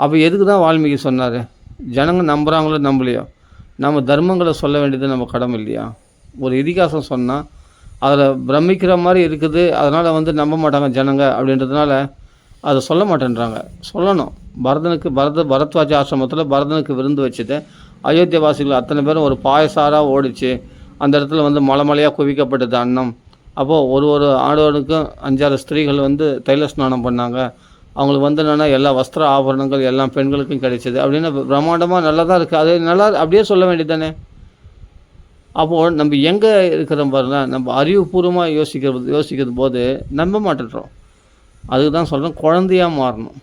அப்போ எதுக்கு தான் வால்மீகி சொன்னார்? ஜனங்க நம்புகிறாங்களோ நம்பலையோ, நம்ம தர்மங்களை சொல்ல வேண்டியது நம்ம கடமை இல்லையா? ஒரு இதிகாசம் சொன்னால் அதில் பிரமிக்கிற மாதிரி இருக்குது, அதனால் வந்து நம்ப மாட்டாங்க ஜனங்க அப்படின்றதுனால அதை சொல்ல மாட்டேன்றாங்க. சொல்லணும். பரத்வாஜ ஆசிரமத்தில் பரதனுக்கு விருந்து வச்சுட்டு அயோத்தியவாசிகள் அத்தனை பேரும் ஒரு பாயசாராக ஓடிச்சு. அந்த இடத்துல வந்து மலையாக குவிக்கப்பட்டது அன்னம். அப்போது ஒரு ஆடவனுக்கும் 5-6 ஸ்திரீகள் வந்து தைல ஸ்நானம் பண்ணாங்க. அவங்களுக்கு வந்து என்னென்னா எல்லா வஸ்திர ஆபரணங்கள் எல்லாம் பெண்களுக்கும் கிடைச்சிது அப்படின்னு பிரம்மாண்டமாக நல்லா தான் இருக்குது. அது நல்லா அப்படியே சொல்ல வேண்டியது தானே. அப்போது நம்ம எங்கே இருக்கிறோம் பாருங்க, நம்ம அறிவுபூர்வமாக யோசிக்கிறது போது நம்ப மாட்டேன்றோம். அதுக்கு தான் சொல்கிறேன், குழந்தையாக மாறணும்.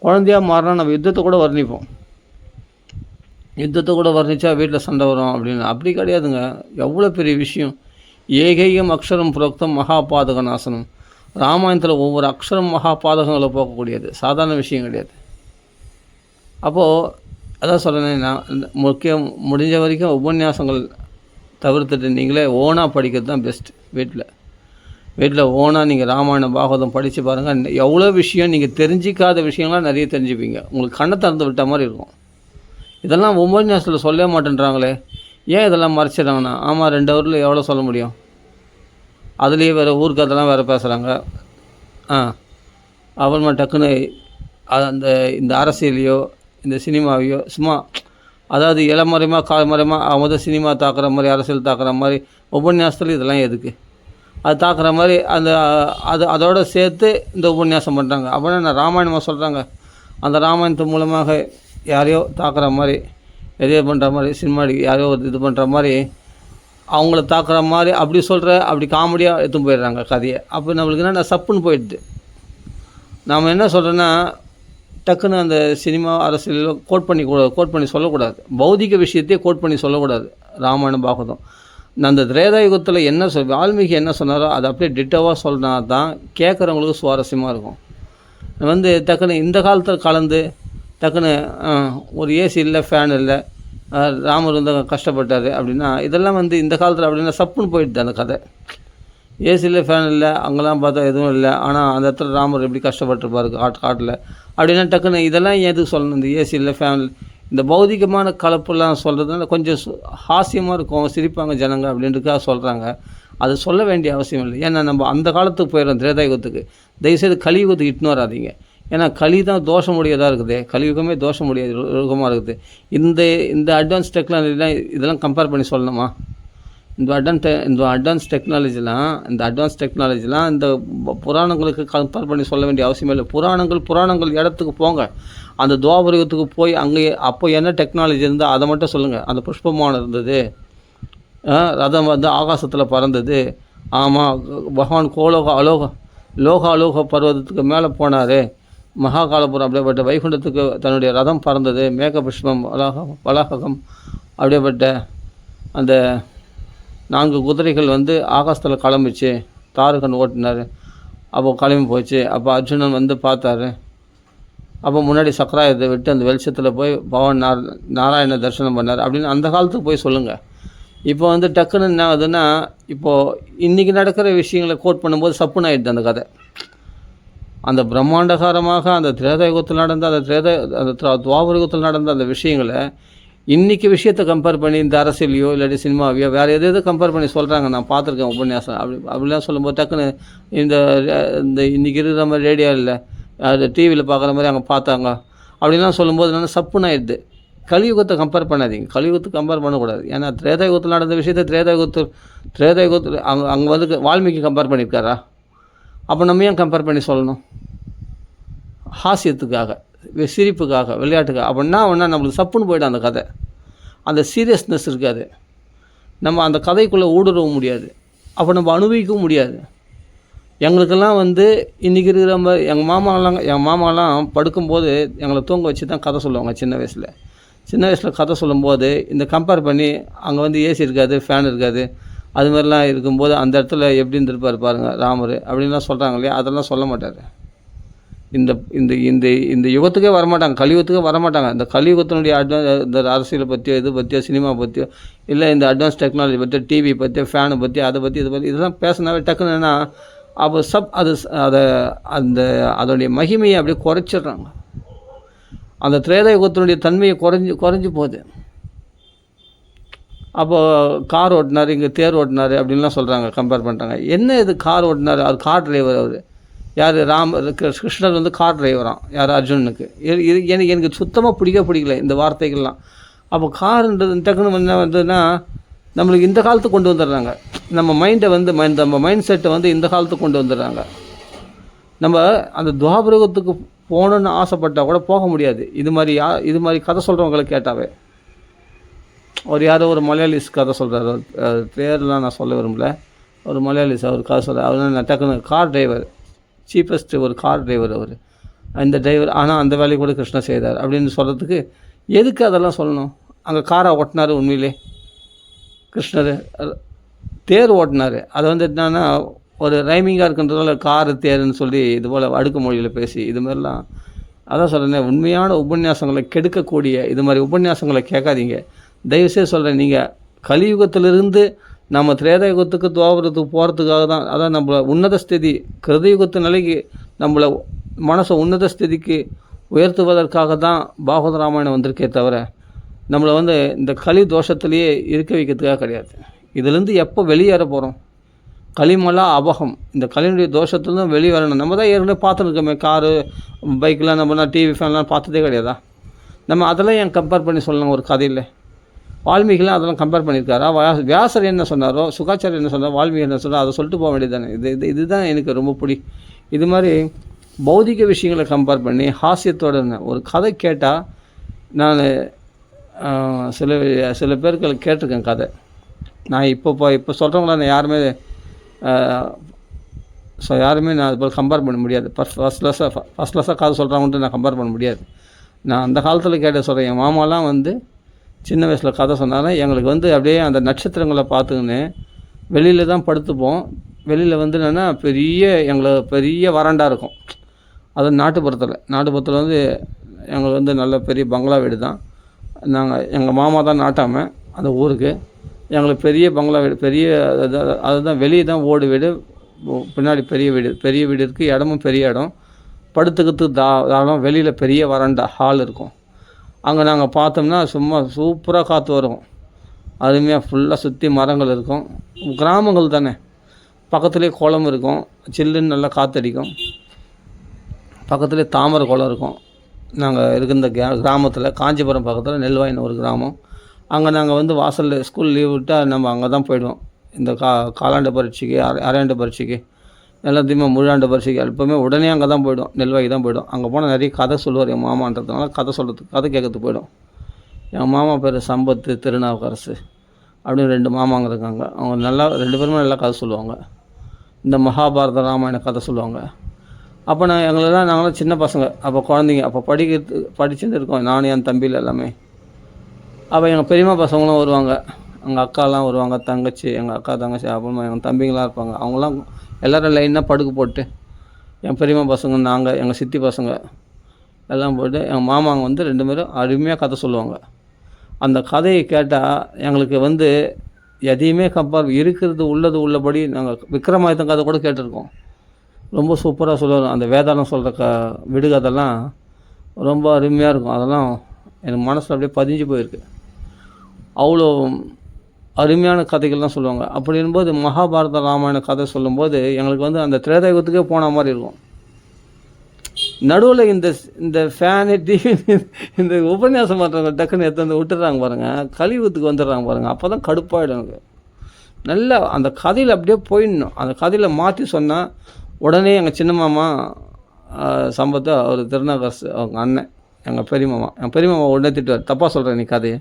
குழந்தையாக மாறினா நம்ம யுத்தத்தை கூட வர்ணிப்போம். யுத்தத்தை கூட வர்ணித்தா வீட்டில் சண்டை வரும் அப்படின்னு. அப்படி கிடையாதுங்க. எவ்வளோ பெரிய விஷயம். ஏகையம் அக்ஷரம் புரோக்தம் மகாபாதக நாசனம். ராமாயணத்தில் ஒவ்வொரு அக்ஷரம் மகாபாதகங்களை போக்கக்கூடியது, சாதாரண விஷயம் கிடையாது. அப்போது அதான் சொல்கிறேன், நான் முடிஞ்ச வரைக்கும் உபன்யாசங்கள் தவிர்த்துட்டு நீங்களே ஓனாக படிக்கிறது தான் பெஸ்ட். வீட்டில் ஓனாக நீங்கள் ராமாயணம் பாகவதம் படித்து பாருங்கள். எவ்வளோ விஷயம் நீங்கள் தெரிஞ்சிக்காத விஷயங்கள்லாம் நிறைய தெரிஞ்சுப்பீங்க. உங்களுக்கு கண்ணை திறந்து விட்ட மாதிரி இருக்கும். இதெல்லாம் உபன்யாசத்தில் சொல்லவே மாட்டேன்றாங்களே, ஏன் இதெல்லாம் மறைச்சிடறாங்கன்னா? ஆமாம், 2 ஹவரில் எவ்வளோ சொல்ல முடியும்? அதுலேயே வேறு ஊருக்கு அதெல்லாம் வேறு பேசுகிறாங்க. அப்புறமா டக்குன்னு இந்த அரசியலையோ இந்த சினிமாவையோ சும்மா அதாவது இளமறைமாக காலமறைமாக அவங்க சினிமா தாக்குற மாதிரி அரசியல் தாக்குற மாதிரி உபன்யாசத்தில் இதெல்லாம் எதுக்கு? அது தாக்குற மாதிரி அதோடு சேர்த்து இந்த உபன்யாசம் பண்ணுறாங்க. அப்படின்னா நான் ராமாயணமாக சொல்கிறாங்க. அந்த ராமாயணத்து மூலமாக யாரையோ தாக்குற மாதிரி, எதையோ பண்ணுற மாதிரி, சினிமாடி யாரையோ இது பண்ணுற மாதிரி, அவங்கள தாக்குற மாதிரி அப்படி அப்படி காமெடியாக எடுத்துன்னு போயிடுறாங்க கதையை. அப்போ நம்மளுக்கு என்ன சப்புன்னு போயிடுது. நாம் என்ன சொல்கிறோன்னா, டக்குன்னு அந்த சினிமா அரசியலில் கோட் பண்ணி சொல்லக்கூடாது. பௌதிக விஷயத்தையே கோட் பண்ணி சொல்லக்கூடாது. ராமாயணம் பாகவதம் அந்த திரேதாயுகத்தில் என்ன வால்மீகி என்ன சொன்னாரோ அதை அப்படியே டிட்டோவாக சொன்னா தான் கேட்குறவங்களுக்கு சுவாரஸ்யமாக இருக்கும். வந்து டக்குன்னு இந்த காலத்தில் கலந்து டக்குன்னு ஒரு ஏசி இல்லை, ஃபேன் இல்லை, ராமர் வந்து கஷ்டப்பட்டார் அப்படின்னா இதெல்லாம் வந்து இந்த காலத்தில் அப்படின்னா சப்புன்னு போயிடுது அந்த கதை. ஏசியில் ஃபேன் இல்லை, அங்கெல்லாம் பார்த்தா எதுவும் இல்லை, ஆனால் அந்த இடத்துல ராமர் எப்படி கஷ்டப்பட்டுருப்பார் காட்டில் அப்படின்னா டக்குன்னு இதெல்லாம் எதுக்கு சொல்லணும்? இந்த ஏசியில் ஃபேன் இந்த பௌதிகமான கலப்புலாம் சொல்கிறதுனால கொஞ்சம் ஹாஸ்யமாக இருக்கும், சிரிப்பாங்க ஜனங்க அப்படின்றதுக்காக சொல்கிறாங்க. அது சொல்ல வேண்டிய அவசியம் இல்லை. ஏன்னா நம்ம அந்த காலத்துக்கு போயிடுறோம், திரேதாயுகத்துக்கு. தயவுசெய்து கலியுகத்துக்கு இட்டுன்னு வராதிங்க. ஏன்னா கலி தான் தோஷமுடையதாக இருக்குது. கலியுகமே தோஷமுடைய யுகமாக இருக்குது. இந்த அட்வான்ஸ் டெக்னாலஜிலாம் இதெல்லாம் கம்பேர் பண்ணி சொல்லணுமா? இந்த அட்வான்ஸ் டெக்னாலஜிலாம் இந்த புராணங்களுக்கு கம்பேர் பண்ணி சொல்ல வேண்டிய அவசியம் இல்லை. புராணங்கள் இடத்துக்கு போங்க. அந்த துவாபரயுகத்துக்கு போய் அங்கேயே அப்போ என்ன டெக்னாலஜி இருந்தால் அதை மட்டும் சொல்லுங்கள். அந்த புஷ்பமானம் இருந்தது, ரதம் வந்து ஆகாசத்தில் பறந்தது. ஆமாம், பகவான் லோக பர்வதத்துக்கு மேலே போனார். மகாகாலபுரம் அப்படியேப்பட்ட வைகுண்டத்துக்கு தன்னுடைய ரதம் பறந்தது. மேக புஷ்பம் வளாகம் அப்படியேப்பட்ட அந்த 4 குதிரைகள் வந்து ஆகாசத்தில் கிளம்பிச்சு. தாரகன் ஓட்டினார். அப்போ கிளம்பி போச்சு. அப்போ அர்ஜுனன் வந்து பார்த்தாரு. அப்போ முன்னாடி சக்கராயத்தை விட்டு அந்த வெளிச்சத்தில் போய் பகவான் நாராயண தரிசனம் பண்ணார் அப்படின்னு அந்த காலத்துக்கு போய் சொல்லுங்கள். இப்போ வந்து டக்குன்னு என்ன ஆகுதுன்னா, இப்போது இன்றைக்கி நடக்கிற விஷயங்களை கோட் பண்ணும்போது சப்புன்னு ஆகிடுது அந்த கதை. அந்த பிரம்மாண்டகாரமாக அந்த திரேதாயுகத்தில் நடந்த அந்த துவாபரயுகத்தில் நடந்த அந்த விஷயங்களை இன்றைக்கி விஷயத்தை கம்பேர் பண்ணி இந்த அரசியலையோ இல்லாட்டி சினிமாவையோ வேறு எது கம்பேர் பண்ணி சொல்கிறாங்க. நான் பார்த்துருக்கேன் உபன்யாசம். அப்படிலாம் சொல்லும்போது டக்குன்னு இந்த இன்றைக்கி இருக்கிற மாதிரி ரேடியோ இல்லை, அது டிவியில் பார்க்குற மாதிரி அங்கே பார்த்தாங்க அப்படின்லாம் சொல்லும்போது என்னென்னா சப்புன்னு ஆயிடுது. கலியுகத்தை கம்பேர் பண்ணாதீங்க. கலியுகத்துக்கு கம்பேர் பண்ணக்கூடாது. ஏன்னா திரேதாயுகத்தில் நடந்த விஷயத்தை திரேதாயுகத்தில் அங்கே வந்து வால்மீகி கம்பேர் பண்ணியிருக்காரா? அப்போ நம்ம ஏன் கம்பேர் பண்ணி சொல்லணும்? ஹாஸ்யத்துக்காக, சிரிப்புக்காக, விளையாட்டுக்காக அப்படின்னா நம்மளுக்கு சப்புன்னு போய்டும் அந்த கதை. அந்த சீரியஸ்னஸ் இருக்காது. நம்ம அந்த கதைக்குள்ளே ஊடுருவ முடியாது. அப்போ நம்ம அனுபவிக்கவும் முடியாது. எங்களுக்கெல்லாம் வந்து இன்றைக்கி இருக்கிற மாதிரி எங்கள் மாமாலாம் படுக்கும்போது எங்களை தூங்க வச்சு தான் கதை சொல்லுவாங்க. சின்ன வயசில் கதை சொல்லும்போது இந்த கம்பேர் பண்ணி அங்கே வந்து ஏசி இருக்காது, ஃபேன் இருக்காது, அது மாதிரிலாம் இருக்கும்போது அந்த இடத்துல எப்படி இருந்திருப்பார் பாருங்கள் ராமர் அப்படின்லாம் சொல்கிறாங்க இல்லையா? அதெல்லாம் சொல்ல மாட்டார். இந்த யுகத்துக்கே வரமாட்டாங்க, கலியுகத்துக்கே வரமாட்டாங்க. இந்த கலியுகத்தினுடைய இந்த அரசியலை பற்றியோ இது பற்றியோ சினிமா பற்றியோ இல்லை இந்த அட்வான்ஸ் டெக்னாலஜி பற்றியோ டிவி பற்றியோ ஃபேனை பற்றி அதை பற்றி இதை பற்றி இதெல்லாம் பேசினாவே டக்குன்னா அப்போ அதோடைய மகிமையை அப்படியே குறைச்சிட்றாங்க. அந்த திரேதா யுகத்தினுடைய தன்மையை குறைஞ்சி போகுது. அப்போ கார் ஓட்டினார், இங்கே தேர் ஓட்டினார் அப்படின்லாம் சொல்கிறாங்க, கம்பேர் பண்ணுறாங்க. என்ன இது கார் ஓட்டினார்? அவர் கார் டிரைவர். அவர் யார்? கிருஷ்ணர் வந்து கார் டிரைவரான் யார்? அர்ஜுனனுக்கு. எனக்கு சுத்தமாக பிடிக்கல இந்த வார்த்தைகள்லாம். அப்போ காருன்றது டக்குன்னு என்ன வந்ததுன்னா நம்மளுக்கு இந்த காலத்துக்கு கொண்டு வந்துடுறாங்க. நம்ம மைண்டை வந்து நம்ம மைண்ட் செட்டை வந்து இந்த காலத்துக்கு கொண்டு வந்துடுறாங்க. நம்ம அந்த துவாபரகத்துக்கு போகணுன்னு ஆசைப்பட்டால் கூட போக முடியாது. இது மாதிரி கதை சொல்கிறவங்களை கேட்டாவே. ஒரு மலையாளிஸ் கதை சொல்கிறார். பேர்லாம் நான் சொல்ல விரும்பல. ஒரு மலையாளிஸ் அவர் கதை சொல்கிறார். அவர் நான் டக்குன்னு கார் டிரைவர், சீப்பஸ்ட்டு ஒரு கார் டிரைவர் அவர். அந்த டிரைவர் ஆனால் அந்த வேலையை கூட கிருஷ்ணர் செய்தார் அப்படின்னு சொல்கிறதுக்கு எதுக்கு அதெல்லாம் சொல்லணும்? அங்கே காரை ஓட்டினார் உண்மையிலே கிருஷ்ணர். தேர் ஓட்டினார். அது வந்து என்னன்னா ஒரு ரைமிங்காக இருக்குன்றதால காரு தேருன்னு சொல்லி இது போல் அடுக்கு மொழியில் பேசி இது மாதிரிலாம். அதான் சொல்கிறேன், உண்மையான உபன்யாசங்களை கெடுக்கக்கூடிய இது மாதிரி உபன்யாசங்களை கேட்காதீங்க தயவுசெய்து சொல்கிறேன். நீங்கள் கலியுகத்திலிருந்து நம்ம திரேதா யுகத்துக்கு துவாபரத்துக்கு போகிறதுக்காக தான். அதான் நம்மளை உன்னத ஸ்திதி கிருதயுகத்து நிலைக்கு நம்மளை மனசை உன்னத ஸ்திதிக்கு உயர்த்துவதற்காக தான் பாகவத ராமாயணம் வந்திருக்கே தவிர நம்மளை வந்து இந்த களி தோஷத்துலேயே இருக்க வைக்கிறதுக்காக கிடையாது. இதிலேருந்து எப்போ வெளியேற போகிறோம்? களிமலா அபகம். இந்த களினுடைய தோஷத்துலேருந்து வெளியே வரணும். நம்ம தான் ஏற்கனவே பார்த்துருக்கோமே, காரு பைக்கெலாம் நம்ம டிவி ஃபேன்லாம் பார்த்ததே கிடையாதா? நம்ம அதெல்லாம் ஏன் கம்பேர் பண்ணி சொல்லணும்? ஒரு கதையில் வால்மீகிலாம் அதெல்லாம் கம்பேர் பண்ணியிருக்காரா? வியாசர் என்ன சொன்னாரோ, சுகாச்சாரியர் என்ன சொன்னாரோ, வால்மீகி என்ன சொன்னாரோ அதை சொல்லிட்டு போக வேண்டியது தானே. இதுதான் எனக்கு ரொம்ப இது மாதிரி பௌதிக விஷயங்களை கம்பேர் பண்ணி ஹாஸ்யத்தோடு ஒரு கதை கேட்டால் நான் சில பேருக்கு கேட்டிருக்கேன் கதை. நான் இப்போ சொல்கிறவங்கள நான் யாருமே நான் அது போல் கம்பேர் பண்ண முடியாது. ஃபஸ்ட் கிளாஸாக கதை சொல்கிறவங்கன்ட்டு நான் கம்பேர் பண்ண முடியாது. நான் அந்த காலத்தில் கேட்ட சொல்கிறேன். என் மாமாலாம் வந்து சின்ன வயசில் கதை சொன்னாலும் எங்களுக்கு வந்து அப்படியே அந்த நட்சத்திரங்களை பார்த்துக்கின்னு வெளியில் தான் படுத்துப்போம். வெளியில் வந்து என்னென்னா எங்களுக்கு பெரிய வராண்டா இருக்கும். அது நாட்டுப்புறத்தில் வந்து எங்களுக்கு வந்து நல்ல பெரிய பங்களா வீடு தான். எங்கள் மாமா தான் நாட்டாமல் அந்த ஊருக்கு. எங்களுக்கு பெரிய பங்களா வீடு, அதுதான் வெளியே தான் ஓடு வீடு, பின்னாடி பெரிய வீடு இருக்குது. இடமும் பெரிய இடம், படுத்துக்கிறதுக்கு தாராளம். வெளியில் பெரிய வராண்டா ஹால் இருக்கும். அங்கே நாங்கள் பார்த்தோம்னா சும்மா சூப்பராக காற்று வரும். அருமையாக ஃபுல்லாக சுற்றி மரங்கள் இருக்கும். கிராமங்கள் தானே, பக்கத்துலேயே குளம் இருக்கும், சில்லுன்னு நல்லா காற்றடிக்கும். பக்கத்துலேயே தாமரை குளம் இருக்கும். நாங்கள் இருக்கிற இந்த கிராமத்தில் காஞ்சிபுரம் பக்கத்தில் நெல்வாயின்னு ஒரு கிராமம். அங்கே நாங்கள் வந்து வாசலில் ஸ்கூல் லீவ் விட்டால் நம்ம அங்கே தான் போயிடுவோம். இந்த காலாண்டு பரீட்சைக்கு, அரையாண்டு பரீட்சைக்கு, எல்லாத்தையுமே முழாண்டு பரீட்சைக்கு எப்போவுமே உடனே அங்கே தான் போய்டும். நெல்வாய்க்கு தான் போய்டும். அங்கே போனால் நிறைய கதை சொல்லுவார் என் மாமான்றதுனால. கதை கேட்கறதுக்கு போய்டும். என் மாமா பேர் சம்பத்து, திருநாவுக்கரசு அப்படின்னு 2 மாமாங்க இருக்காங்க. அவங்க நல்லா 2 பேருமே நல்லா கதை சொல்லுவாங்க. இந்த மகாபாரத ராமாயண கதை சொல்லுவாங்க. அப்போ நாங்களாம் சின்ன பசங்க, அப்போ குழந்தைங்க, அப்போ படிச்சுட்டு இருக்கோம் நானும் என் தம்பியில் எல்லாமே. அப்போ எங்கள் பெரியம்மா பசங்களும் வருவாங்க, எங்கள் அக்காலாம் வருவாங்க, தங்கச்சி, எங்கள் அக்கா தங்கச்சி, அப்புறமா எங்கள் தம்பிங்களாம் இருப்பாங்க. அவங்களாம் எல்லோரும் லைனாக படுக்க போட்டு என் பெரியம்மா பசங்க, நாங்கள், எங்கள் சித்தி பசங்க எல்லாம் போட்டு எங்கள் மாமாங்க வந்து 2 பேரும் அருமையாக கதை சொல்லுவாங்க. அந்த கதையை கேட்டால் எங்களுக்கு வந்து எதையுமே இருக்கிறது உள்ளபடி. நாங்கள் விக்ரமாதித்தன் கதை கூட கேட்டிருக்கோம். ரொம்ப சூப்பராக சொல்லுவாங்க. அந்த வேதாளம் சொல்கிற விடுகதெல்லாம் ரொம்ப அருமையாக இருக்கும். அதெல்லாம் எனக்கு மனசில் அப்படியே பதிஞ்சு போயிருக்கு. அவ்வளோ அருமையான கதைகள்லாம் சொல்லுவாங்க. அப்படி இருக்கும்போது மகாபாரத ராமாயண கதை சொல்லும்போது எங்களுக்கு வந்து அந்த திரேதாயுகத்துக்கே போன மாதிரி இருக்கும். நடுவில் இந்த ஃபேனு, டிவி, இந்த உபன்யாசம் பண்ணுறவங்க டக்குன்னு எடுத்து விட்டுறாங்க பாருங்கள், கலியுகத்துக்கு வந்துடுறாங்க பாருங்கள். அப்போ தான் கடுப்பாகிடும் எனக்கு. நல்லா அந்த கதையில் அப்படியே போயிடணும். அந்த கதையில் மாற்றி சொன்னால் உடனே எங்கள் சின்ன மாமா சம்பத்தை, அவர் திருநாவுக்கரசு, அவங்க அண்ணன், எங்கள் பெரியமாமா, உடனே திட்டுவார். தப்பாக சொல்கிறேன் நீ கதையை,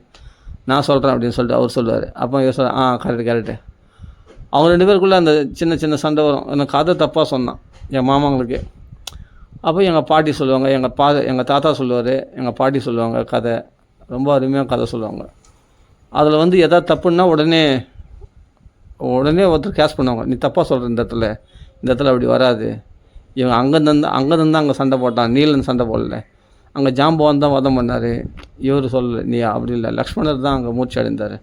நான் சொல்கிறேன் அப்படின்னு சொல்லிட்டு அவர் சொல்லுவார். அப்போ இவர் கரெக்டு. அவங்க 2 பேருக்குள்ளே அந்த சின்ன சண்டை வரும். எனக்கு கதை தப்பாக சொன்னான் என் மாமாங்களுக்கு. அப்போ எங்கள் பாட்டி சொல்லுவாங்க, எங்கள் தாத்தா சொல்லுவார், எங்கள் பாட்டி சொல்லுவாங்க. கதை ரொம்ப அருமையாக கதை சொல்லுவாங்க. அதில் வந்து எதாவது தப்புன்னா உடனே ஒருத்தர் கேஸ் பண்ணுவாங்க, நீ தப்பாக சொல்கிற, இந்த இடத்துல அப்படி வராது. இவங்க அங்கேருந்து அங்கே சண்டை போட்டான், நீலன் சண்டை போடல, அங்கே ஜாம்பவான் தான் வதம் பண்ணார், இவர் சொல்லலை, நீ அப்படி இல்லை, லக்ஷ்மணர் தான் அங்கே மூச்சு அடைந்தார்,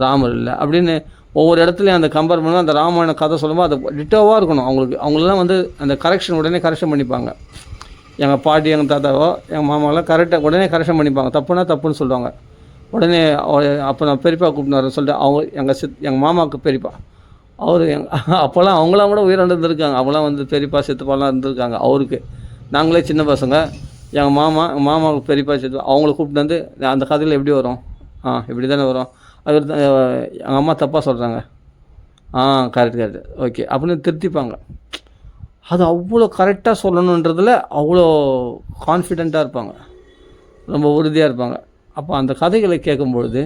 ராமர் இல்லை அப்படின்னு ஒவ்வொரு இடத்துலையும் அந்த கம்பேர் பண்ணால் அந்த ராமாயண கதை சொல்லும்போது அது டிட்டோவாக இருக்கணும். அவங்களெலாம் வந்து அந்த உடனே கரெக்ஷன் பண்ணிப்பாங்க. எங்கள் பாட்டி எங்கள் தாத்தாவோ எங்கள் மாமாவெல்லாம் கரெக்டாக உடனே கரெக்ஷன் பண்ணிப்பாங்க. தப்புனா தப்புன்னு சொல்லுவாங்க. உடனே அப்போ நான் பெரியப்பா கூப்பிட்டு சொல்லிட்டு அவங்க எங்கள் மாமாவுக்கு பெரியப்பா அவர் அப்போல்லாம் அவங்களாம் கூட உயிரோடு இருந்திருக்காங்க. அவங்களாம் வந்து பெரியப்பா சித்தப்பாலாம் இருந்திருக்காங்க. அவருக்கு நாங்களே சின்ன பசங்க. எங்கள் மாமாவுக்கு பெரியப்பா சித்தப்பா அவங்கள கூப்பிட்டு வந்து அந்த கதையில் எப்படி வரும், இப்படி தானே வரும், அது எங்கள் அம்மா தப்பாக சொல்கிறாங்க, கரெக்ட் ஓகே அப்படின்னு திருத்திப்பாங்க. அது அவ்வளோ கரெக்டாக சொல்லணுன்றதில் அவ்வளோ கான்ஃபிடெண்ட்டாக இருப்பாங்க, ரொம்ப உறுதியாக இருப்பாங்க. அப்போ அந்த கதைகளை கேட்கும்பொழுது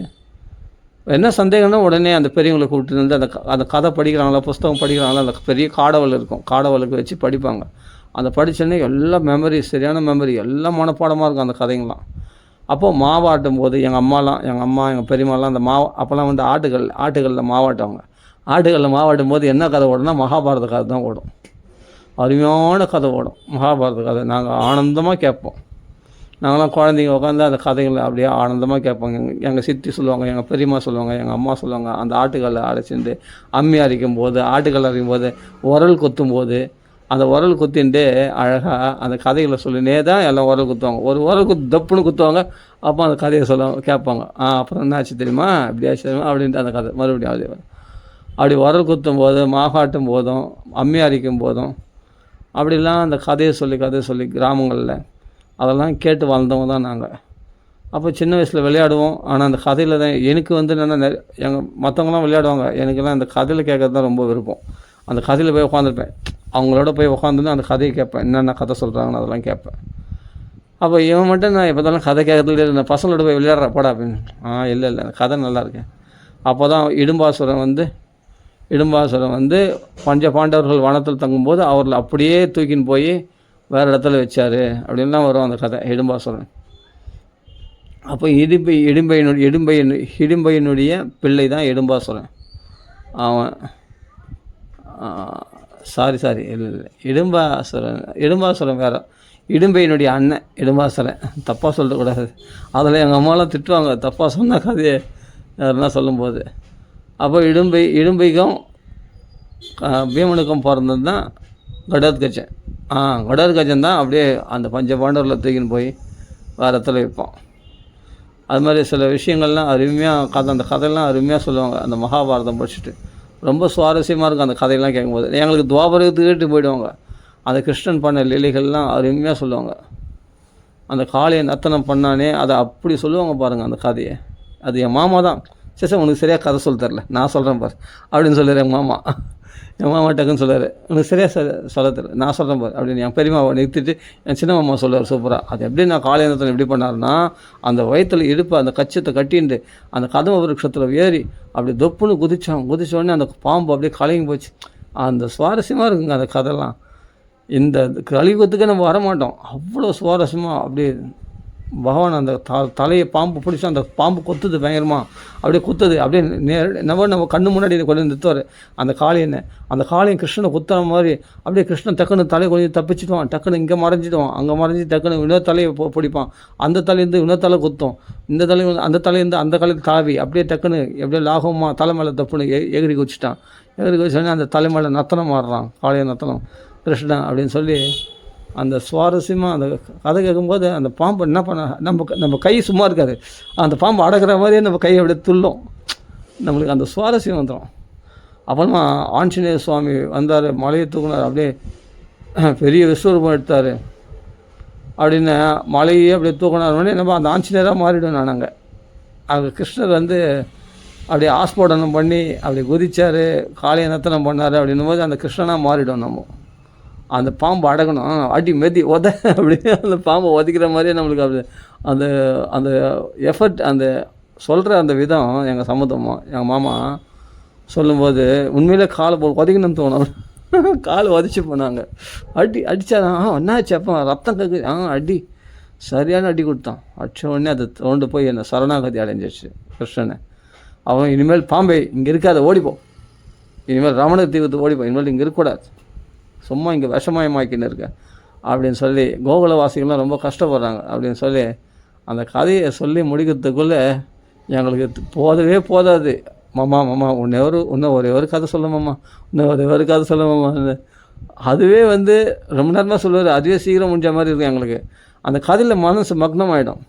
என்ன சந்தேகம்னா உடனே அந்த பெரியவங்களை கூப்பிட்டு வந்து அந்த கதை படிக்கிறாங்களா, புஸ்தகம் படிக்கிறாங்களா, அந்த பெரிய காடவல் இருக்கும், காடவலுக்கு வச்சு படிப்பாங்க. அந்த படித்தோடனே எல்லாம் மெமரி, சரியான மெமரி, எல்லாம் மனப்பாடமாக இருக்கும் அந்த கதைங்களாம். அப்போது மாவாட்டும் போது எங்கள் அம்மா எங்கள் பெரியம்மாலாம் அந்த அப்போல்லாம் வந்து ஆட்டுகளில் மாவாட்டுவாங்க. ஆட்டுகளில் மாவாட்டும் போது என்ன கதை ஓடும்னா மகாபாரத கதை தான் ஓடும். அருமையான கதை ஓடும் மகாபாரத கதை. நாங்கள் ஆனந்தமாக கேட்போம். நாங்களாம் குழந்தைங்க உட்காந்து அந்த கதைகளை அப்படியே ஆனந்தமாக கேட்போங்க. எங்கள் சித்தி சொல்லுவாங்க, எங்கள் பெரியம்மா சொல்லுவாங்க, எங்கள் அம்மா சொல்லுவாங்க. அந்த ஆட்டுகளை அரைச்சிட்டு அம்மி அரைக்கும் போது, ஆட்டுகள் அரைக்கும் போது, உரல் குத்தும் போது அந்த உரல் குத்தின்ட்டு அழகாக அந்த கதைகளை சொல்லினே தான் எல்லாம் உரல் குத்துவாங்க. ஒரு உரல் தப்புன்னு குத்துவாங்க. அப்போ அந்த கதையை கேட்பாங்க. அப்புறம் என்ன ஆச்சு தெரியுமா, இப்படி ஆச்சு தெரியுமா அப்படின்ட்டு அந்த கதை மறுபடியும் அப்படி உரல் குத்தும் போது, மாகாட்டும் போதும், அம்மி அரைக்கும் போதும் அப்படிலாம் அந்த கதையை சொல்லி கிராமங்களில் அதெல்லாம் கேட்டு வாழ்ந்தவங்க தான் நாங்கள். அப்போ சின்ன வயசில் விளையாடுவோம். ஆனால் அந்த கதையில் தான் எனக்கு வந்து என்னென்னா மற்றவங்களாம் விளையாடுவாங்க, எனக்கெல்லாம் அந்த கதையில் கேட்குறது தான் ரொம்ப விருப்பம். அந்த கதையில் போய் உட்காந்துருப்பேன், அவங்களோட போய் உட்காந்துன்னு அந்த கதையை கேட்பேன், என்னென்ன கதை சொல்கிறாங்கன்னு அதெல்லாம் கேட்பேன். அப்போ இவன் மட்டும் நான் எப்போதாலும் கதை கேட்கறதுல இந்த பசங்களோட போய் விளையாடுற போடா அப்படின்னு. இல்லை அந்த கதை நல்லா இருக்கேன். அப்போ தான் இடும்பாசுரம் வந்து பஞ்ச பாண்டவர்கள் வனத்தில் தங்கும்போது அவர்கள் அப்படியே தூக்கின்னு போய் வேறு இடத்துல வச்சார் அப்படின்லாம் வரும் அந்த கதை இடும்பாசுரன். அப்போ இடும்பையினுடைய பிள்ளை தான் இடும்பாசுரன். அவன் சாரி இல்லை இடும்பாசுரன் வேறு, இடும்பையினுடைய அண்ணன் இடும்பாசுரன். தப்பாக சொல்லக்கூடாது. அதில் எங்கள் அம்மாலாம் திட்டுவாங்க தப்பாக சொன்ன கதையை யாருன்னா சொல்லும்போது. அப்போ இடும்பைக்கும் பீமனுக்கும் பிறந்தது தான் கடோத்கஜன். கடோத்கஜன் தான் அப்படியே அந்த பஞ்ச பாண்டவரில் தூக்கின்னு போய் வேறு இடத்துல வைப்பான். அது மாதிரி சில விஷயங்கள்லாம் அருமையாக அந்த கதையெல்லாம் அருமையாக சொல்லுவாங்க. அந்த மகாபாரதம் படிச்சுட்டு ரொம்ப சுவாரஸ்யமாக இருக்கும் அந்த கதையெல்லாம் கேட்கும்போது. எங்களுக்கு துவாபரத்துக்கு கேட்டு போயிடுவாங்க. அந்த கிருஷ்ணன் பண்ண லீலைகள்லாம் அருமையாக சொல்லுவாங்க. அந்த காளையை நர்த்தனம் பண்ணானே அதை அப்படி சொல்லுவாங்க பாருங்கள் அந்த கதையை. அது என் மாமா தான், சரி உனக்கு சரியாக கதை சொல்ல தரல, நான் சொல்கிறேன் பாரு அப்படின்னு சொல்லுற என் மாமா டக்குன்னு சொல்லுவார், உனக்கு சரியாக சொல்ல தரல, நான் சொல்கிறேன் பாரு அப்படின்னு. என் பெரியம்மாவை நிறுத்திட்டு என் சின்ன மாமா சொல்லுவார் சூப்பராக. அது எப்படி நான் காளையை நர்த்தனம் எப்படி பண்ணாருன்னா, அந்த வயிற்றில் இடுப்பு அந்த கச்சத்தை கட்டிண்டு அந்த கதம்ப விருட்சத்தில் ஏறி அப்படி தொப்புன்னு குதிச்சோடனே அந்த பாம்பு அப்படியே கலங்கி போச்சு. அந்த சுவாரஸ்யமாக இருக்குங்க அந்த கதைலாம். இந்த கலியுகத்துக்கு நம்ம வரமாட்டோம், அவ்வளோ சுவாரஸ்யமாக அப்படியே பகவான் அந்த தலையை பாம்பு பிடிச்சி அந்த பாம்பு கொத்துது பயங்கரமாக, அப்படியே குத்துது அப்படியே நம்ம கண்ணு முன்னாடி கொண்டு நிறுத்துவார் அந்த காளையன் கிருஷ்ணனை குத்துற மாதிரி. அப்படியே கிருஷ்ணன் டக்குன்னு தலையை கொஞ்சம் தப்பிச்சிடுவான், டக்குன்னு இங்கே மறைஞ்சிடுவான், அங்கே மறைஞ்சி டக்குன்னு இன்னொரு தலையை பிடிப்பான், அந்த தலையிருந்து இன்னொரு தலை குத்தும், இந்த தலை அந்த தலையிருந்து அந்த காலையில் தாவி அப்படியே டக்குன்னு எப்படியோ லாகமாக தலை மேலே தப்புன்னு எகிரி குதிச்சோடனே அந்த தலை மேலே நத்தனம் மாறுறான், காளைய நத்தனம் கிருஷ்ணன் அப்படின்னு சொல்லி அந்த சுவாரஸ்யமாக அந்த கதை கேட்கும்போது அந்த பாம்பு என்ன பண்ண நம்ம கை சும்மா இருக்காது, அந்த பாம்பு அடக்கிற மாதிரியே நம்ம கையை அப்படியே துள்ளும், நம்மளுக்கு அந்த சுவாரஸ்யம் வந்துடும். அப்புறமா ஆஞ்சநேய சுவாமி வந்தார், மலையை தூக்குனார், அப்படியே பெரிய விஸ்வரூபம் எடுத்தார் அப்படின்னு மலையே அப்படியே தூக்கினார். நம்ம அந்த ஆஞ்சநேயராக மாறிவிடும். நாங்கள் அங்கே கிருஷ்ணர் வந்து அப்படியே ஆஸ்போடனம் பண்ணி அப்படி குதித்தார், காளைய நர்த்தனம் பண்ணார் அப்படின்னும் போது அந்த கிருஷ்ணனாக மாறிடும். நம்ம அந்த பாம்பு அடக்கணும், அடி மெதி அப்படின்னு அந்த பாம்பை உதைக்கிற மாதிரியே நம்மளுக்கு அப்படி அந்த அந்த எஃபர்ட் அந்த சொல்கிற அந்த விதம் எங்கள் சம்மந்தமாக எங்கள் மாமா சொல்லும்போது உண்மையிலே காலை உதைக்கணும்னு தோணும். கால் உதச்சி போனாங்க, அடித்தாதான் என்னாச்சு, அப்போ ரத்தம் கக்கு அடி சரியான அடி கொடுத்தான். அடித்த உடனே அதை தோண்டு போய் என்னை சரணாகதி அடைஞ்சிச்சு கிருஷ்ணனை. அவன் இனிமேல் பாம்பே இங்கே இருக்காத ஓடிப்போ, இனிமேல் ரமண தீவுக்கு ஓடிப்போ, இனிமேல் இங்கே இருக்கக்கூடாது, சும்மா இங்கே விஷமயமாக்கின்னு இருக்க அப்படின்னு சொல்லி கோகுலவாசிகள்லாம் ரொம்ப கஷ்டப்படுறாங்க அப்படின்னு சொல்லி அந்த கதையை சொல்லி முடிக்கிறதுக்குள்ளே எங்களுக்கு போதாது. மாமா இன்னும் ஒரே ஒரு கதை சொல்ல மாமா, இன்னும் ஒரே ஒரு கதை சொல்ல மாமா அதுவே வந்து ரொம்ப நேரமாக சொல்லுவார், அதுவே சீக்கிரம் முடிஞ்ச மாதிரி இருக்கும் எங்களுக்கு. அந்த கதையில் மனசு மக்னம் ஆகிடும்.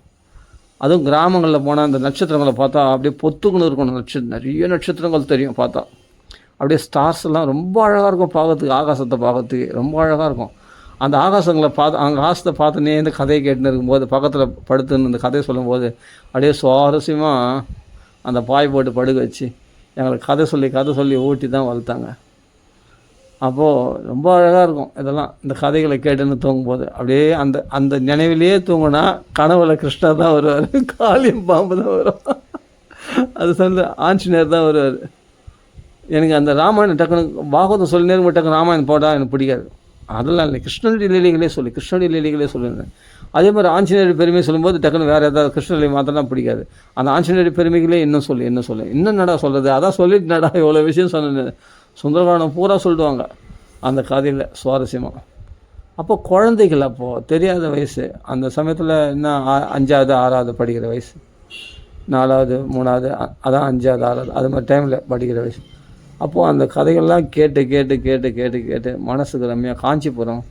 அதுவும் கிராமங்களில் போனால் அந்த நட்சத்திரங்களை பார்த்தா அப்படியே பொத்துக்குன்னு இருக்கணும். நிறைய நட்சத்திரங்கள் தெரியும் பார்த்தா. அப்படியே ஸ்டார்ஸ் எல்லாம் ரொம்ப அழகாக இருக்கும் பார்க்கறதுக்கு, ஆகாசத்தை பார்க்கறதுக்கு ரொம்ப அழகாக இருக்கும். அந்த ஆகாசங்களை பார்த்து அங்கே ஆகாசத்தை பார்த்துனே இந்த கதையை கேட்டுன்னு இருக்கும்போது பக்கத்தில் படுத்துன்னு இந்த கதையை சொல்லும்போது அப்படியே சுவாரஸ்யமாக அந்த பாய் போட்டு படுக்க வச்சு எங்களுக்கு கதை சொல்லி ஊட்டி தான் வளர்த்தாங்க. அப்போது ரொம்ப அழகாக இருக்கும் இதெல்லாம். இந்த கதைகளை கேட்டுன்னு தூங்கும்போது அப்படியே அந்த அந்த நினைவிலேயே தூங்கினா கனவுல கிருஷ்ணர் தான் வருவார், காளியம் பாம்பு தான் வரும், அது சொல்லு ஆஞ்சநேயர் தான் வருவார். எனக்கு அந்த ராமாயணம் டக்குனு பாகவதம் சொல்லி நேரம் டக்குனு ராமாயணம் போட்டால் எனக்கு பிடிக்காது. அதெல்லாம் இல்லை, கிருஷ்ணனுடைய லீலைகளே சொல்லுவேன். அதே மாதிரி ஆஞ்சநேயர் பெருமை சொல்லும்போது டக்குனு வேறு ஏதாவது கிருஷ்ணலீலை மாத்திரம் பிடிக்காது. அந்த ஆஞ்சநேயர் பெருமைகளே இன்னும் சொல்லு இன்னும் நடா சொல்கிறது, அதான் சொல்லிட்டு நடா இவ்வளோ விஷயம் சொன்னேன். சுந்தரகாண்டம் பூரா சொல்லிடுவாங்க அந்த கதையில் சுவாரஸ்யமாக. அப்போ குழந்தைகள் அப்போது தெரியாத வயசு, அந்த சமயத்தில் என்ன 5வது 6வது படிக்கிற வயசு, 4வது 3வது அதான் 5வது 6வது அது மாதிரி டைமில் படிக்கிற வயசு. அப்போது அந்த கதைகள்லாம் கேட்டு மனசுக்கு ரம்மையாக. காஞ்சிபுரம்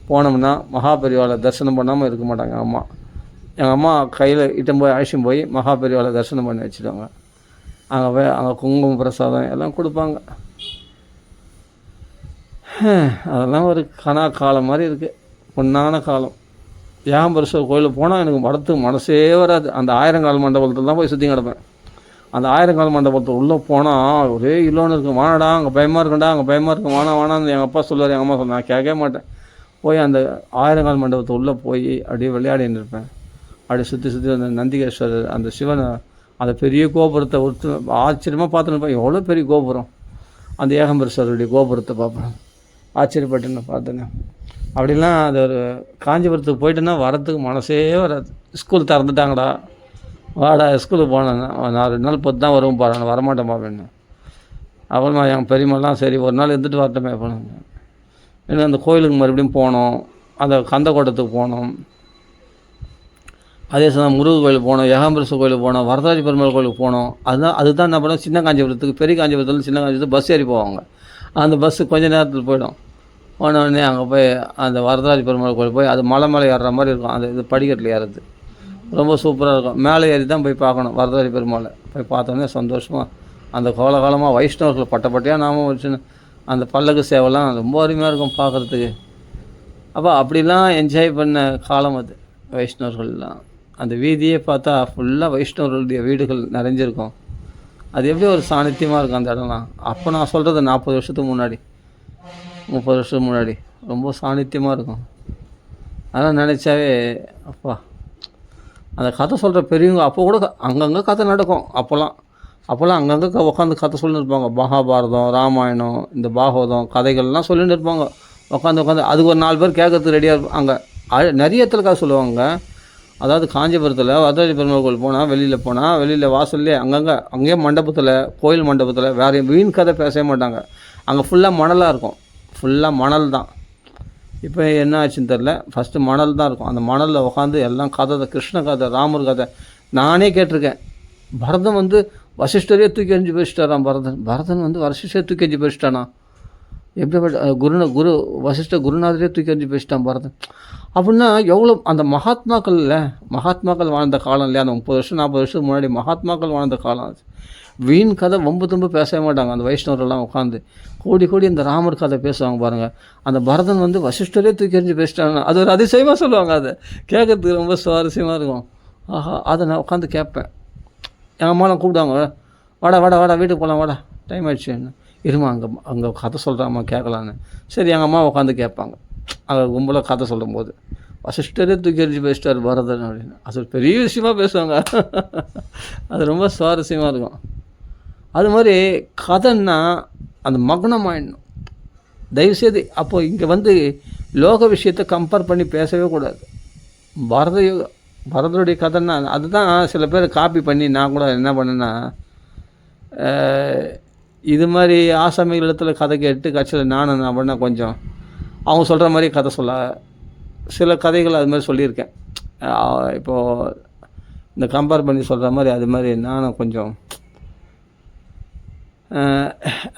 போனோம்னா மகாபெரிவாளை தரிசனம் பண்ணாமல் இருக்க மாட்டாங்க எங்கள் அம்மா கையில் அழைச்சிட்டு போய் மகாபெரிவாளை தரிசனம் பண்ணி வச்சுடுவாங்க. அங்கே குங்குமம் பிரசாதம் எல்லாம் கொடுப்பாங்க. அதெல்லாம் ஒரு காலம் மாதிரி இருக்குது, பொன்னான காலம். ஏகாம்பரேஸ்வரர் கோயிலுக்கு போனால் எனக்கு வரத்துக்கு மனசே வராது. அந்த 1000 மண்டபத்தில் தான் போய் சுற்றி கிடப்பேன். அந்த 1000 மண்டபத்தில் உள்ளே போனால் ஒரே இல்லோன்னு இருக்கும். வானடா அங்கே பயமாக இருக்கும், வானான்னு எங்கள் அப்பா சொல்லுவார், எங்கள் அம்மா சொல்ல நான் கேட்கவே மாட்டேன். போய் அந்த 1000 மண்டபத்தை உள்ளே போய் அப்படியே விளையாடின்னு இருப்பேன். அப்படியே சுற்றி அந்த நந்திகேஸ்வரர் அந்த சிவனை அந்த பெரிய கோபுரத்தை ஆச்சரியமாக பார்த்துன்னு இருப்பேன். எவ்வளோ பெரிய கோபுரம், அந்த ஏகாம்பரேஸ்வரருடைய கோபுரத்தை பார்ப்பேன். ஆச்சரியப்பட்டுன்னு பார்த்தேன்னு. அப்படிலாம் அது ஒரு காஞ்சிபுரத்துக்கு போயிட்டேன்னா வரத்துக்கு மனசே வராது. ஸ்கூல் திறந்துட்டாங்கடா வாடா ஸ்கூலுக்கு போனேன்னா நான் 2 நாள் பொறுத்து தான் வருவோம் நான் வரமாட்டேன் அப்படின்னு. அப்புறமா என் பெரியம்மாலாம் சரி ஒரு நாள் இருந்துட்டு வரட்டமே போனேன். ஏன்னா அந்த கோயிலுக்கு மறுபடியும் போனோம், அந்த கந்தக்கோட்டத்துக்கு போனோம், அதே சமயம் முருகன் கோயிலுக்கு போனோம், ஏகாம்பரேஸ்வரர் கோயிலுக்கு போனோம், வரதராஜ பெருமாள் கோயிலுக்கு போனோம். அதுதான் என்ன பண்ணோம், சின்ன காஞ்சிபுரத்துக்கு பெரிய காஞ்சிபுரத்தில் சின்ன காஞ்சிபுரத்துக்கு பஸ் ஏறி போவாங்க. அந்த பஸ்ஸு கொஞ்சம் நேரத்தில் போயிடும். போனோடனே அங்கே போய் அந்த வரதராஜ பெருமாள் கோயில் போய் அது மலை ஏறுற மாதிரி இருக்கும். அந்த இது படிக்கட்டில் ஏறுறது ரொம்ப சூப்பராக இருக்கும். மேலே ஏறி தான் போய் பார்க்கணும் வரதராஜ பெருமாளை. போய் பார்த்தோன்னே சந்தோஷமாக அந்த கோலகாலமாக வைஷ்ணவர்கள் பட்டையாக நாமும் வச்சு அந்த பல்லக்கு சேவைலாம் ரொம்ப அருமையாக இருக்கும் பார்க்குறதுக்கு. அப்போ அப்படிலாம் என்ஜாய் பண்ண காலம் அது வைஷ்ணவர்கள்லாம். அந்த வீதியே பார்த்தா ஃபுல்லாக வைஷ்ணவர்களுடைய வீடுகள் நிறைஞ்சிருக்கும். அது எப்படி ஒரு சாநித்தியமாக இருக்கும் அந்த இடம்லாம். அப்போ நான் சொல்கிறது 40 வருஷத்துக்கு முன்னாடி 30 வருஷத்துக்கு முன்னாடி ரொம்ப சாநித்தியமாக இருக்கும். அதெல்லாம் நினச்சாவே அப்பா அந்த கதை சொல்கிற பெரியவங்க அப்போ கூட அங்கங்கே கதை நடக்கும். அப்போல்லாம் அங்கங்கே உட்காந்து கதை சொல்லின்னு இருப்பாங்க. மகாபாரதம், ராமாயணம், இந்த பாகவதம் கதைகள்லாம் சொல்லின்னு இருப்பாங்க. உட்காந்து அதுக்கு ஒரு 4 பேர் கேட்கறதுக்கு ரெடியாக இருப்பாங்க. அங்கே நிறைய இடத்துல கதை சொல்லுவாங்க. அதாவது காஞ்சிபுரத்தில் வரதராஜ பெருமாள் கோயில் போனால் வெளியில் வாசல்லே அங்கேயே மண்டபத்தில் கோயில் மண்டபத்தில் வேறு வீண் கதை பேசவே மாட்டாங்க. அங்கே ஃபுல்லாக மணலாக இருக்கும், ஃபுல்லாக மணல் தான். இப்போ என்ன ஆச்சுன்னு தெரில, ஃபஸ்ட்டு மணல் தான் இருக்கும். அந்த மணலில் உட்காந்து எல்லாம் கதை, கிருஷ்ண கதை, ராமர் கதை நானே கேட்டிருக்கேன். பரதன் வந்து வசிஷ்டரே தூக்கி எறிஞ்சு போயிட்டாராம். பரதன் வந்து வசிஷ்டரே தூக்கி எறிஞ்சு போயிட்டானா? எப்படி குரு வசிஷ்டர் குருநாதரே தூக்கி எறிஞ்சு போயிட்டான் பரதன். அப்படின்னா எவ்வளோ அந்த மகாத்மாக்கள் வாழ்ந்த காலம் இல்லையா? அந்த 30 வருஷம் 40 வருஷத்துக்கு முன்னாடி மகாத்மாக்கள் வாழ்ந்த காலம் அது. வீண் கதை வம்பு பேசவே மாட்டாங்க. அந்த வைஷ்ணவரெல்லாம் உட்காந்து கோடி இந்த ராமர் கதை பேசுவாங்க பாருங்கள். அந்த பரதன் வந்து வசிஷ்டரே தூக்கி எறிஞ்சு பேசிட்டாங்க. அது ஒரு அதிசயமாக சொல்லுவாங்க. அதை கேட்கறதுக்கு ரொம்ப சுவாரஸ்யமாக இருக்கும். ஆஹா, அதை நான் உட்காந்து கேட்பேன். எங்கள் அம்மாலாம் கூப்பிடுவாங்க, வாடா வீட்டுக்கு போகலாம், வாடா டைம் ஆயிடுச்சு, இருமா அங்கே கதை சொல்கிறாம்மா கேட்கலான்னு. சரி எங்கள் அம்மா உட்காந்து கேட்பாங்க. அங்கே கும்பலாக கதை சொல்லும்போது வசிஷ்டரே தூக்கி எறிஞ்சு பேசிட்டார் பரதன் அப்படின்னு. அது ஒரு பெரிய விஷயமாக பேசுவாங்க. அது ரொம்ப சுவாரஸ்யமாக இருக்கும். அது மாதிரி கதைன்னா அந்த மக்னமாயிடணும் தயவுசெய்து. அப்போது இங்கே வந்து லோக விஷயத்தை கம்பேர் பண்ணி பேசவே கூடாது. பரதருடைய கதைன்னா அதுதான் சில பேர் காப்பி பண்ணி நான் கூட என்ன பண்ணேன்னா, இது மாதிரி ஆசாமிகள் இடத்துல கதை கேட்டு கட்சியில் நான் பண்ண கொஞ்சம் அவங்க சொல்கிற மாதிரி கதை சொல்ல சில கதைகள் அது மாதிரி சொல்லியிருக்கேன். இப்போது இந்த கம்பேர் பண்ணி சொல்கிற மாதிரி அது மாதிரி நானும் கொஞ்சம்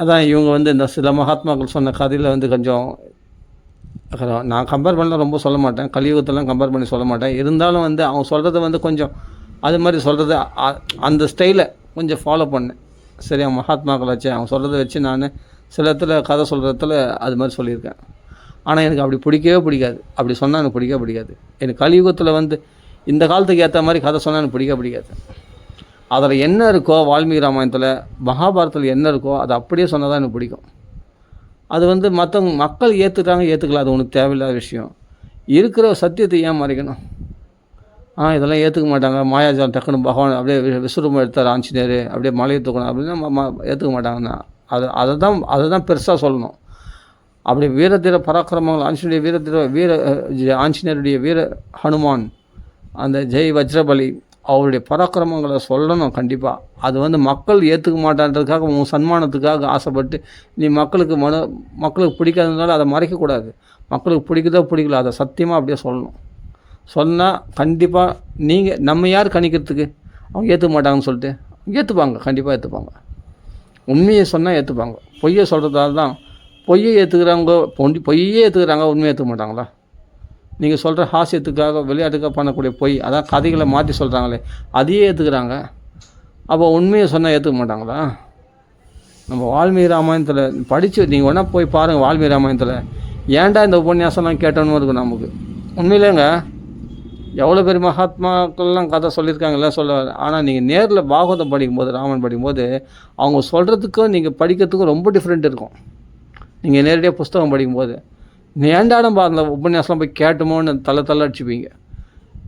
அதான் இவங்க வந்து இந்த சில மகாத்மாக்கள் சொன்ன கதையில் வந்து கொஞ்சம் நான் கம்பேர் பண்ணலாம் ரொம்ப சொல்ல மாட்டேன், கலியுகத்தெல்லாம் கம்பேர் பண்ணி சொல்ல மாட்டேன். இருந்தாலும் வந்து அவங்க சொல்கிறத வந்து கொஞ்சம் அது மாதிரி சொல்கிறத அந்த ஸ்டைலை கொஞ்சம் ஃபாலோ பண்ணேன். சரியா, மகாத்மாக்கள் வச்சு அவங்க சொல்கிறத வச்சு நான் சில இடத்துல கதை சொல்கிறத்துல அது மாதிரி சொல்லியிருக்கேன். ஆனால் எனக்கு அப்படி பிடிக்கவே பிடிக்காது. அப்படி சொன்னால் எனக்கு பிடிக்கவே பிடிக்காது. எனக்கு கலியுகத்தில் வந்து இந்த காலத்துக்கு ஏற்ற மாதிரி கதை சொன்னால் எனக்கு பிடிக்காது. அதில் என்ன இருக்கோ வால்மீகி ராமாயணத்தில் மகாபாரதத்தில் என்ன இருக்கோ அதை அப்படியே சொன்னால் தான் எனக்கு பிடிக்கும். அது வந்து மற்றவங்க மக்கள் ஏற்றுக்கல, அது உனக்கு தேவையில்லாத விஷயம். இருக்கிற சத்தியத்தை ஏன் மறைக்கணும்? இதெல்லாம் ஏற்றுக்க மாட்டாங்க. மாயாஜாலம் டக்குன்னு பகவான் அப்படியே விஸ்வரூபம் எடுத்தார் ஆஞ்சநேயர், அப்படியே மலையை தூக்கணும் அப்படின்னா ஏற்றுக்க மாட்டாங்கன்னா அதை தான் பெருசாக சொல்லணும். அப்படி வீரதீர பராக்கிரமங்கள் ஆஞ்சநேயருடைய வீர ஹனுமான், அந்த ஜெய் வஜ்ரபலி அவருடைய பராக்கிரமங்களை சொல்லணும் கண்டிப்பாக. அது வந்து மக்கள் ஏற்றுக்க மாட்டான்றதுக்காக உன் சன்மானத்துக்காக ஆசைப்பட்டு நீ மக்களுக்கு பிடிக்காததுனால அதை மறைக்கக்கூடாது. மக்களுக்கு பிடிக்குதோ பிடிக்கல அதை சத்தியமாக அப்படியே சொல்லணும். சொன்னால் கண்டிப்பாக நீங்கள் நம்ம யார் கணிக்கிறதுக்கு? அவங்க ஏற்றுக்க மாட்டாங்கன்னு சொல்லிட்டு ஏற்றுப்பாங்க, கண்டிப்பாக ஏற்றுப்பாங்க. உண்மையை சொன்னால் ஏற்றுப்பாங்க. பொய்யை சொல்கிறதால தான் பொய்யை ஏற்றுக்கிறாங்க, பொய்யே ஏற்றுக்கிறாங்க, உண்மையை ஏற்றுக்க மாட்டாங்களா? நீங்கள் சொல்கிற ஹாஸ்யத்துக்காக விளையாட்டுக்காக பண்ணக்கூடிய பொய், அதான் கதைகளை மாற்றி சொல்கிறாங்களே, அதையே ஏற்றுக்கிறாங்க. அப்போ உண்மையை சொன்னால் ஏற்றுக்க மாட்டாங்களா? நம்ம வால்மீகி ராமாயணத்தில் படித்து நீங்கள் வேணால் போய் பாருங்கள். வால்மீகி ராமாயணத்தில் ஏன்டா இந்த உபன்யாசம்லாம் கேட்டோன்னு இருக்கும் நமக்கு. உண்மையிலேங்க எவ்வளோ பெரிய மகாத்மாக்கள்லாம் கதை சொல்லியிருக்காங்கல்ல ஆனால் நீங்கள் நேரில் பாகவதம் படிக்கும்போது, ராமன் படிக்கும்போது அவங்க சொல்கிறதுக்கும் நீங்கள் படிக்கிறதுக்கும் ரொம்ப டிஃப்ரெண்ட் இருக்கும். நீங்கள் நேரடியாக புஸ்தகம் படிக்கும்போது ஏண்டாடம் அந்த உபன்யாசம்லாம் போய் கேட்டோமோன்னு தலை அடிச்சுப்பீங்க.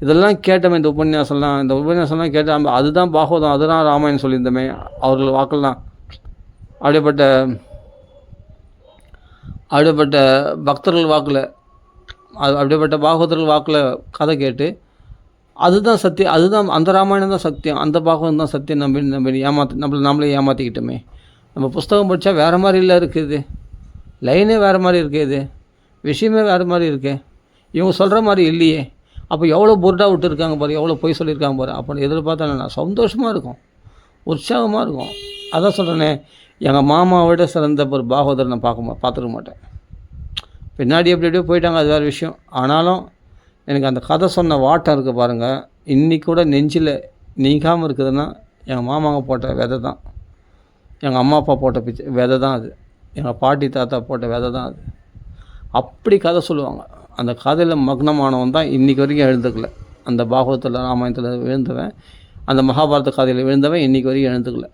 இதெல்லாம் கேட்டோமே இந்த உபன்யாசம்லாம் கேட்டால் அதுதான் பாகவதம், அதுதான் ராமாயணம் சொல்லியிருந்தோமே அவர்கள் வாக்கெல்லாம். அப்படிப்பட்ட பக்தர்கள் வாக்கில், அப்படிப்பட்ட பாகவதர்கள் வாக்கில் கதை கேட்டு அதுதான் சத்தியம், அதுதான் அந்த ராமாயணம் தான் சத்தியம், அந்த பாகவதம் தான் சத்தியம் நம்பி நம்மளே ஏமாற்றிக்கிட்டோமே. நம்ம புஸ்தகம் படித்தா வேறு மாதிரி இல்லை இருக்குது, லைனே வேறு மாதிரி இருக்குது, விஷயமே வேறு மாதிரி இருக்கு, இவங்க சொல்கிற மாதிரி இல்லையே. அப்போ எவ்வளோ புர்டாக விட்டுருக்காங்க பாரு, எவ்வளோ பொய் சொல்லியிருக்காங்க பாரு. அப்போ எதிர்பார்த்தா நான் சந்தோஷமாக இருக்கும், உற்சாகமாக இருக்கும். அதான் சொல்கிறேனே, எங்கள் மாமாவோட சிறந்த ஒரு பாகவதர் நான் பார்த்துருக்க மாட்டேன். பின்னாடி எப்படியோ போயிட்டாங்க, அது வேறு விஷயம். ஆனாலும் எனக்கு அந்த கதை சொன்ன வாட்டம் இருக்குது பாருங்கள், இன்றைக்கி கூட நெஞ்சில் நீங்காமல் இருக்குதுன்னா எங்கள் மாமாங்க போட்ட விதை தான், எங்கள் அம்மா அப்பா போட்ட விதை தான் அது, எங்கள் பாட்டி தாத்தா போட்ட விதை தான் அது. அப்படி கதை சொல்லுவாங்க. அந்த கதையில் மக்னமானவன் தான் இன்றைக்கி வரைக்கும் எழுந்துக்கல. அந்த பாகவதத்தில் ராமாயணத்தில் எழுந்தவன், அந்த மகாபாரத கதையில் எழுந்தவன் இன்றைக்கி வரைக்கும் எழுந்துக்கல.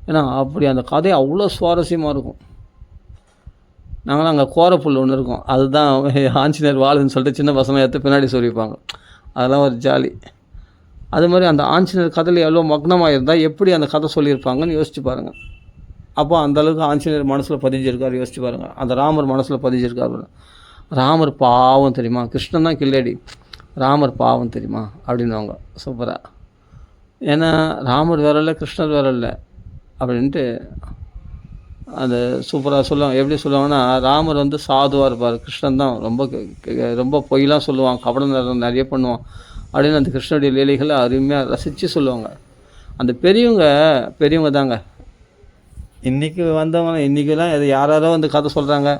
ஏன்னா அப்படி அந்த கதை அவ்வளோ சுவாரஸ்யமாக இருக்கும். நாங்களாம் அங்கே கோரப்புல் ஒன்று இருக்கும், அதுதான் ஆஞ்சநேயர் வாழுதுன்னு சொல்லிட்டு சின்ன பசங்க எடுத்து பின்னாடி சொல்லியிருப்பாங்க. அதெல்லாம் ஒரு ஜாலி. அது மாதிரி அந்த ஆஞ்சநேயர் கதையில் எவ்வளோ மக்னமாக இருந்தால் எப்படி அந்த கதை சொல்லியிருப்பாங்கன்னு யோசிச்சு பாருங்கள். அப்போ அந்தளவுக்கு ஆஞ்சநேயர் மனசில் பதிஞ்சிருக்கார், யோசிச்சு பாருங்கள். அந்த ராமர் மனசில் பதிஞ்சிருக்கார். ராமர் பாவம் தெரியுமா, கிருஷ்ணன் தான் கில்லடி, ராமர் பாவம் தெரியுமா அப்படின்வாங்க சூப்பராக. ஏன்னா ராமர் வேற இல்லை, கிருஷ்ணர் வேற இல்லை அப்படின்ட்டு அது சூப்பராக சொல்லுவாங்க. எப்படி சொல்லுவாங்கன்னா, ராமர் வந்து சாதுவாக இருப்பார், கிருஷ்ணன் தான் ரொம்ப பொய்லாம் சொல்லுவான், கபடம் நிறைய பண்ணுவான் அப்படின்னு அந்த கிருஷ்ணனுடைய லீலைகளை அருமையாக ரசித்து சொல்லுவாங்க. அந்த பெரியவங்க தாங்க இன்றைக்கி வந்தவங்க. இன்றைக்கெல்லாம் இது யாரோ வந்து கதை சொல்கிறாங்க,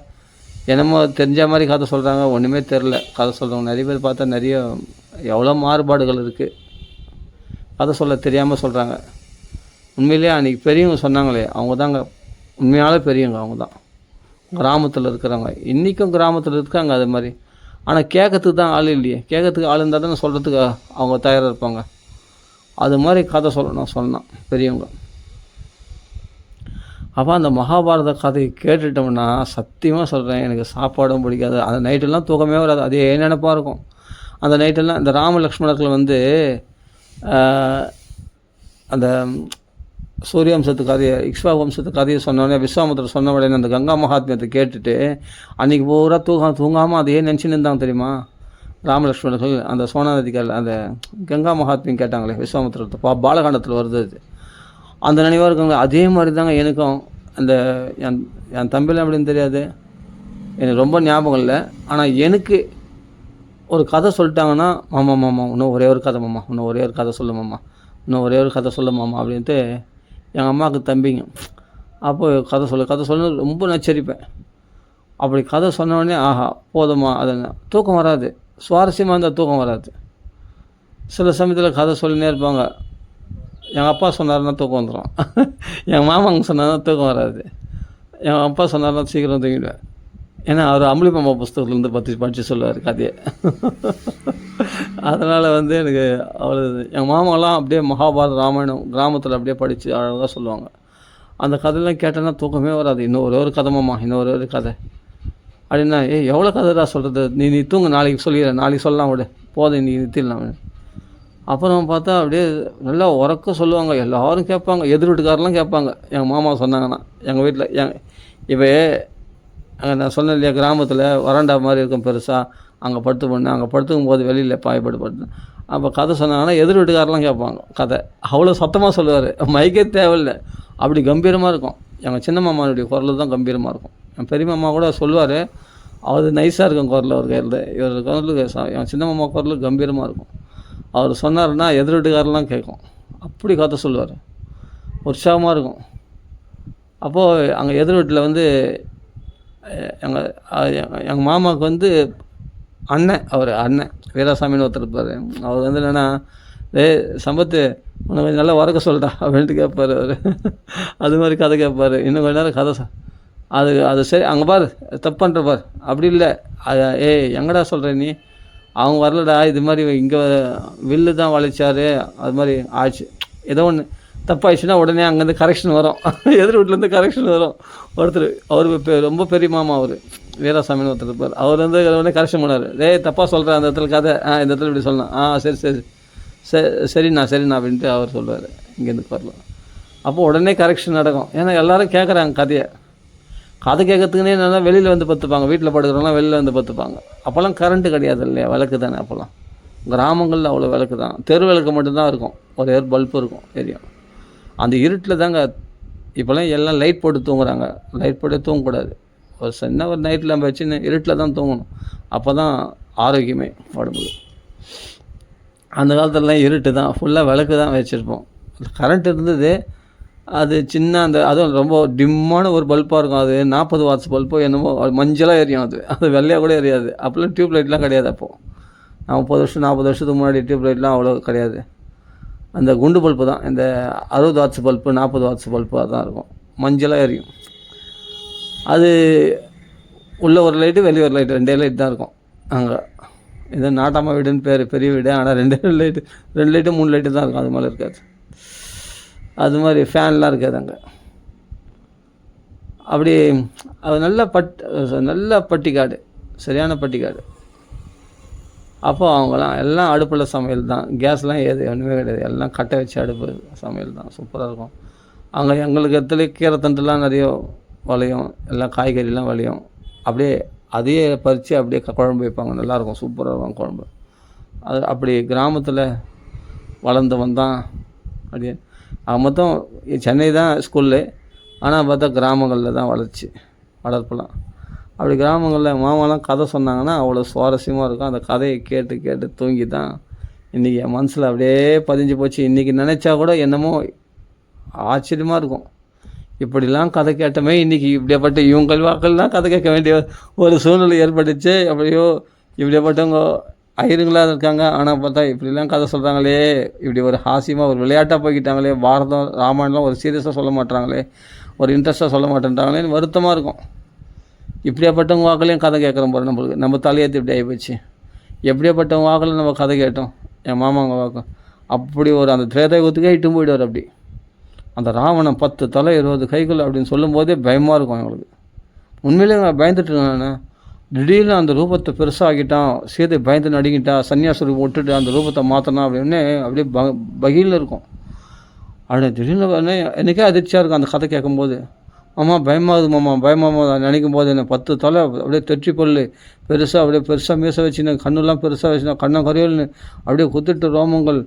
என்னமோ தெரிஞ்ச மாதிரி கதை சொல்கிறாங்க, ஒன்றுமே தெரில கதை சொல்கிறவங்க. நிறைய பேர் பார்த்தா நிறைய எவ்வளோ மாறுபாடுகள் இருக்குது, கதை சொல்ல தெரியாமல் சொல்கிறாங்க. உண்மையிலேயே அன்றைக்கி பெரியவங்க சொன்னாங்களே, அவங்க தாங்க உண்மையான பெரியவங்க, அவங்க தான் கிராமத்தில் இருக்கிறவங்க. இன்றைக்கும் கிராமத்தில் இருக்காங்க அது மாதிரி. ஆனால் கேட்கறதுக்கு தான் ஆள் இல்லையே, கேட்கறதுக்கு ஆள் இருந்தால் தான் சொல்கிறதுக்கு அவங்க தயாராக இருப்பாங்க. அது மாதிரி கதை சொன்னான் பெரியவங்க. அப்போ அந்த மகாபாரத கதையை கேட்டுட்டோம்னா சத்தியமாக சொல்கிறேன், எனக்கு சாப்பாடும் பிடிக்காது, அந்த நைட்டெல்லாம் தூக்கமே வராது, அதே நினைப்பாக இருக்கும். அந்த நைட்டெல்லாம் இந்த ராம லக்ஷ்மணர்கள் வந்து அந்த சூரிய வம்சத்து கதையை, இக்ஷ்வா வம்சத்து கதையை சொன்னோடனே, விஸ்வாமித்திரர் சொன்ன உடனே அந்த கங்கா மகாத்மியத்தை கேட்டுட்டு அன்றைக்கி பூரா தூங்காமல் அதையே நினச்சி நின்றாங்க தெரியுமா ராமலக்ஷ்மணர்கள். அந்த சோனா நதிக்கால் அந்த கங்கா மகாத்மியம் கேட்டாங்களே விஸ்வாமித்திரத்தை, பாலகாண்டத்தில் வருது அது. அந்த நினைவாக இருக்காங்க. அதே மாதிரி தாங்க எனக்கும். அந்த என் தம்பிலாம் எப்படின்னு தெரியாது, எனக்கு ரொம்ப ஞாபகம் இல்லை. ஆனால் எனக்கு ஒரு கதை சொல்லிட்டாங்கன்னா, மாமா இன்னும் ஒரே ஒரு கதை மாமா, இன்னும் ஒரே ஒரு கதை சொல்லு மாமா, இன்னும் ஒரே ஒரு கதை சொல்ல மாமா அப்படின்ட்டு எங்கள் அம்மாவுக்கு தம்பிங்க. அப்போது கதை சொல்லு ரொம்ப நச்சரிப்பேன். அப்படி கதை சொன்னோடனே ஆஹா போதுமா, அது தூக்கம் வராது. சுவாரஸ்யமாக இருந்தால் தூக்கம் வராது. சில சமயத்தில் கதை சொல்லினே இருப்பாங்க. எங்கள் அப்பா சொன்னார்னா தூக்கம் வந்துடும். எங்கள் மாமாங்க சொன்னார்னா தூக்கம் வராது. எங்கள் அப்பா சொன்னார்னா சீக்கிரம் தூங்கிடுவேன். ஏன்னா அவர் அம்புலி மாமா புஸ்தகத்துலேருந்து படித்து சொல்லுவார் கதையை. அதனால் எனக்கு அவர் எங்கள் மாமாலாம் அப்படியே மகாபாரத ராமாயணம் கிராமத்தில் அப்படியே படித்து அழகாக சொல்லுவாங்க. அந்த கதையெல்லாம் கேட்டேன்னா தூக்கமே வராது. இன்னும் ஒரு கதை மாமா, இன்னும் ஒரு கதை அப்படின்னா, எவ்வளோ கதைடா சொல்கிறது, நீ தூங்க, நாளைக்கு சொல்லிடுறேன், நாளைக்கு சொல்லலாம் விட, போதும் நீ நிறுத்திடலாம். அப்புறம் பார்த்தா அப்படியே நல்லா உறக்க சொல்லுவாங்க. எல்லோரும் கேட்பாங்க, எதிர் வீட்டுக்காரெலாம் கேட்பாங்க எங்கள் மாமா சொன்னாங்கன்னா. எங்கள் வீட்டில் இப்போ நான் சொன்னேன் இல்லையா, கிராமத்தில் வராண்டா மாதிரி இருக்கும் பெருசாக, அங்கே படுத்து அங்கே படுத்துக்கும் போது வெளியில் பாயப்பட்டு அப்போ கதை சொன்னாங்கன்னா எதிர் வீட்டுக்காரெலாம் கேட்பாங்க கதை. அவ்வளோ சத்தமாக சொல்லுவார், மைக்கே தேவையில்லை, அப்படி கம்பீரமாக இருக்கும். எங்கள் சின்ன மாமாவுடைய குரல் தான் கம்பீரமாக இருக்கும். என் பெரிய மாமா கூட சொல்லுவார், அவர் நைஸாக இருக்கும் குரல் அவர் கையில். இவர் குரலுக்கு என் சின்ன மாமா குரல் கம்பீரமாக இருக்கும். அவர் சொன்னார்னா எதிர் வீட்டுக்காரெலாம் கேட்கும். அப்படி கதை சொல்லுவார், உற்சாகமாக இருக்கும். அப்போது அங்கே எதிர் வீட்டில் எங்கள் மாமாவுக்கு அண்ணன், அவர் அண்ணன் வீராசாமின்னு ஒருத்தர் இருப்பார். அவர் என்னென்னா, சம்பத்து உனக்கு கொஞ்சம் நல்லா உறக்க சொல்லிட்டா அப்படின்ட்டு கேட்பார் அவர். அது மாதிரி கதை கேட்பார். இன்னும் கொஞ்ச நேரம் கதை அது சரி, அங்கே பாரு தப்பு பண்ணுற பார், அப்படி இல்லை, எங்கடா சொல்கிற நீ, அவங்க வரலடா, இது மாதிரி இங்கே வில்லு தான் வளைச்சார், அது மாதிரி ஆச்சு, ஏதோ ஒன்று தப்பாகிடுச்சுன்னா உடனே அங்கேருந்து கரெக்ஷன் வரும். எதிர் வீட்டிலேருந்து கரெக்ஷன் வரும். ஒருத்தர் அவர் ரொம்ப பெரிய மாமா, அவர் வீராசாமின்னு ஒருத்தர் இருப்பார். அவர் உடனே கரெக்ஷன் பண்ணார். தப்பாக சொல்கிறேன் அந்த இடத்துல கதை, இந்த இடத்துல இப்படி சொல்லலாம், சரிண்ணா அப்படின்ட்டு அவர் சொல்லுவார். இங்கேருந்து வரலாம். அப்போ உடனே கரெக்ஷன் நடக்கும். ஏன்னா எல்லோரும் கேட்குறாங்க கதை கேட்கறதுக்குனே நல்லா வெளியில் வந்து பத்துப்பாங்க. வீட்டில் படுக்கிறவங்களாம் வெளியில் வந்து பத்துப்பாங்க. அப்போல்லாம் கரண்ட்டு கிடையாது இல்லையா, விளக்கு தானே. அப்போல்லாம் கிராமங்களில் அவ்வளோ விளக்கு தான், தெரு விளக்கு மட்டும்தான் இருக்கும், ஒரு பல்ப்பு இருக்கும் எரியும். அந்த இருட்டில் தாங்க. இப்போல்லாம் எல்லாம் லைட் போட்டு தூங்குறாங்க. லைட் போட்டு தூங்கக்கூடாது. ஒரு சின்ன நைட்டில் நம்ம வச்சு இருட்டில் தான் தூங்கணும். அப்போ தான் ஆரோக்கியமே உடம்புக்கு. அந்த காலத்துலலாம் இருட்டு தான், ஃபுல்லாக விளக்கு தான் வச்சுருப்போம். கரண்ட் இருந்தது, அது சின்ன அதுவும் ரொம்ப டிம்மான ஒரு பல்பாக இருக்கும். அது 40 வாட்ஸ் பல்போ என்னமோ, மஞ்சளாக எரியும். அது வெள்ளையாக கூட எரியாது. அப்போல்லாம் டியூப் லைட்லாம் கிடையாது. அப்போது 40 வருஷத்துக்கு முன்னாடி டியூப் லைட்லாம் அவ்வளோ கிடையாது. அந்த குண்டு பல்ப்பு தான், இந்த 60 வாட்ஸ் பல்ப்பு 40 வாட்ஸ் பல்ப்பு அதுதான் இருக்கும், மஞ்சளாக எரியும். அது உள்ள ஒரு லைட்டு, வெளியே ஒரு லைட்டு, 2 லைட் தான் இருக்கும் அங்கே. இது நாட்டாமா வீடுன்னு பேர், பெரிய வீடு. ஆனால் 2 லைட்டு 3 லைட்டு தான் இருக்கும், அது மேலே இருக்காது. அது மாதிரி ஃபேன்லாம் இருக்காது அங்கே. அப்படி அது நல்ல பட்டிக்காடு, சரியான பட்டிக்காடு. அப்போ அவங்களாம் எல்லாம் அடுப்பில் சமையல் தான், கேஸ்லாம் ஒன்றுமே கிடையாது. எல்லாம் கட்டை வச்சு அடுப்பு சமையல் தான், சூப்பராக இருக்கும். அங்கே எங்களுக்கு இடத்துல கீரை தண்டுலாம் நிறைய விளையும், எல்லாம் காய்கறிலாம் விளையும். அப்படியே அதையே பறித்து அப்படியே குழம்பு வைப்பாங்க, நல்லாயிருக்கும், சூப்பராக இருக்கும் குழம்பு. அது அப்படி கிராமத்தில் வளர்ந்தவன் தான். அப்படியே மொத்தம் சென்னை தான் ஸ்கூலு, ஆனால் பார்த்தா கிராமங்களில் தான் வளர்ப்பெல்லாம். அப்படி கிராமங்களில் மாமாலாம் கதை சொன்னாங்கன்னா அவ்வளோ சுவாரஸ்யமாக இருக்கும். அந்த கதையை கேட்டு கேட்டு தூங்கி தான் இன்றைக்கி என் மனசில் அப்படியே பதிஞ்சு போச்சு. இன்றைக்கி நினச்சா கூட என்னமோ ஆச்சரியமாக இருக்கும். இப்படிலாம் கதை கேட்டமே, இன்றைக்கி இப்படியாப்பட்ட இவங்கள் வாக்கள்லாம் கதை கேட்க வேண்டிய ஒரு சூழ்நிலை ஏற்பட்டுச்சு. அப்படியோ இப்படியாப்பட்டவங்க ஐயருங்களாக இருக்காங்க, ஆனால் பார்த்தா இப்படிலாம் கதை சொல்கிறாங்களே, இப்படி ஒரு ஹாஸ்யமாக ஒரு விளையாட்டாக போய்கிட்டாங்களே, பாரதம் ராமாயணம்லாம் ஒரு சீரியஸாக சொல்ல மாட்டாங்களே, ஒரு இன்ட்ரெஸ்ட்டாக சொல்ல மாட்டேன்றாங்களேன்னு வருத்தமாக இருக்கும். இப்படியாப்பட்டவங்க வாக்களையும் கதை கேட்குறோம் பாரு, நம்ம தலையேற்றி இப்படி ஆகிப்போச்சு. எப்படியாப்பட்டவங்க வாக்கில் நம்ம கதை கேட்டோம். என் மாமாங்க வாக்கம் அப்படி ஒரு அந்த திரேதாயுகத்துக்கே இட்டு போயிடுவார். அப்படி அந்த ராவணன் 10 தலை 20 கைகள் அப்படின்னு சொல்லும் போதே பயமாக இருக்கும் எங்களுக்கு. உண்மையிலே நான் பயந்துட்டு நான் திடீர்னு அந்த ரூபத்தை பெருசாகிட்டான், சீதை பயந்து நடுங்கிட்டா, சன்னியாசி விட்டுட்டு அந்த ரூபத்தை மாற்றினா அப்படின்னு அப்படியே பகியில் இருக்கும். அப்படியே திடீர்னு எனக்கே அதிர்ச்சியாக இருக்கும் அந்த கதை கேட்கும்போது. பயமாகுது பயமாக நினைக்கும் போது என்ன 10 தலை அப்படியே தெற்றி பல்லு பெருசாக மீச வச்சுன்னு, கண்ணெல்லாம் பெருசாக வச்சுனா, கண்ணை கரையல்னு அப்படியே குத்திட்டு ரோமங்கள்,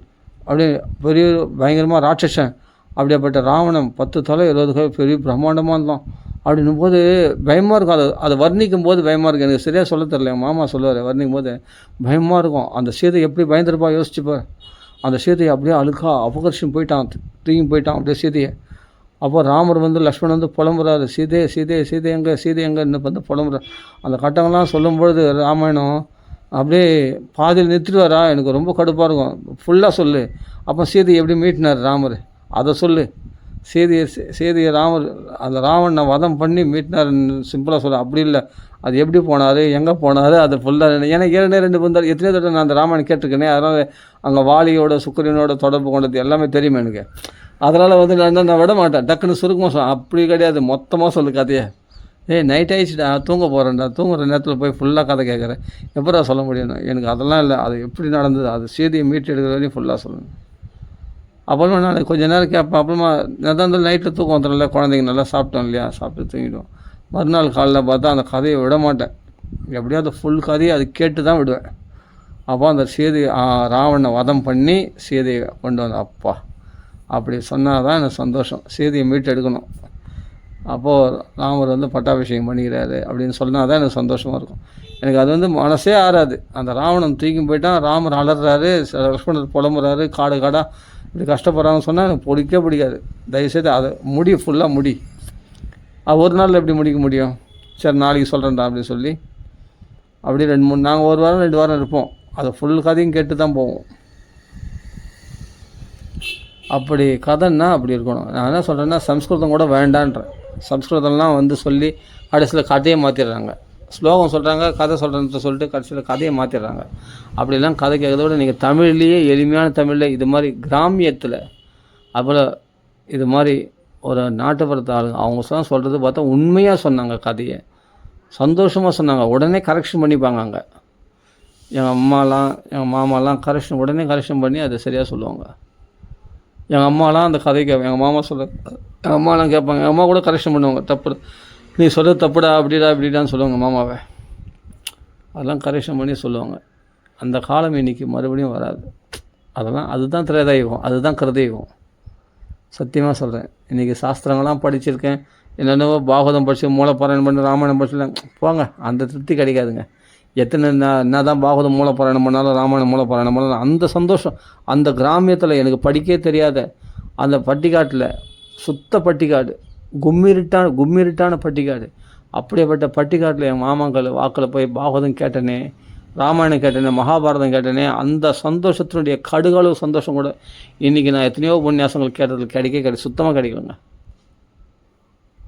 அப்படியே பெரிய பயங்கரமாக ராட்சசன். அப்படியேப்பட்ட ராவணன் 10 தலை 20 கை, பெரிய பிரம்மாண்டமாக இருந்தான். அப்படின்னும் போது பயமாக இருக்கும். அதை வர்ணிக்கும் போது பயமாக இருக்கும். எனக்கு சரியாக சொல்ல தெரியல, என் மாமா சொல்லுவார், வர்ணிக்கும் போது பயமாக இருக்கும். அந்த சீதை எப்படி பயந்துருப்பா யோசிச்சுப்பார். அந்த சீதையை அப்படியே அழுக்கா அபகர்ஷம் போயிட்டான், தூங்கி போயிட்டான் அப்படியே சீதையை. அப்போ ராமர் வந்து லக்ஷ்மணன் வந்து புலம்புறாரு, சீதை சீதை சீதை எங்கே சீதை எங்கன்னு வந்து புலம்புறாரு. அந்த கட்டங்கள்லாம் சொல்லும்பொழுது ராமாயணம் அப்படியே பாதியில் நிறுத்திடுவாரா, எனக்கு ரொம்ப கடுப்பாக இருக்கும். ஃபுல்லாக சொல்லு, அப்போ சீதையை எப்படி மீட்டினார் ராமர் அதை சொல்லு. சீதையை ராமர் அந்த ராவணனை வதம் பண்ணி மீட்டினார்ன்னு சிம்பிளாக சொல்ல, அப்படி இல்லை அது எப்படி போனார் எங்கே போனார் அது ஃபுல்லாக. ஏன்னா 2 வந்தார் எத்தனையோ தடவை நான் அந்த ராமாயணம் கேட்டிருக்கேனே, அதனால் அங்கே வாலியோட சுக்கிரனோட தொடர்பு கொண்டது எல்லாமே தெரியுமே எனக்கு. அதனால் வந்து நான் விட மாட்டேன், டக்குன்னு சுருக்கமாக சொல்ல. அப்படி கிடையாது, மொத்தமாக சொல்லு கதையை. நைட் ஆகிடுச்சுடா, தூங்க போகிறேன்டா, தூங்குற நேரத்தில் போய் ஃபுல்லாக கதை கேட்குறேன், எப்படா சொல்ல முடியும்? எனக்கு அதெல்லாம் இல்லை, அது எப்படி நடந்தது, அது சீதையை மீட்டு எடுக்கிற வரையும் ஃபுல்லாக சொல்லணும். அப்புறமா நான் கொஞ்சம் நேரம் கேட்பேன். அப்புறமா நான் நைட்டில் தூக்கம் வந்துடும்ல, குழந்தைங்க நல்லா சாப்பிட்டோம் இல்லையா, சாப்பிட்டு தூங்கிடுவோம். மறுநாள் காலையில் பார்த்தா அந்த கதையை விட மாட்டேன், எப்படியோ அந்த ஃபுல் கதையை அது கேட்டு தான் விடுவேன். அப்போ அந்த சீதை ராவணனை வதம் பண்ணி சீதையை கொண்டு வந்த அப்பா அப்படி சொன்னால் தான் எனக்கு சந்தோஷம். சீதையை மீட்டு எடுக்கணும். அப்போது ராமர் வந்து பட்டாபிஷேகம் பண்ணிக்கிறாரு அப்படின்னு சொன்னால் தான் எனக்கு சந்தோஷமாக இருக்கும். எனக்கு அது வந்து மனசே ஆறாது. அந்த ராவணன் தூக்கி போயிட்டான், ராமர் அலறாரு, லக்ஷ்மணர் புலம்புறாரு, காடு காடாக இப்படி கஷ்டப்படுறாங்கன்னு சொன்னால் எனக்கு பிடிக்காது. தயவுசெய்து அதை ஃபுல்லாக முடி. அது ஒரு நாளில் எப்படி முடிக்க முடியும்? சரி நாளைக்கு சொல்கிறேன்டா அப்படின்னு சொல்லி அப்படியே 2-3 நாங்கள் 1 வாரம் 2 வாரம் இருப்போம். அதை ஃபுல் கதையும் கேட்டு தான் போவோம். அப்படி கதைன்னா அப்படி இருக்கணும். நான் என்ன சொல்கிறேன்னா சம்ஸ்கிருதம் கூட வேண்டான்றேன். சம்ஸ்கிருதம்லாம் வந்து சொல்லி கடைசியில் கதையை மாற்றிடுறாங்க. ஸ்லோகம் சொல்கிறாங்க, கதை சொல்கிறேன்னு சொல்லிட்டு கடைசியில் கதையை மாற்றிடுறாங்க. அப்படிலாம் கதை கேட்கறத விட நீங்கள் தமிழ்லேயே எளிமையான தமிழில் இது மாதிரி கிராமியத்தில் அப்புறம் இது மாதிரி ஒரு நாட்டுப்புறத்து ஆளுங்க அவங்க சொல்கிறது பார்த்தா உண்மையாக சொன்னாங்க, கதையை சந்தோஷமாக சொன்னாங்க. உடனே கரெக்ஷன் பண்ணிப்பாங்க. அங்கே எங்கள் அம்மாலாம் எங்கள் மாமாலாம் உடனே கரெக்ஷன் பண்ணி அதை சரியாக சொல்லுவாங்க. எங்கள் அம்மாலாம் அந்த கதை கேட்பாங்க, எங்கள் மாமா எங்கள் அம்மாலாம் கேட்பாங்க, எங்கள் அம்மா கூட கரெக்ஷன் பண்ணுவாங்க. தப்பு நீ சொல்கிறது தப்புடா இப்படிடான்னு சொல்லுவாங்க மாமாவை. அதெல்லாம் கரெக்ஷன் பண்ணி சொல்லுவாங்க. அந்த காலம் இன்றைக்கி மறுபடியும் வராது. அதுதான் திரேதாயுகம், அதுதான் கிருதயுகம். சத்தியமாக சொல்கிறேன். இன்றைக்கி சாஸ்திரங்கள்லாம் படிச்சிருக்கேன், என்னென்னவோ பாகவதம் படித்து மூலப்பாராயணம் பண்ணி ராமாயணம் படிச்சுலாம் போங்க, அந்த திருப்தி கிடைக்காதுங்க. என்ன தான் பாகவதம் மூலப்பாராயணம் பண்ணாலும் ராமாயணம் மூலப்பாராயணம் பண்ணாலும் அந்த சந்தோஷம் அந்த கிராமியத்தில் எனக்கு படிக்கவே தெரியாத அந்த பட்டிக்காட்டில், சுத்த பட்டிக்காடு, கும்மிருட்டான பட்டிக்காடு, அப்படியேப்பட்ட பட்டிக்காட்டில் என் மாமாக்கள் வாக்கில் போய் பாகவதம் கேட்டனே, ராமாயணம் கேட்டேனே, மகாபாரதம் கேட்டேனே, அந்த சந்தோஷத்தினுடைய கடுகளவு சந்தோஷம் கூட இன்றைக்கி நான் எத்தனையோ உபன்யாசங்கள் கேட்டதில் கிடைக்க சுத்தமாக கிடைக்கலங்க.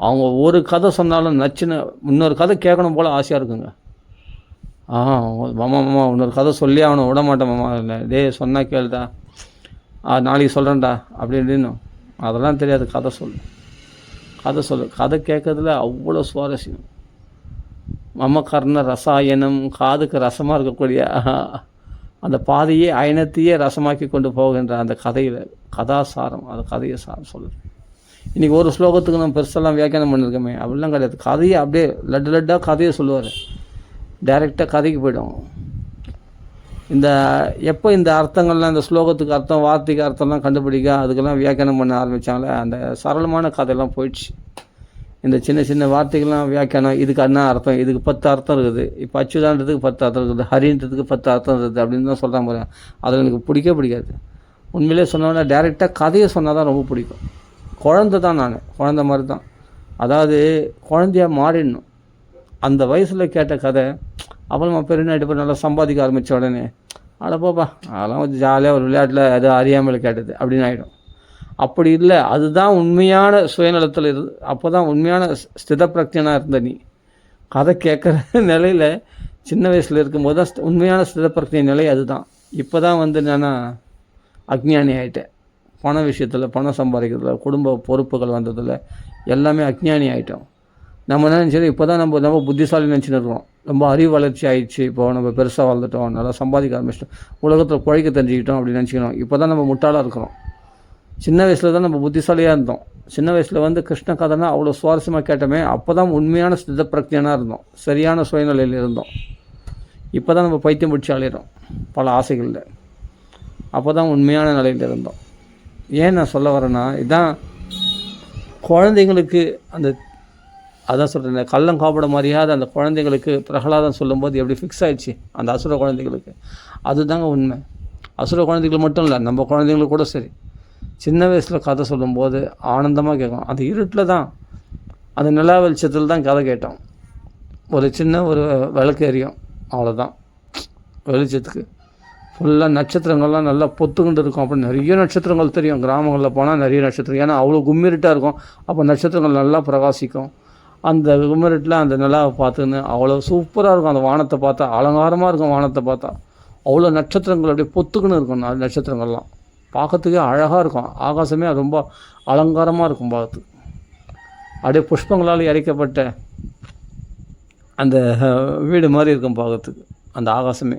அவங்க ஒரு கதை சொன்னாலும் நச்சுன்னு இன்னொரு கதை கேட்கணும் போல் ஆசையாக இருக்குங்க. மாமா இன்னொரு கதை சொல்லி அவனை விட மாட்டேன் மாமா, இல்லை சொன்னால் கேளுடா, நாளைக்கு சொல்கிறேன்டா அப்படின்னு. அதெல்லாம் தெரியாது, கதை சொல்லு. கதை கேட்கறதுல அவ்வளோ சுவாரஸ்யம். மம கர்ண ரசாயனம், காதுக்கு ரசமாக இருக்கக்கூடிய அந்த பாதையே அயனத்தையே ரசமாக்கி கொண்டு போகின்ற அந்த கதையில் கதாசாரம், அந்த கதையை சொல்லுது. இன்றைக்கி ஒரு ஸ்லோகத்துக்கு நம்ம பெருசெல்லாம் வியாக்கியானம் பண்ணியிருக்கோமே, அப்படிலாம் கிடையாது. கதையை அப்படியே லட்டாக கதையை சொல்லுவார், டைரெக்டாக கதைக்கு போய்டும். எப்போ இந்த அர்த்தங்கள்லாம், இந்த ஸ்லோகத்துக்கு அர்த்தம், வார்த்தைக்கு அர்த்தம்லாம் கண்டுபிடிக்க அதுக்கெல்லாம் வியாக்கியானம் பண்ண ஆரம்பித்தாங்களே, அந்த சரளமான கதையெல்லாம் போயிடுச்சு. இந்த சின்ன வார்த்தைகள்லாம் வியாக்கியானம், இதுக்கு என்ன அர்த்தம், இதுக்கு 10 அர்த்தம் இருக்குது, இப்போ அச்சுதான்றதுக்கு 10 அர்த்தம் இருக்குது, ஹரின்றதுக்கு 10 அர்த்தம் இருக்குது அப்படின்னு தான் சொல்கிறாங்க பாருங்க. அதில் எனக்கு பிடிக்காது. உண்மையிலே சொன்னோன்னா டைரெக்டாக கதையை சொன்னால் தான் ரொம்ப பிடிக்கும். குழந்த மாதிரி தான். அதாவது குழந்தையாக மாறிடணும். அந்த வயசில் கேட்ட கதை அப்புறமா பெருநாட்டு போய் நல்லா சம்பாதிக்க ஆரம்பித்த உடனே போப்பா அதெல்லாம் கொஞ்சம் ஜாலியாக ஒரு விளையாட்டில் அது அறியாமல் கேட்டது அப்படின்னு ஆகிடும். அப்படி இல்லை, அதுதான் உண்மையான சுயநலத்தில் அப்போ தான் உண்மையான ஸ்திதப்பிரஜனாக இருந்த நீ கதை கேட்குற நிலையில் சின்ன வயசில் இருக்கும்போது தான் உண்மையான ஸ்திதப்பிரஜை நிலை. அதுதான் இப்போ தான் வந்து நான் அக்ஞானி ஆகிட்டேன். பண விஷயத்தில், பணம் சம்பாதிக்கிறதுல, குடும்ப பொறுப்புகள் வந்ததில் எல்லாமே அக்ஞானி ஆகிட்டோம். நம்ம என்ன நினச்சது, இப்போ தான் நம்ம புத்திசாலி நினச்சின்னு இருக்கோம், ரொம்ப அறிவு வளர்ச்சி ஆகிடுச்சு, இப்போ நம்ம பெருசாக வளர்ந்துட்டோம், நல்லா சம்பாதிக்க ஆரம்பிச்சிட்டோம், உலகத்தில் குழைக்க தெரிஞ்சுக்கிட்டோம் அப்படின்னு நினச்சிக்கணும். இப்போ தான் நம்ம முட்டாளாக இருக்கிறோம். சின்ன வயசில் தான் நம்ம புத்திசாலியாக இருந்தோம். சின்ன வயசில் வந்து கிருஷ்ண கதைனா அவ்வளோ சுவாரஸ்யமாக கேட்டோமே, அப்போ தான் உண்மையான ஸ்திதப்பிரஜனாக இருந்தோம், சரியான சுயநிலையில் இருந்தோம். இப்போ தான் நம்ம பைத்தியம் பிடிச்சி அலையிறோம் பல ஆசைகளில். அப்போ தான் உண்மையான நிலையில் இருந்தோம். ஏன் நான் சொல்ல வரேன்னா, இதுதான் குழந்தைங்களுக்கு அதான் சொல்கிறேன், கள்ளம் காப்பிட மாதிரியாத அந்த குழந்தைங்களுக்கு பிரகலாதம் சொல்லும்போது எப்படி ஃபிக்ஸ் ஆகிடுச்சு அந்த அசுர குழந்தைங்களுக்கு. அதுதாங்க உண்மை. அசுர குழந்தைகள் மட்டும் இல்லை, நம்ம குழந்தைங்களுக்கு கூட சரி. சின்ன வயசில் கதை சொல்லும்போது ஆனந்தமாக கேட்கும். அந்த இருட்டில் தான், அந்த நிலா வெளிச்சத்தில் தான் கதை கேட்டோம். ஒரு சின்ன ஒரு விளக்கு எரியும், அவ்வளோதான். வெளிச்சத்துக்கு ஃபுல்லாக நட்சத்திரங்கள்லாம் நல்லா பொத்துக்கிட்டு இருக்கும். அப்போ நிறைய நட்சத்திரங்கள் தெரியும். கிராமங்களில் போனால் நிறைய நட்சத்திரம், ஏன்னா அவ்வளோ கும்மிருட்டாக இருக்கும். அப்போ நட்சத்திரங்கள் நல்லா பிரகாசிக்கும். அந்த கும்மிருட்டில் அந்த நிலாவை பார்த்துன்னு அவ்வளோ சூப்பராக இருக்கும். அந்த வானத்தை பார்த்தா அலங்காரமாக இருக்கும். வானத்தை பார்த்தா அவ்வளோ நட்சத்திரங்கள் அப்படியே பொத்துக்குன்னு இருக்கும். நட்சத்திரங்கள்லாம் பார்க்கறதுக்கே அழகாக இருக்கும். ஆகாசமே ரொம்ப அலங்காரமாக இருக்கும் பார்க்கறதுக்கு. அப்படியே புஷ்பங்களால் இறைக்கப்பட்ட அந்த வீடு மாதிரி இருக்கும் பார்க்கறதுக்கு. அந்த ஆகாசமே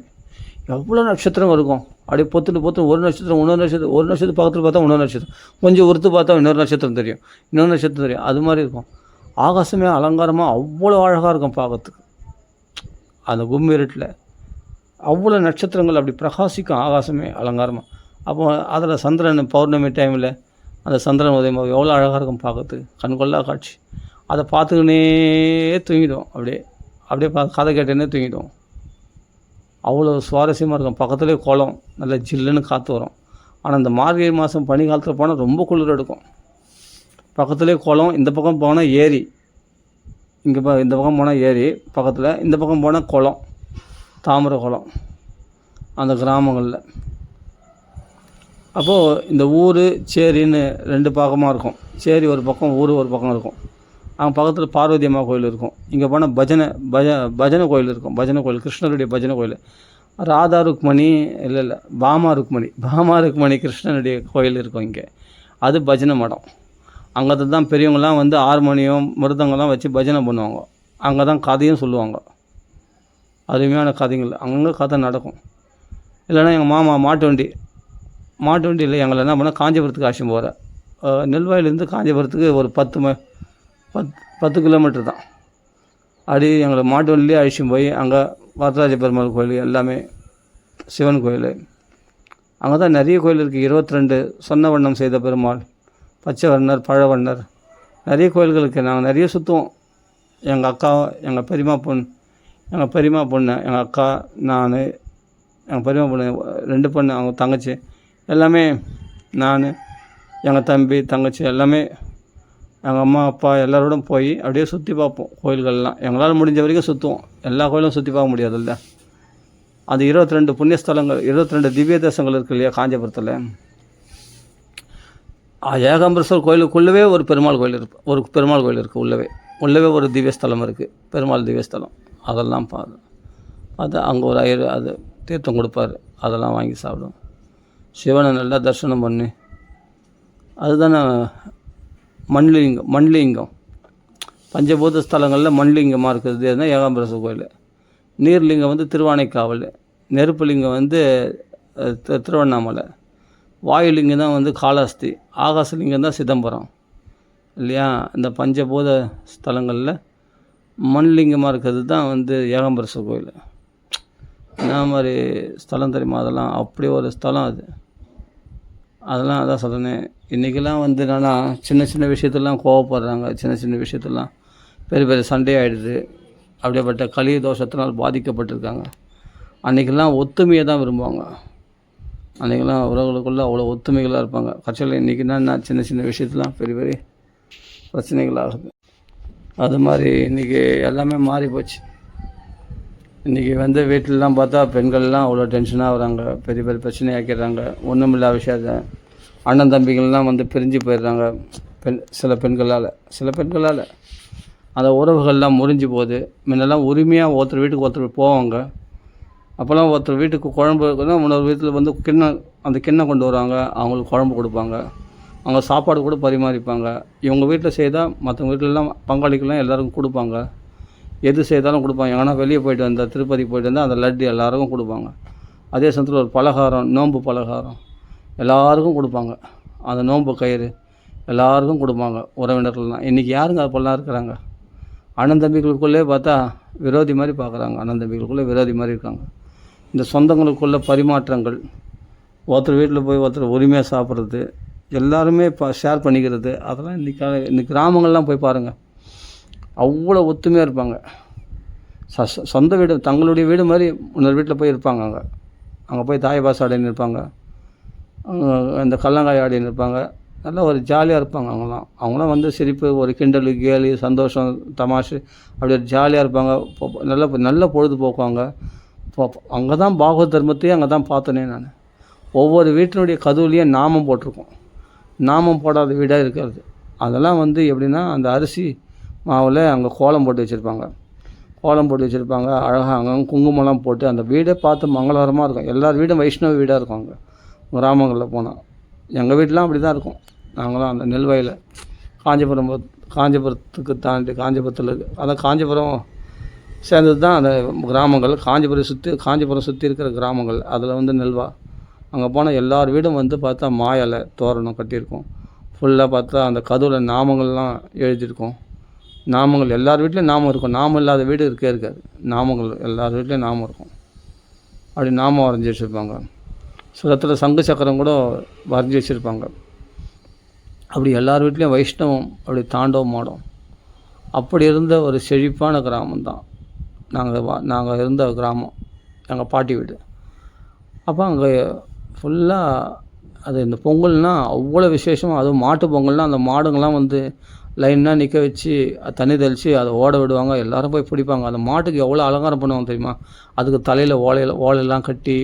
எவ்வளோ நட்சத்திரம் இருக்கும். அப்படியே பொத்து ஒரு நட்சத்திரம் இன்னொரு நட்சத்திரம், ஒரு நட்சத்திரம் பக்கத்தில் பார்த்தா இன்னொரு நட்சத்திரம், கொஞ்சம் ஒருத்து பார்த்தா இன்னொரு நட்சத்திரம் தெரியும், இன்னொரு நட்சத்திரம் தெரியும். அது மாதிரி இருக்கும். ஆகாசமே அலங்காரமாக அவ்வளோ அழகாக இருக்கும் பார்க்கறதுக்கு. அந்த கும்மிருட்டில் அவ்வளோ நட்சத்திரங்கள் அப்படி பிரகாசிக்கும். ஆகாசமே அலங்காரமாக. அப்போ அதில் சந்திரன் பௌர்ணமி டைமில் அந்த சந்திரன் உதயம் எவ்வளோ அழகாக இருக்கும் பார்க்கறதுக்கு. கண்கொள்ளா காட்சி. அதை பார்த்துக்கினே தூங்கிடும். அப்படியே கதை கேட்டேன்னே தூங்கிடும். அவ்வளோ சுவாரஸ்யமாக இருக்கும். பக்கத்துலேயே குளம், நல்லா ஜில்லுன்னு காற்று வரும். ஆனால் இந்த மார்கழி மாதம் பனி காலத்தில் போனால் ரொம்ப குளிர் எடுக்கும். பக்கத்துலேயே குளம், இந்த பக்கம் போனால் ஏரி, இந்த பக்கம் போனால் ஏரி பக்கத்தில், இந்த பக்கம் போனால் குளம், தாமரை குளம் அந்த கிராமங்களில். அப்போது இந்த ஊர் சேரின்னு 2 பாகமாக இருக்கும். சேரி ஒரு பக்கம், ஊர் ஒரு பக்கம் இருக்கும். அங்கே பக்கத்தில் பார்வதி அம்மா கோயில் இருக்கும். இங்கே போனால் பஜனை கோயில் இருக்கும். பஜனை கோயில், கிருஷ்ணருடைய பஜனை கோயில். ராதா ருக்மணி இல்லை பாமா ருக்மணி கிருஷ்ணனுடைய கோயில் இருக்கும் இங்கே. அது பஜனை மடம். அங்கே தான் பெரியவங்களாம் வந்து ஹார்மோனியம் மிருதங்கள்லாம் வச்சு பஜனை பண்ணுவாங்க. அங்கே தான் கதையும் சொல்லுவாங்க. அருமையான கதைகள் அங்கே கதை நடக்கும். இல்லைன்னா எங்கள் மாமா மாட்டு வண்டியில் எங்களை என்ன பண்ணால் காஞ்சிபுரத்துக்கு அழைச்சிட்டு போகிறேன். நெல்வாயிலேருந்து காஞ்சிபுரத்துக்கு ஒரு 10 கிலோமீட்டர் தான். அப்படி எங்களை மாட்டு வண்டியிலே அழைச்சிட்டு போய் அங்கே வரதராஜ பெருமாள் கோயில், எல்லாமே சிவன் கோயில், அங்கே தான் நிறைய கோயில் இருக்குது. 22 சொன்ன வண்ணம் செய்த பெருமாள், பச்சை வண்ணர், பழவண்ணர், நிறைய கோயில்களுக்கு நாங்கள் நிறைய சுற்றுவோம். எங்கள் அக்கா, எங்கள் பெரியம்மா பொண்ணு, எங்கள் அக்கா, நான், எங்கள் பெரியம்மா பொண்ணு 2 பொண்ணு, அவங்க தங்கச்சி, எல்லாமே நான், எங்கள் தம்பி, தங்கச்சி, எல்லாமே எங்கள் அம்மா அப்பா எல்லோரோடும் போய் அப்படியே சுற்றி பார்ப்போம். கோயில்கள்லாம் எங்களால் முடிஞ்ச வரைக்கும் சுற்றுவோம். எல்லா கோயிலும் சுற்றி பார்க்க முடியாதுல்ல. அது 22 புண்ணியஸ்தலங்கள், 22 திவ்ய தேசங்கள் இருக்குது இல்லையா காஞ்சிபுரத்தில். ஏகாம்பரேஸ்வர் கோயிலுக்குள்ளவே ஒரு பெருமாள் கோயில் இருக்குது. உள்ளவே ஒரு திவ்யஸ்தலம் இருக்குது, பெருமாள் திவ்யஸ்தலம். அதெல்லாம் பார்த்து அங்கே ஒரு அது தீர்த்தம் கொடுப்பார். அதெல்லாம் வாங்கி சாப்பிடுவோம். சிவனை நல்லா தரிசனம் பண்ணி, அதுதானே மண்லிங்கம் பஞ்சபூத ஸ்தலங்களில் மண்லிங்கமாக இருக்கிறது அதுதான் ஏகாம்பரேஸ்வர் கோயில். நீர்லிங்கம் வந்து திருவானைக்காவல், நெருப்பு லிங்கம் வந்து திருவண்ணாமலை, வாயுலிங்கம் தான் வந்து காளஹஸ்தி, ஆகாசலிங்கம் தான் சிதம்பரம் இல்லையா. இந்த பஞ்சபூத ஸ்தலங்களில் மண்லிங்கமாக இருக்கிறது தான் வந்து ஏகாம்பரேஸ்வர் கோயில். என்ன மாதிரி ஸ்தலம் தெரியுமா? அதெல்லாம் அப்படி ஒரு ஸ்தலம் அது. அதெல்லாம் அதான் சொல்கிறேன். இன்றைக்கெல்லாம் வந்து என்னென்னா சின்ன விஷயத்தெல்லாம் கோவப்படுறாங்க. சின்ன விஷயத்தெல்லாம் பெரிய சண்டை ஆகிடுது. அப்படியேப்பட்ட கலி தோஷத்தினால் பாதிக்கப்பட்டிருக்காங்க. அன்றைக்கெல்லாம் ஒத்துமையை தான் விரும்புவாங்க. அன்றைக்கெல்லாம் உறவுகளுக்குள்ளே அவ்வளோ ஒத்துமைகளாக இருப்பாங்க. கட்சியில் இன்றைக்கினா என்ன சின்ன விஷயத்தெல்லாம் பெரிய பிரச்சனைகளாகுது. அது மாதிரி இன்றைக்கி எல்லாமே மாறி போச்சு. இன்றைக்கி வந்து வீட்டிலலாம் பார்த்தா பெண்கள்லாம் அவ்வளோ டென்ஷனாக வராங்க. பெரிய பிரச்சனையாக்கிடுறாங்க. ஒன்றுமில்லா விஷயத்த அண்ணன் தம்பிகள்லாம் வந்து பிரிஞ்சு போயிடுறாங்க. சில பெண்களால் அந்த உறவுகள்லாம் முறிஞ்சு போகுது. முன்னெல்லாம் உரிமையாக ஒருத்தர் வீட்டுக்கு ஒருத்தர் போவாங்க. அப்போல்லாம் ஒருத்தர் வீட்டுக்கு குழம்பு இருக்குன்னா இன்னொரு வீட்டில் வந்து கிண்ணம் கொண்டு வருவாங்க. அவங்களுக்கு குழம்பு கொடுப்பாங்க. அவங்க சாப்பாடு கூட பரிமாறிப்பாங்க. இவங்க வீட்டில் செய்தால் மற்றவங்க வீட்டிலலாம் பங்காளிக்கெல்லாம் எல்லாருக்கும் கொடுப்பாங்க. எது செய்தாலும் கொடுப்பாங்க. எங்கன்னா வெளியே போயிட்டு வந்தால், திருப்பதி போயிட்டு வந்தால் அந்த லட்டு எல்லாருக்கும் கொடுப்பாங்க. அதே சமயத்தில் ஒரு பலகாரம், நோன்பு பலகாரம் எல்லாருக்கும் கொடுப்பாங்க. அந்த நோன்பு கயிறு எல்லாருக்கும் கொடுப்பாங்க உறவினர்கள்லாம். இன்றைக்கி யாருங்க அப்போல்லாம் இருக்கிறாங்க? அண்ணன் தம்பிகளுக்குள்ளே பார்த்தா விரோதி மாதிரி பார்க்குறாங்க. அண்ணன் தம்பிகளுக்குள்ளே விரோதி மாதிரி இருக்காங்க. இந்த சொந்தங்களுக்குள்ள பரிமாற்றங்கள், ஒருத்தர் வீட்டில் போய் ஒருத்தர் உரிமையாக சாப்பிட்றது, எல்லாருமே இப்போ ஷேர் பண்ணிக்கிறது, அதெல்லாம் இன்றைக்கி கிராமங்கள்லாம் போய் பாருங்கள். அவ்வளோ ஒத்துமையாக இருப்பாங்க. சொந்த வீடு, தங்களுடைய வீடு மாதிரி இன்னொரு வீட்டில் போய் இருப்பாங்க. அங்கே போய் தாய் பாசாடைன்னு இருப்பாங்க. இந்த கல்லங்காய் ஆடின்னு இருப்பாங்க. நல்லா ஒரு ஜாலியாக இருப்பாங்க அவங்களாம் வந்து சிரிப்பு, ஒரு கிண்டல், கேலி, சந்தோஷம், தமாஷு அப்படி ஒரு ஜாலியாக இருப்பாங்க. நல்ல பொழுதுபோக்குவாங்க. அங்கே தான் பாகவத தர்மத்தையே அங்கே தான் பார்த்தனே நான். ஒவ்வொரு வீட்டினுடைய கதவுலேயும் நாமம் போட்டிருக்கோம். நாமம் போடாத வீடாக இருக்காது. அதெல்லாம் வந்து எப்படின்னா, அந்த அரிசி மாவில் அங்கே கோலம் போட்டு வச்சுருப்பாங்க. அழகாக அங்கே குங்குமம்லாம் போட்டு அந்த வீடே பார்த்து மங்களகரமாக இருக்கும். எல்லார் வீடும் வைஷ்ணவ வீடாக இருக்கும். அங்கே கிராமங்களில் போனால் எங்கள் வீட்டெலாம் அப்படி தான் இருக்கும். நாங்களாம் அந்த நெல்வயலில் காஞ்சிபுரத்துக்கு தாண்டி காஞ்சிபுரத்தில் அதான் காஞ்சிபுரம் சேர்ந்தது தான் அந்த கிராமங்கள். காஞ்சிபுரம் சுற்றி இருக்கிற கிராமங்கள். அதில் வந்து நெல்வா அங்கே போனால் எல்லார் வீடும் வந்து பார்த்தா மாயலை தோரணம் கட்டியிருக்கும். ஃபுல்லாக பார்த்தா அந்த கதவில் நாமங்கள்லாம் எழுதியிருக்கும். நாமங்கள் எல்லார் வீட்லேயும் நாமம் இருக்கும். நாமம் இல்லாத வீடு இருக்காது. நாமங்கள் எல்லார் வீட்லேயும் நாமம் இருக்கும். அப்படி நாமம் வரைஞ்சி வச்சுருப்பாங்க. சுரத்தில் சங்கு சக்கரம் கூட வரைஞ்சி வச்சுருப்பாங்க. அப்படி எல்லார் வீட்லேயும் வைஷ்ணவம் அப்படி தாண்டவம் ஆடும். அப்படி இருந்த ஒரு செழிப்பான கிராமம்தான் நாங்கள் இருந்த கிராமம், எங்கள் பாட்டி வீடு. அப்போ அங்கே ஃபுல்லாக அது இந்த பொங்கல்னால் அவ்வளோ விசேஷமாக, அதுவும் மாட்டு பொங்கல்னால் அந்த மாடுங்கள்லாம் வந்து லைனாக நிற்க வச்சு தண்ணி தெளித்து அதை ஓட விடுவாங்க. எல்லோரும் போய் பிடிப்பாங்க. அந்த மாட்டுக்கு எவ்வளோ அலங்காரம் பண்ணுவாங்க தெரியுமா? அதுக்கு தலையில் ஓலையெல்லாம் கட்டி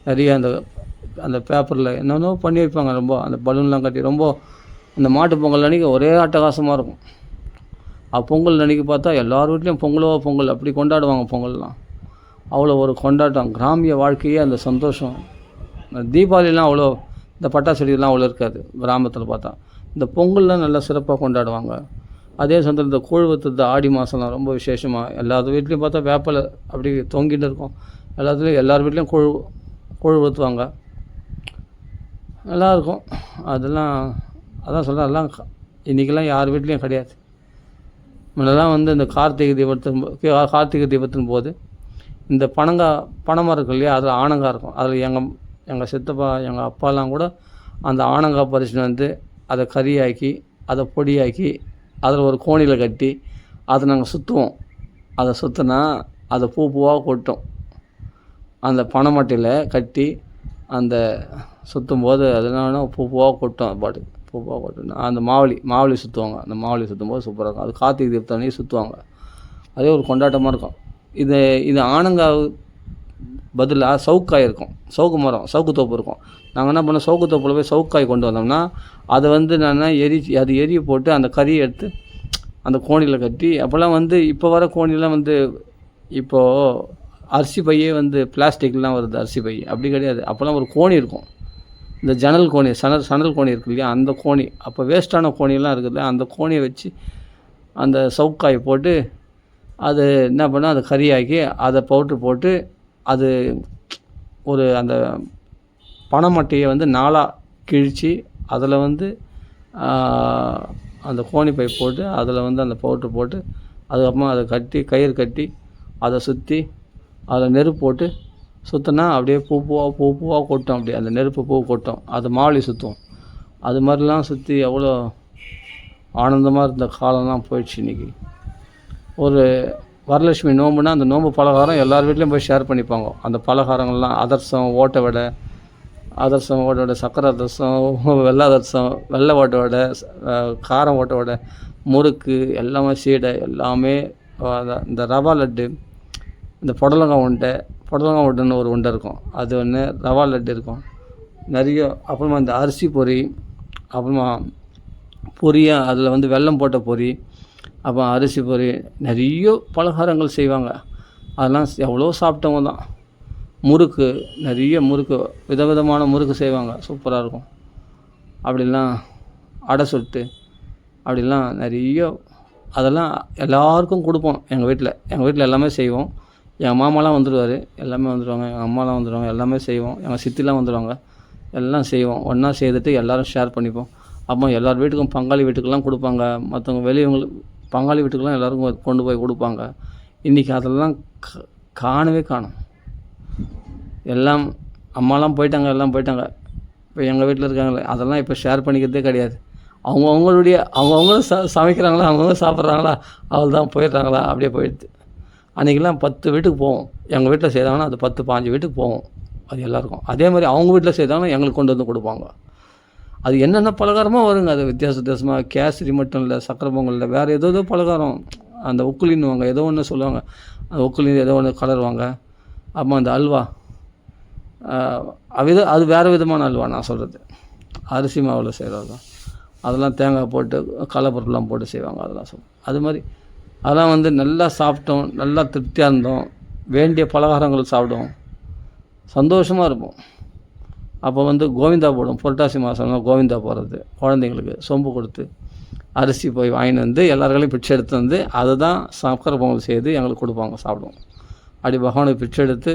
நிறைய அந்த பேப்பரில் என்னென்னோ பண்ணி வைப்பாங்க. ரொம்ப அந்த பலூன்லாம் கட்டி ரொம்ப அந்த மாட்டு பொங்கல் அன்றைக்கி ஒரே அட்டகாசமாக இருக்கும். பொங்கல் அன்றைக்கி பார்த்தா எல்லார் வீட்லேயும் பொங்கல் அப்படி கொண்டாடுவாங்க. பொங்கல்லாம் அவ்வளோ ஒரு கொண்டாட்டம். கிராமிய வாழ்க்கையே அந்த சந்தோஷம். தீபாவளிலாம் அவ்வளோ இந்த பட்டாசெடிலாம் அவ்வளோ இருக்காது கிராமத்தில் பார்த்தா. இந்த பொங்கல்லாம் நல்லா சிறப்பாக கொண்டாடுவாங்க. அதே சமயத்தில் இந்த கூழ் ஊற்றுறது ஆடி மாதம்லாம் ரொம்ப விசேஷமாக எல்லார் வீட்லேயும் பார்த்தா வேப்பலை அப்படி தொங்கிட்டு இருக்கும். எல்லார் வீட்லேயும் கூழ் ஊற்றுவாங்க. நல்லாயிருக்கும். அதான் சொல்கிறேன், அதெல்லாம் இன்றைக்கெல்லாம் யார் வீட்லேயும் கிடையாது. முன்னெல்லாம் வந்து இந்த கார்த்திகை தீபத்தின் போது இந்த பனைமரம் இருக்கு இல்லையா, அதில் ஆனங்காய் இருக்கும். அதில் எங்கள் சித்தப்பா எங்கள் அப்பாலாம் கூட அந்த ஆனங்காய் பறிச்சுட்டு வந்து அதை கறியாக்கி அதை பொடியாக்கி அதில் ஒரு கோணியில் கட்டி அதை நாங்கள் சுற்றுவோம். அதை சுற்றினா அதை பூவாக கொட்டும். அந்த பனைமட்டையில் கட்டி அந்த சுற்றும் போது அதெல்லாம் பூவாக கொட்டும். பூவாக கொட்டும். அந்த மாவலி சுற்றுவாங்க. அந்த மாவலி சுற்றும் போது சூப்பராக இருக்கும். அது கார்த்திகை தீபத்தன்னைக்கு சுற்றுவாங்க. அதே ஒரு கொண்டாட்டமாக இருக்கும். இது ஆனங்காய் பதிலாக சவுக்காய் இருக்கும். சவுக்கு தோப்பு இருக்கும். நாங்கள் என்ன பண்ணோம், சவுக்கு தோப்பில் போய் சவுக்காய் கொண்டு வந்தோம்னா அதை வந்து நான் எரிய போட்டு அந்த கறியை எடுத்து அந்த கோணியில் கட்டி, அப்போல்லாம் வந்து இப்போ வர கோணிலாம் வந்து இப்போது அரிசி பையே வந்து பிளாஸ்டிக்லாம் வருது. அரிசி பை அப்படி கிடையாது. அப்போல்லாம் ஒரு கோணி இருக்கும். இந்த சணல் கோணி இருக்கு இல்லையா, அந்த கோணி. அப்போ வேஸ்ட்டான கோணியெல்லாம் இருக்குது. அந்த கோணியை வச்சு அந்த சவுக்காய் போட்டு அது என்ன பண்ணால் அதை கறியாக்கி அதை பவுட்ரு போட்டு அது ஒரு அந்த பனைமட்டையை வந்து நாளாக கிழித்து அதில் வந்து அந்த கோணி பை போட்டு அதில் வந்து அந்த பவுட்ரு போட்டு அதுக்கப்புறமா அதை கயிறு கட்டி அதை சுற்றி அதில் நெருப்பு போட்டு சுற்றினா அப்படியே பூவாக கொட்டும். அப்படியே அந்த நெருப்பு பூ கொட்டும். அது மாவலி சுற்றும். அது மாதிரிலாம் சுற்றி எவ்வளோ ஆனந்தமாக இருந்த காலம்லாம் போயிடுச்சு. இன்றைக்கி ஒரு வரலட்சுமி நோம்புனா அந்த நோம்பு பலகாரம் எல்லார் வீட்லேயும் போய் ஷேர் பண்ணிப்பாங்க. அந்த பலகாரங்கள்லாம் அதிரசம், ஓட்டை வடை, சக்கரை அதிரசம், வெள்ளை ஓட்டை வடை, காரம் ஓட்டை வடை, முறுக்கு, எல்லாமே சீடை, எல்லாமே இந்த ரவா லட்டு, இந்த புடலங்காய் உண்டைன்னு ஒரு உண்டை இருக்கும். அது ஒன்று, ரவா லட்டு இருக்கும் நிறைய. அப்புறமா இந்த அரிசி பொரி, அப்புறமா பொரியாக அதில் வந்து வெல்லம் போட்ட பொரி, அப்புறம் அரிசி பொரி, நிறைய பலகாரங்கள் செய்வாங்க. அதெல்லாம் எவ்வளோ சாப்பிட்டவங்க தான். முறுக்கு, நிறைய முறுக்கு, விதவிதமான முறுக்கு செய்வாங்க. சூப்பராக இருக்கும். அப்படிலாம் அடை சுட்டு அப்படிலாம் நிறைய, அதெல்லாம் எல்லாருக்கும் கொடுப்போம். எங்கள் வீட்டில் எல்லாமே செய்வோம். எங்கள் மாமாலாம் வந்துடுவார், எல்லாமே வந்துடுவாங்க. எங்கள் அம்மாலாம் வந்துடுவாங்க, எல்லாமே செய்வோம். எங்கள் சித்திலாம் வந்துடுவாங்க, எல்லாம் செய்வோம். ஒன்றா செய்துட்டு எல்லோரும் ஷேர் பண்ணிப்போம். அப்போ எல்லார் வீட்டுக்கும் பங்காளி வீட்டுக்கெல்லாம் கொடுப்பாங்க. மற்றவங்க வெளியவங்களுக்கு பங்காளி வீட்டுக்கெல்லாம் எல்லோருக்கும் கொண்டு போய் கொடுப்பாங்க. இன்றைக்கி அதெல்லாம் காணவே காணும். எல்லாம் அம்மாலாம் போயிட்டாங்க, எல்லாம் போயிட்டாங்க. இப்போ எங்கள் வீட்டில் இருக்காங்களே, அதெல்லாம் இப்போ ஷேர் பண்ணிக்கிறதே கிடையாது. அவங்கவுங்களும் சமைக்கிறாங்களா, அவங்கவுங்க சாப்பிட்றாங்களா, அவள் தான் போயிடுறாங்களா, அப்படியே போயிடுது. அன்றைக்கெல்லாம் 10 வீட்டுக்கு போவோம். எங்கள் வீட்டில் செய்கிறாங்கன்னா அது 10-15 வீட்டுக்கு போவோம். அது எல்லாருக்கும். அதே மாதிரி அவங்க வீட்டில் செய்தாங்கன்னா எங்களுக்கு கொண்டு வந்து கொடுப்பாங்க. அது என்னென்ன பலகாரமாக வருங்க, அது வித்தியாசமாக கேசரி மட்டும் இல்லை, சக்கரை பொங்கல் இல்லை, வேறு ஏதோ பலகாரம், அந்த உக்குலின்னுவாங்க, ஏதோ ஒன்று சொல்லுவாங்க, அந்த உக்குலின் ஏதோ ஒன்று கலருவாங்க. அப்புறம் அந்த அல்வா, அது வேறு விதமான அல்வா நான் சொல்கிறது, அரிசி மாவில் செய்கிறது தான். அதெல்லாம் தேங்காய் போட்டு கடலைப்பருப்புலாம் போட்டு செய்வாங்க. அதெல்லாம் அது மாதிரி அதெல்லாம் வந்து நல்லா சாப்பிட்டோம், நல்லா திருப்தியாக இருந்தோம், வேண்டிய பலகாரங்கள் சாப்பிடுவோம், சந்தோஷமாக இருப்போம். அப்போ வந்து கோவிந்தா போடும், புரட்டாசி மாதம்லாம் கோவிந்தா போடுறது, குழந்தைங்களுக்கு சொம்பு கொடுத்து அரிசி போய் வாங்கிட்டு வந்து எல்லாருக்களையும் பிச்சை எடுத்து வந்து அதை தான் சக்கரை பொங்கல் செய்து எங்களுக்கு கொடுப்பாங்க, சாப்பிடுவோம். அப்படி பகவானுக்கு பிச்சை எடுத்து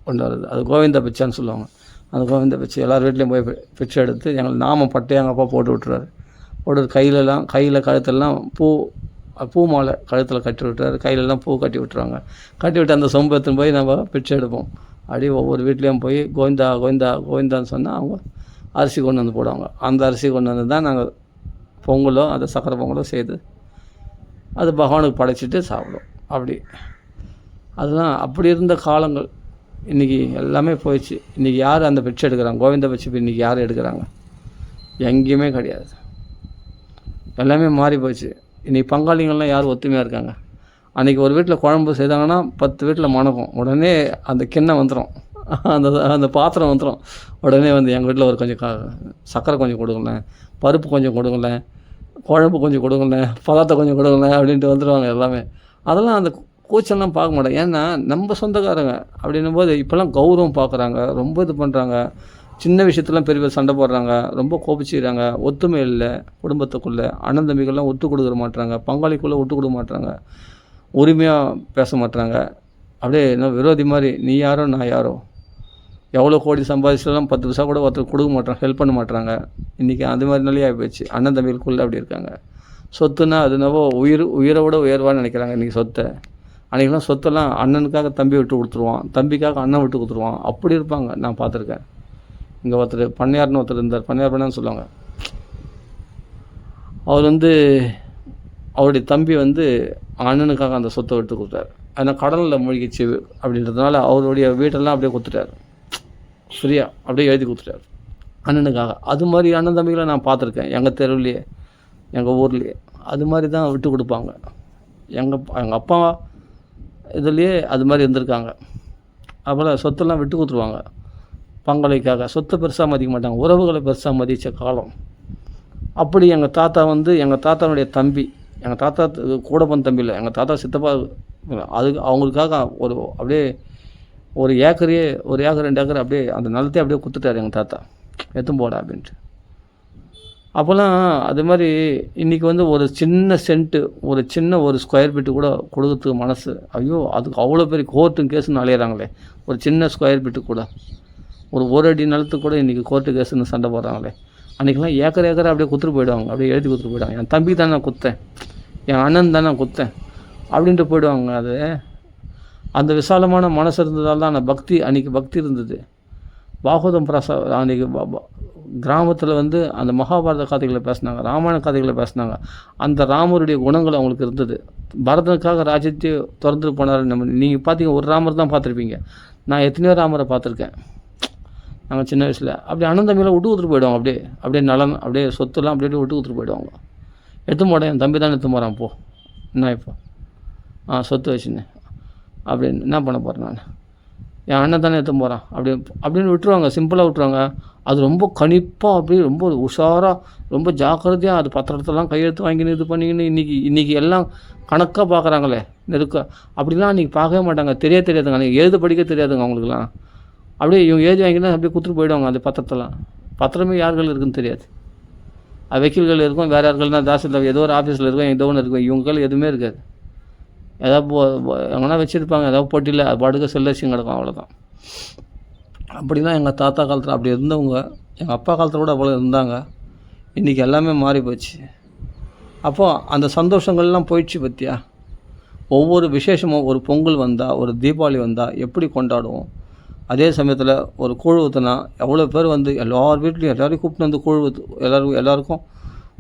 கொண்டு வருது, அது கோவிந்தா பிச்சைன்னு சொல்லுவாங்க. அந்த கோவிந்தா பிச்சை எல்லார் வீட்லேயும் போய் பிச்சை எடுத்து எங்களுக்கு நாமம் பட்டு எங்கள் அப்பா போட்டு விட்டுறாரு. போட்டு கையில் கழுத்தெல்லாம் பூ மாலை கழுத்தில் கட்டி விட்டுறாரு, கையிலலாம் பூ கட்டி விட்டுருவாங்க. கட்டி விட்டு அந்த சொம்பு எடுத்துன்னு போய் நம்ம பிச்சை எடுப்போம். அப்படியே ஒவ்வொரு வீட்லேயும் போய் கோவிந்தா கோவிந்தா கோவிந்தான்னு சொன்னால் அவங்க அரிசி கொண்டு வந்து போடுவாங்க. அந்த அரிசி கொண்டு வந்து தான் நாங்கள் பொங்கலோ அந்த சக்கரை பொங்கலோ செய்து அது பகவானுக்கு படைச்சிட்டு சாப்பிடுவோம். அதுதான் அப்படி இருந்த காலங்கள். இன்றைக்கி எல்லாமே போயிடுச்சு. இன்றைக்கி யார் அந்த பிச்சை எடுக்கிறாங்க? கோவிந்த பிச்சை இன்றைக்கி யார் எடுக்கிறாங்க? எங்கேயுமே கிடையாது. எல்லாமே மாறி போச்சு. இன்றைக்கி பங்காளிகள்லாம் யார் ஒத்துமையாக இருக்காங்க? அன்றைக்கி ஒரு வீட்டில் குழம்பு செய்தாங்கன்னா 10 வீட்டில் மணக்கும். உடனே அந்த கிண்ணம் வந்துடும், அந்த பாத்திரம் வந்துடும். உடனே வந்து எங்கள் வீட்டில் ஒரு கொஞ்சம் சர்க்கரை கொஞ்சம் கொடுங்களேன், பருப்பு கொஞ்சம் கொடுங்களேன், குழம்பு கொஞ்சம் கொடுங்களேன், பதார்த்தம் கொஞ்சம் கொடுங்களேன் அப்படின்ட்டு வந்துடுவாங்க எல்லாமே. அதெல்லாம் அந்த கூச்சல்லாம் பார்க்க மாட்டேன். ஏன்னா நம்ம சொந்தக்காரங்க அப்படின்னும் போது இப்போல்லாம் கௌரவம் பார்க்குறாங்க, ரொம்ப இது பண்ணுறாங்க. சின்ன விஷயத்துலாம் பெரிய சண்டை போடுறாங்க, ரொம்ப கோபிச்சுக்கிறாங்க. ஒத்துமை இல்லை குடும்பத்துக்குள்ளே. அண்ணன் தம்பிகள்லாம் ஒத்து கொடுக்க மாட்டுறாங்க, பங்காளிக்குள்ளே ஒத்து கொடுக்க மாட்டுறாங்க, உரிமையாக பேச மாட்டுறாங்க. அப்படியே என்ன விரோதி மாதிரி, நீ யாரோ நான் யாரோ. எவ்வளோ கோடி சம்பாதிச்சாலும் 10 பைசா கூட ஒருத்தர் கொடுக்க மாட்டாங்க, ஹெல்ப் பண்ண மாட்டாங்க. இன்றைக்கி அது மாதிரி நிலையே ஆகிப்போச்சு. அண்ணன் தம்பிகளுக்குள்ளே அப்படி இருக்காங்க. சொத்துன்னா அது என்னவோ உயிரை விட உயர்வான்னு நினைக்கிறாங்க இன்றைக்கி சொத்தை. அன்றைக்கெலாம் சொத்தெல்லாம் அண்ணனுக்காக தம்பி விட்டு கொடுத்துருவான், தம்பிக்காக அண்ணன் விட்டு கொடுத்துருவான், அப்படி இருப்பாங்க. நான் பார்த்துருக்கேன். இங்கே ஒருத்தர் பண்ணையார்னு ஒருத்தர் இருந்தார், பண்ணையார் பண்ணான்னு சொல்லுவாங்க. அவர் வந்து அவருடைய தம்பி வந்து அண்ணனுக்காக அந்த சொத்தை விட்டு கொடுத்தாரு. ஆனால் கடலில் மூழ்கிச்சு அப்படின்றதுனால அவருடைய வீட்டெல்லாம் அப்படியே கொடுத்துட்டார், ஃப்ரீயாக அப்படியே எழுதி கொடுத்துட்டார் அண்ணனுக்காக. அது மாதிரி அண்ணன் தம்பிகளை நான் பார்த்துருக்கேன் எங்கள் தெருவுலையே, எங்கள் ஊர்லேயே. அது மாதிரி தான் விட்டு கொடுப்பாங்க. எங்கள் அப்பா இதுலேயே அது மாதிரி இருந்திருக்காங்க. அப்போல்லாம் சொத்தெல்லாம் விட்டு கொடுத்துருவாங்க பங்காளிக்காக. சொத்தை பெருசாக மதிக்க மாட்டாங்க, உறவுகளை பெருசாக மதித்த காலம். அப்படி எங்கள் தாத்தா வந்து எங்கள் தாத்தாவுடைய தம்பி, எங்கள் தாத்தா கூட பண்ண தம்பி இல்லை, எங்கள் தாத்தா சித்தப்பா, அவங்களுக்காக அப்படியே ஒரு ஏக்கர் 2 ஏக்கர் அப்படியே அந்த நிலத்தையே அப்படியே கொடுத்துட்டார் எங்கள் தாத்தா, எத்தும் போடா அப்படின்ட்டு. அப்போல்லாம் அது மாதிரி இன்றைக்கி வந்து ஒரு சின்ன சென்ட்டு, ஒரு ஸ்கொயர் ஃபீட்டு கூட கொடுக்கறதுக்கு மனசு, ஐயோ அதுக்கு அவ்வளோ பெரிய கோர்ட்டு கேஸுன்னு அலையிறாங்களே. ஒரு சின்ன ஸ்கொயர் ஃபீட்டு கூட, ஒரு அடி நிலத்துக்கு கூட இன்றைக்கி கோர்ட்டு கேஸுன்னு சண்டை போடுறாங்களே. அன்றைக்கெலாம் ஏக்கர் அப்படியே கொடுத்துட்டு போயிடுவாங்க, அப்படியே எழுதி கொடுத்துட்டு போயிடுவாங்க. என் தம்பி தான் நான் குத்தேன், என் அண்ணன் தான் நான் குத்தேன் அப்படின்ட்டு போயிடுவாங்க. அது அந்த விசாலமான மனசு இருந்ததால் தான் அன்றைக்கி பக்தி இருந்தது. பாகவதம் அன்றைக்கி கிராமத்தில் வந்து அந்த மகாபாரத கதைகளை பேசினாங்க, ராமாயண கதைகளை பேசினாங்க. அந்த ராமருடைய குணங்கள் அவங்களுக்கு இருந்தது. பரதனுக்காக ராஜ்யத்தை திறந்துட்டு போனார். நீங்கள் பார்த்தீங்க, ஒரு ராமர் தான் பார்த்துருப்பீங்க. நான் எத்தனையோ ராமரை பார்த்துருக்கேன் நாங்கள் சின்ன வயசில். அப்படியே அண்ணன் தம்பியெல்லாம் விட்டு கொடுத்துட்டு போயிடுவாங்க. அப்படியே நலன், அப்படியே சொத்துலாம் அப்படியே விட்டு கொடுத்துட்டு போயிடுவாங்க. எடுத்து போடேன், என் தம்பி தான் எடுத்து போகிறான். போ என்ன இப்போ சொத்து வச்சுன்னு அப்படின்னு என்ன பண்ண போகிறேன் நான், என் அண்ணன் தானே எடுத்து போகிறான் அப்படின்னு விட்டுருவாங்க, சிம்பிளாக விட்டுருவாங்க. அது ரொம்ப கணிப்பாக அப்படியே ரொம்ப உஷாராக ரொம்ப ஜாக்கிரதையாக அது பத்திரத்தெல்லாம் கையெழுத்து வாங்கின்னு இது பண்ணிக்கின்னு இன்றைக்கி எல்லாம் கணக்காக பார்க்குறாங்களே அப்படிலாம் அன்றைக்கி பார்க்கவே மாட்டாங்க. தெரியாதுங்க, அன்றைக்கி எழுத படிக்க தெரியாதுங்க அவங்களுக்குலாம். அப்படியே இவங்க எழுதி வாங்கினா அப்படியே கொடுத்துட்டு போயிடுவாங்க. அந்த பத்திரமே யார்கள் இருக்குதுன்னு தெரியாது. அது வக்கீல்கள் இருக்கும், வேறு யார்கள்னா தாசில்தார் ஏதோ ஒரு ஆஃபீஸில் இருக்கும், ஏதோ ஒன்று இருக்கும். இவங்க எதுவுமே இருக்காது. ஏதாவது எங்கன்னா வச்சுருப்பாங்க, ஏதாவது போட்டியில் அது பாட்டுக்கு செல்லரிசியும் கிடக்கும், அவ்வளோதான். அப்படி தான் எங்கள் தாத்தா காலத்தில் அப்படி இருந்தவங்க. எங்கள் அப்பா காலத்தில் கூட அவ்வளோ இருந்தாங்க. இன்றைக்கி எல்லாமே மாறி போச்சு. அப்போது அந்த சந்தோஷங்கள்லாம் போயிடுச்சு பற்றியா. ஒவ்வொரு விசேஷமும், ஒரு பொங்கல் வந்தால், ஒரு தீபாவளி வந்தால் எப்படி கொண்டாடுவோம். அதே சமயத்தில் ஒரு கூழ் ஊற்றுனா எவ்வளோ பேர் வந்து எல்லார் வீட்லேயும் எல்லோரையும் கூப்பிட்டு வந்து கூழ் எல்லாருக்கும்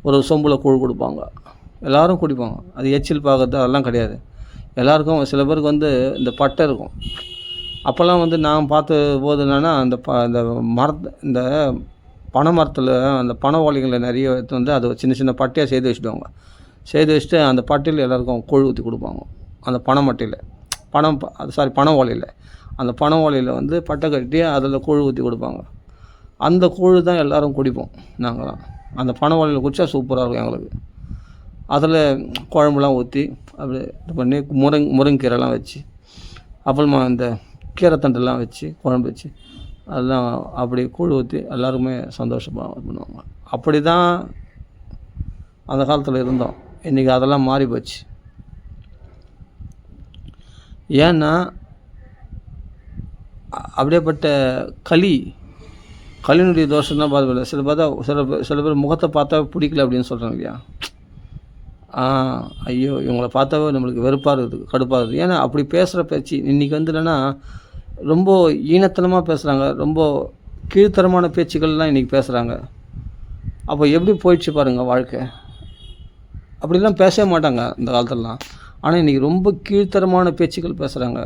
ஒரு சொம்பில் கூழ் கொடுப்பாங்க, எல்லோரும் குடிப்பாங்க. அது எச்சில் பார்க்கறது அதெல்லாம் கிடையாது. எல்லாருக்கும் சில பேருக்கு வந்து இந்த பட்டை இருக்கும், அப்போல்லாம் வந்து நான் பார்த்த போது என்னென்னா இந்த இந்த பனை மரத்தில் அந்த பனை ஓலைகளை நிறைய எடுத்து வந்து அதை சின்ன சின்ன பட்டையாக செய்து வச்சுடுவாங்க. செய்து வச்சுட்டு அந்த பட்டையில் எல்லாேருக்கும் கூழ் ஊற்றி கொடுப்பாங்க. அந்த பனை மட்டையில் பனை ஓலையில் அந்த பனை ஓலையில் வந்து பட்டை கட்டி அதில் கூழ் ஊற்றி கொடுப்பாங்க. அந்த கூழ் தான் எல்லோரும் குடிப்போம் நாங்களாம். அந்த பனை ஓலையில் குடித்தா சூப்பராக இருக்கும் எங்களுக்கு. அதில் குழம்புலாம் ஊற்றி அப்படி இது பண்ணி முருங்கீரைலாம் வச்சு, அப்புறமா இந்த கீரைத்தண்டெல்லாம் வச்சு குழம்பு வச்சு அதெல்லாம் அப்படி கூழ் ஊற்றி எல்லாருமே சந்தோஷமாக பண்ணுவாங்க. அப்படி தான் அந்த காலத்தில் இருந்தோம். இன்றைக்கி அதெல்லாம் மாறி போச்சு. ஏன்னா அப்படியேப்பட்ட களினுடைய தோஷம் தான் பார்த்து சில பேர் முகத்தை பார்த்தா பிடிக்கல அப்படின்னு சொல்கிறாங்க இல்லையா. ஐயோ இவங்களை பார்த்தாவே நம்மளுக்கு வெறுப்பாக இருக்குது, கடுப்பாக இருக்குது. ஏன்னா அப்படி பேசுகிற பேச்சு இன்றைக்கி வந்து என்னென்னா ரொம்ப ஈனத்தனமாக பேசுகிறாங்க, ரொம்ப கீழ்த்தரமான பேச்சுக்கள்லாம் இன்றைக்கி பேசுகிறாங்க. அப்போ எப்படி போயிடுச்சு பாருங்கள் வாழ்க்கை. அப்படிலாம் பேசவே மாட்டாங்க இந்த காலத்துலலாம். ஆனால் இன்றைக்கி ரொம்ப கீழ்த்தரமான பேச்சுக்கள் பேசுகிறாங்க.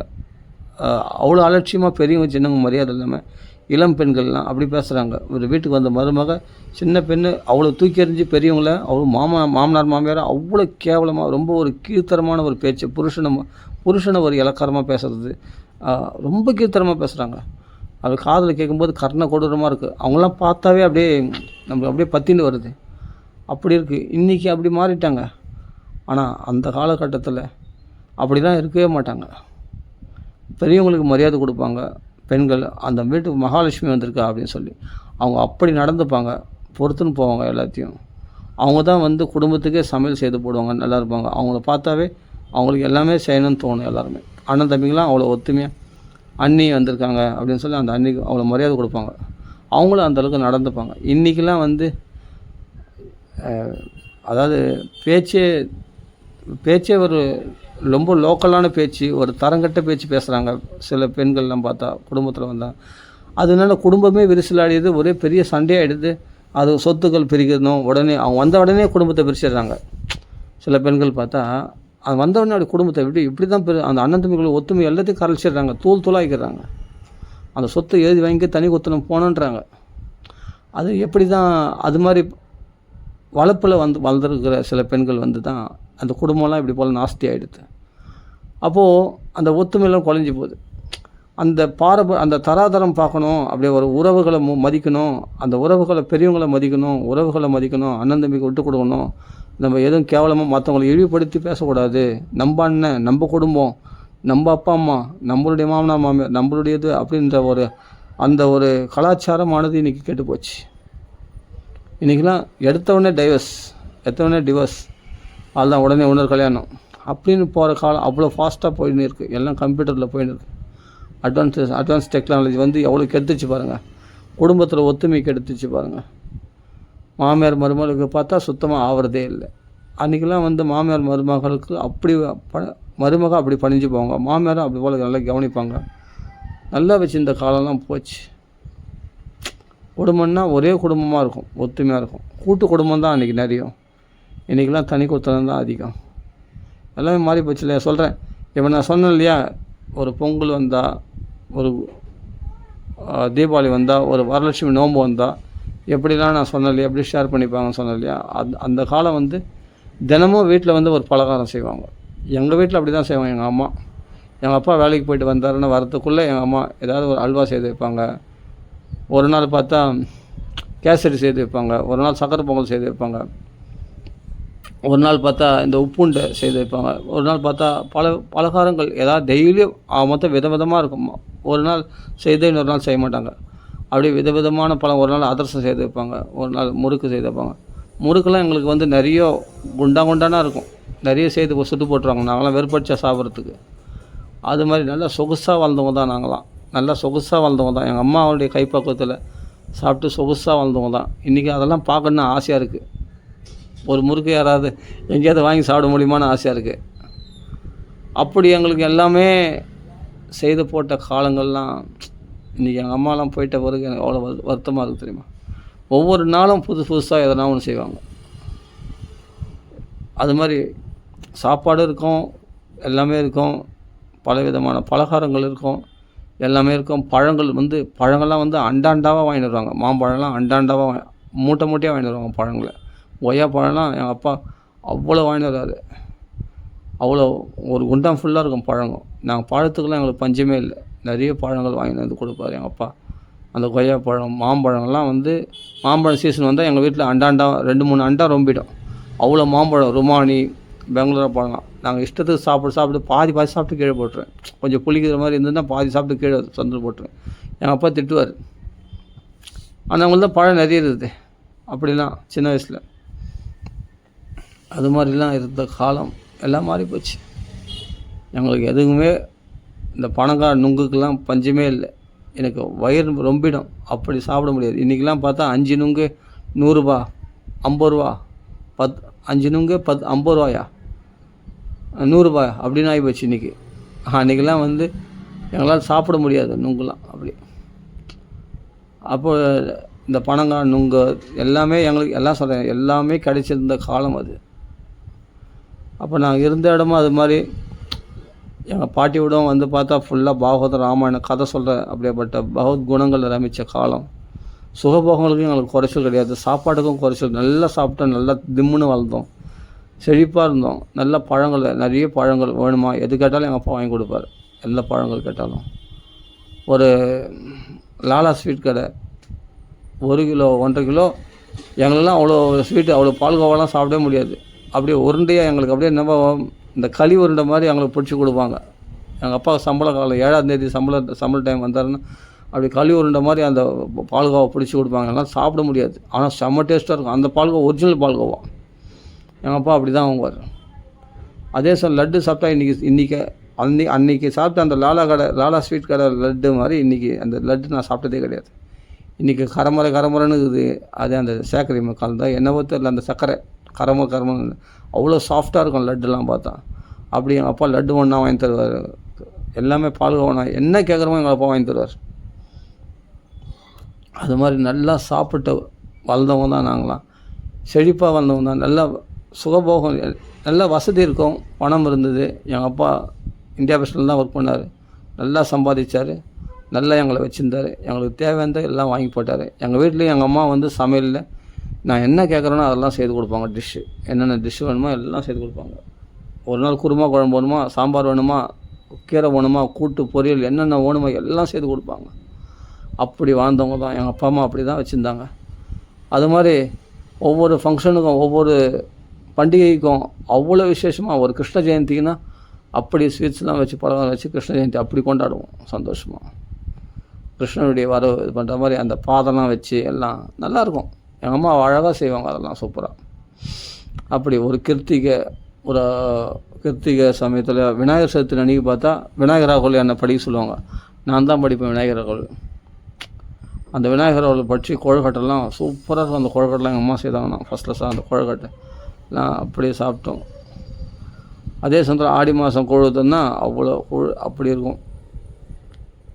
அவ்வளோ அலட்சியமாக பெரியவங்க சின்னவங்க மரியாதை இல்லாமல் இளம் பெண்கள்லாம் அப்படி பேசுகிறாங்க. ஒரு வீட்டுக்கு வந்த மருமக சின்ன பெண்ணு அவ்வளோ தூக்கி எறிஞ்சு பெரியவங்கள அவ்வளோ மாமனார் மாமியார் அவ்வளோ கேவலமாக ரொம்ப ஒரு கீழ்த்தரமான ஒரு பேச்சு. புருஷனை ஒரு இலக்காரமாக பேசுகிறது, ரொம்ப கீழ்த்தரமாக பேசுகிறாங்க. அது காதில் கேட்கும்போது கர்ண கொடூரமாக இருக்குது. அவங்களாம் பார்த்தாவே அப்படியே நம்மளுக்கு அப்படியே பற்றின்னு வருது. அப்படி இருக்குது. இன்றைக்கி அப்படி மாறிட்டாங்க. ஆனால் அந்த காலகட்டத்தில் அப்படிலாம் இருக்கவே மாட்டாங்க. பெரியவங்களுக்கு மரியாதை கொடுப்பாங்க. பெண்கள் அந்த வீட்டுக்கு மகாலட்சுமி வந்திருக்கா அப்படின்னு சொல்லி அவங்க அப்படி நடந்துப்பாங்க, பொறுத்துன்னு போவாங்க எல்லாத்தையும். அவங்க தான் வந்து குடும்பத்துக்கே சமையல் செய்து போடுவாங்க, நல்லா இருப்பாங்க. அவங்கள பார்த்தாவே அவங்களுக்கு எல்லாமே செய்யணும்னு தோணும். எல்லாருமே அண்ணன் தம்பிங்களாம் அவ்வளோ ஒத்துமையாக அண்ணி வந்திருக்காங்க அப்படின்னு சொல்லி அந்த அன்னிக்கு அவ்வளோ மரியாதை கொடுப்பாங்க. அவங்களும் அந்தளவுக்கு நடந்துப்பாங்க. இன்றைக்கெலாம் வந்து அதாவது பேச்சே ஒரு ரொம்ப லோக்கலான பேச்சு, ஒரு தரங்கட்ட பேச்சு பேசுகிறாங்க சில பெண்கள்லாம் பார்த்தா குடும்பத்தில் வந்தால். அதனால குடும்பமே விரிசலாடியது, ஒரே பெரிய சண்டையாகிடுது. அது சொத்துக்கள் பிரிக்கணும், உடனே அவங்க வந்த உடனே குடும்பத்தை பிரிச்சிடுறாங்க. சில பெண்கள் பார்த்தா அது வந்த உடனே அப்படி குடும்பத்தை விட்டு இப்படி தான் அந்த அண்ணன் தம்பிகள் ஒத்துமை எல்லாத்தையும் கரைச்சிடுறாங்க, தூளாக்கிடுறாங்க. அந்த சொத்தை எழுதி வாங்கி தனி கொத்தனம் போனன்றாங்க. அது எப்படி தான் அது மாதிரி வளர்ப்பில் வளர்ந்துருக்கிற சில பெண்கள் வந்து தான் அந்த குடும்பம்லாம் இப்படி போல் நாஸ்தி ஆகிடுது. அப்போது அந்த ஒத்துமையெல்லாம் குறைஞ்சி போகுது. அந்த தராதரம் பார்க்கணும், அப்படியே ஒரு உறவுகளை மதிக்கணும், அந்த உறவுகளை பெரியவங்களை மதிக்கணும், அண்ணன் தம்பிக்கு விட்டு கொடுக்கணும். நம்ம எதுவும் கேவலமாக மற்றவங்களை இழிவுபடுத்தி பேசக்கூடாது. நம்ம அண்ணன், நம்ம குடும்பம், நம்ம அப்பா அம்மா, நம்மளுடைய மாமனார் மாமியார், நம்மளுடையது அப்படின்ற அந்த ஒரு கலாச்சாரமானது இன்றைக்கி கெட்டு போச்சு. இன்றைக்கெலாம் எடுத்தவொடனே டிவோர்ஸ், அதுதான் உடனே இன்னொரு கல்யாணம் அப்படின்னு போகிற காலம் அவ்வளோ ஃபாஸ்ட்டாக போயின்னு இருக்குது. எல்லாம் கம்ப்யூட்டரில் போயின்னு இருக்குது. அட்வான்ஸ் டெக்னாலஜி வந்து எவ்வளோ கெடுத்துச்சு பாருங்கள். குடும்பத்தில் ஒத்துமை கெடுத்துச்சு பாருங்கள். மாமியார் மருமகளுக்கு பார்த்தா சுத்தமாக ஆகிறதே இல்லை. அன்றைக்கெலாம் வந்து மாமியார் மருமகளுக்கு அப்படி மருமக அப்படி பணிஞ்சு போவாங்க, மாமியாரும் அப்படி போல் நல்லா கவனிப்பாங்க. நல்லா வச்சு இந்த காலம்லாம் போச்சு. குடும்பம்னா ஒரே குடும்பமாக இருக்கும், ஒத்துமையாக இருக்கும். கூட்டு குடும்பம் தான் அன்றைக்கி நிறைய. இன்றைக்கெலாம் தனி குத்தனம் தான் அதிகம். எல்லாமே மாறி போச்சு இல்லையா. சொல்கிறேன், இப்போ நான் சொன்னேன் இல்லையா, ஒரு பொங்கல் வந்தால், ஒரு தீபாவளி வந்தால், ஒரு வரலட்சுமி நோன்பு வந்தால் எப்படிலாம் நான் சொன்னேன் இல்லையா, எப்படி ஷேர் பண்ணிப்பாங்கன்னு சொன்னேன் இல்லையா. அந்த காலம் வந்து தினமும் வீட்டில் வந்து ஒரு பலகாரம் செய்வாங்க. எங்கள் வீட்டில் அப்படி தான் செய்வாங்க. எங்கள் அம்மா, எங்கள் அப்பா வேலைக்கு போயிட்டு வந்தாருன்னு வரத்துக்குள்ளே எங்கள் அம்மா ஏதாவது ஒரு அல்வா செய்து வைப்பாங்க. ஒரு நாள் பார்த்தா கேசரி செய்து வைப்பாங்க, ஒரு நாள் சக்கரை பொங்கல் செய்து வைப்பாங்க, ஒரு நாள் பார்த்தா இந்த உப்புண்டை செய்து வைப்பாங்க, ஒரு நாள் பார்த்தா பலகாரங்கள் ஏதாவது டெய்லியும் மொத்தம் விதவிதமாக இருக்கும். ஒரு நாள் செய்து இன்னொரு நாள் செய்ய மாட்டாங்க. அப்படியே விதவிதமான ஒரு நாள் அதிரசம் செய்து வைப்பாங்க, ஒரு நாள் முறுக்கு செய்து வைப்பாங்க. முறுக்கெல்லாம் எங்களுக்கு வந்து நிறைய குண்டானா இருக்கும், நிறைய செய்து சுட்டு போட்டுருவாங்க. நாங்களாம் வெறுப்படிச்சா சாப்பிட்றதுக்கு. அது மாதிரி நல்லா சொகுசாக வாழ்ந்தவங்க தான் நாங்களாம். நல்லா சொகுசாக வாழ்ந்தவங்க தான். எங்கள் அம்மாவுடைய கைப்பக்குவத்தில் சாப்பிட்டு சொகுசாக வாழ்ந்தவங்க தான். இன்றைக்கி அதெல்லாம் பார்க்கணுன்னு ஆசையாக இருக்குது. ஒரு முறுக்கு யாராவது எங்கேயாவது வாங்கி சாப்பிட முடியுமான்னு ஆசையாக இருக்குது. அப்படி எங்களுக்கு எல்லாமே செய்து போட்ட காலங்கள்லாம் இன்றைக்கி எங்கள் அம்மாலாம் போயிட்ட பிறகு எனக்கு அவ்வளோ வருத்தமாக இருக்குது தெரியுமா. ஒவ்வொரு நாளும் புதுசாக எதனா ஒன்று செய்வாங்க. அது மாதிரி சாப்பாடு இருக்கும், எல்லாமே இருக்கும், பலவிதமான பலகாரங்கள் இருக்கும். எல்லாமே இருக்கும். பழங்கள் வந்து பழங்கள்லாம் வந்து அண்டாண்டாவாக வாங்கிட்டு வருவாங்க. மாம்பழம்லாம் அண்டாண்டாவாக மூட்டை மூட்டையாக வாங்கிட்டு வருவாங்க பழங்களை. கொய்யா பழம்லாம் எங்கள் அப்பா அவ்வளோ வாங்கிட்டு வர்றாரு. அவ்வளோ ஒரு குண்டான் ஃபுல்லாக இருக்கும் பழங்கள். நாங்கள் பழத்துக்கெல்லாம் எங்களுக்கு பஞ்சமே இல்லை. நிறைய பழங்கள் வாங்கிட்டு வந்து கொடுப்பாரு எங்கள் அப்பா. அந்த கொய்யா பழம், மாம்பழம்லாம் வந்து மாம்பழம் சீசன் வந்தால் எங்கள் வீட்டில் அண்டாண்டா 2-3 அண்டா ரொம்பிடும். அவ்வளோ மாம்பழம், ருமானி, பெங்களூர் பழம். நாங்கள் இஷ்டத்துக்கு சாப்பிட்டு பாதி சாப்பிட்டு கீழே போட்டுருவேன். கொஞ்சம் புளிக்கிற மாதிரி இருந்ததுன்னா பாதி சாப்பிட்டு கீழே சந்தில் போட்டுருவேன். எங்கள் அப்பா திட்டுவார். ஆனால் அவங்களுக்கு தான் பழம் நிறைய இருக்குது. அப்படிலாம் சின்ன வயசில் அது மாதிரிலாம் இருந்த காலம் எல்லாம் மாறி போச்சு. எங்களுக்கு எதுவுமே இந்த பனங்காய் நுங்குக்கெல்லாம் பஞ்சமே இல்லை. எனக்கு வயிறு ரொம்பிடும், அப்படி சாப்பிட முடியாது. இன்றைக்கெலாம் பார்த்தா 5 நுங்கு 100 ரூபா, 50 ரூபா, 5 நுங்கு 50 ரூபாயா, 100 ரூபாய் அப்படின்னு ஆகி போச்சு இன்றைக்கி. அன்றைக்கெல்லாம் வந்து எங்களால் சாப்பிட முடியாது நுங்குலாம் அப்படி. அப்போ இந்த பனங்காய் நுங்கு எல்லாமே எங்களுக்கு எல்லாம் சொல்கிறேன், எல்லாமே கிடைச்சிருந்த காலம் அது. அப்போ நாங்கள் இருந்த இடமும் அது மாதிரி. எங்கள் பாட்டி விடவும் வந்து பார்த்தா ஃபுல்லாக பாகவத ராமாயணம் கதை சொல்கிற அப்படியேப்பட்ட பகவத் குணங்கள் ரமித்த காலம். சுகபோகங்களுக்கும் எங்களுக்கு குறைச்சல் கிடையாது, சாப்பாட்டுக்கும் குறைச்சல். நல்லா சாப்பிட்டோம், நல்லா திம்முன்னு வளர்ந்தோம், செழிப்பாக இருந்தோம். நல்ல பழங்கள், நிறைய பழங்கள் வேணுமா எது கேட்டாலும் எங்கள் அப்பா வாங்கி கொடுப்பார். எல்லா பழங்கள் கேட்டாலும். ஒரு லாலா ஸ்வீட் கடை 1 கிலோ 1.5 கிலோ. எங்களெல்லாம் அவ்வளோ ஸ்வீட்டு, அவ்வளோ பால்கோவாலாம் சாப்பிடவே முடியாது. அப்படியே உருண்டையாக எங்களுக்கு அப்படியே நம்ம இந்த களி உருண்டை மாதிரி எங்களுக்கு பிடிச்சி கொடுப்பாங்க. எங்கள் அப்பா சம்பள காலம் 7ஆம் தேதி சம்பள டைம் வந்தாருன்னா அப்படி களி உருண்டை மாதிரி அந்த பால்கோவா பிடிச்சி கொடுப்பாங்க. எல்லாம் சாப்பிட முடியாது, ஆனால் செம்ம டேஸ்ட்டாக இருக்கும். அந்த பால்கோவா ஒரிஜினல் பால்கோவா. எங்கள் அப்பா அப்படி தான் வாங்குவார். அதே லட்டு சாப்பிட்டா அன்றைக்கி சாப்பிட்ட அந்த லாலா ஸ்வீட் கடை லட்டு மாதிரி இன்றைக்கி அந்த லட்டு நான் சாப்பிட்டதே கிடையாது. இன்றைக்கி கரமுறைன்னு இருக்குது. அதே அந்த சேக்கரி கலந்தால் என்னவோ தெரியல, அந்த சர்க்கரை கரமுறை அவ்வளோ சாஃப்டாக இருக்கும் லட்டுலாம் பார்த்தா. அப்படி எங்கள் அப்பா லட்டு ஒன்றா வாங்கி தருவார். எல்லாமே பால்கோவா என்ன கேட்குறமோ எங்கள் அப்பா வாங்கி தருவார். அது மாதிரி நல்லா சாப்பிட்டு வளர்ந்தவங்க தான் நாங்களாம். செழிப்பாக வளர்ந்தவங்க தான். நல்லா சுகபோகம், நல்லா வசதி இருக்கும், பணம் இருந்தது. எங்கள் அப்பா இந்தியா போஸ்டில் தான் ஒர்க் பண்ணார். நல்லா சம்பாதிச்சார், நல்லா எங்களை வச்சுருந்தார். எங்களுக்கு தேவையானதை எல்லாம் வாங்கி போட்டார். எங்கள் வீட்லேயும் எங்கள் அம்மா வந்து சமையலில் நான் என்ன கேட்குறேனோ அதெல்லாம் செய்து கொடுப்பாங்க. டிஷ்ஷு என்னென்ன டிஷ்ஷு வேணுமோ எல்லாம் செய்து கொடுப்பாங்க. ஒரு நாள் குருமா குழம்பு வேணுமா, சாம்பார் வேணுமா, கீரை வேணுமா, கூட்டு பொரியல் என்னென்ன வேணுமோ எல்லாம் செய்து கொடுப்பாங்க. அப்படி வாழ்ந்தவங்க தான் எங்கள் அப்பா அம்மா. அப்படி தான் வச்சுருந்தாங்க. அது மாதிரி ஒவ்வொரு ஃபங்க்ஷனுக்கும் ஒவ்வொரு பண்டிகைக்கும் அவ்வளோ விசேஷமாக. ஒரு கிருஷ்ண ஜெயந்திக்குன்னா அப்படி ஸ்வீட்ஸ்லாம் வச்சு பழகம் வச்சு கிருஷ்ண ஜெயந்தி அப்படி கொண்டாடுவோம் சந்தோஷமாக. கிருஷ்ணனுடைய வரவு இது பண்ணுற மாதிரி அந்த பாதம்லாம் வச்சு எல்லாம் நல்லாயிருக்கும். எங்கள் அம்மா அழகாக செய்வாங்க அதெல்லாம் சூப்பராக. அப்படி ஒரு கிருத்திகை சமயத்தில் விநாயகர் சதுர்த்தி அன்றைக்கி பார்த்தா விநாயகர் ராகவல் என்னை படிக்க சொல்லுவாங்க. நான் தான் படிப்பேன் விநாயகர் ராகவல். அந்த விநாயகர் ராகவல் படித்து கொழுக்கட்டைலாம் சூப்பராக இருக்கும். அந்த கொழுக்கட்டைலாம் எங்கள் அம்மா செய்தாங்கன்னா ஃபஸ்ட் கிளாஸாக அந்த கொழுக்கட்டைலாம் அப்படியே சாப்பிட்டோம். அதே சமயத்தில் ஆடி மாதம் கொழுதுன்னா அவ்வளோ அப்படி இருக்கும்,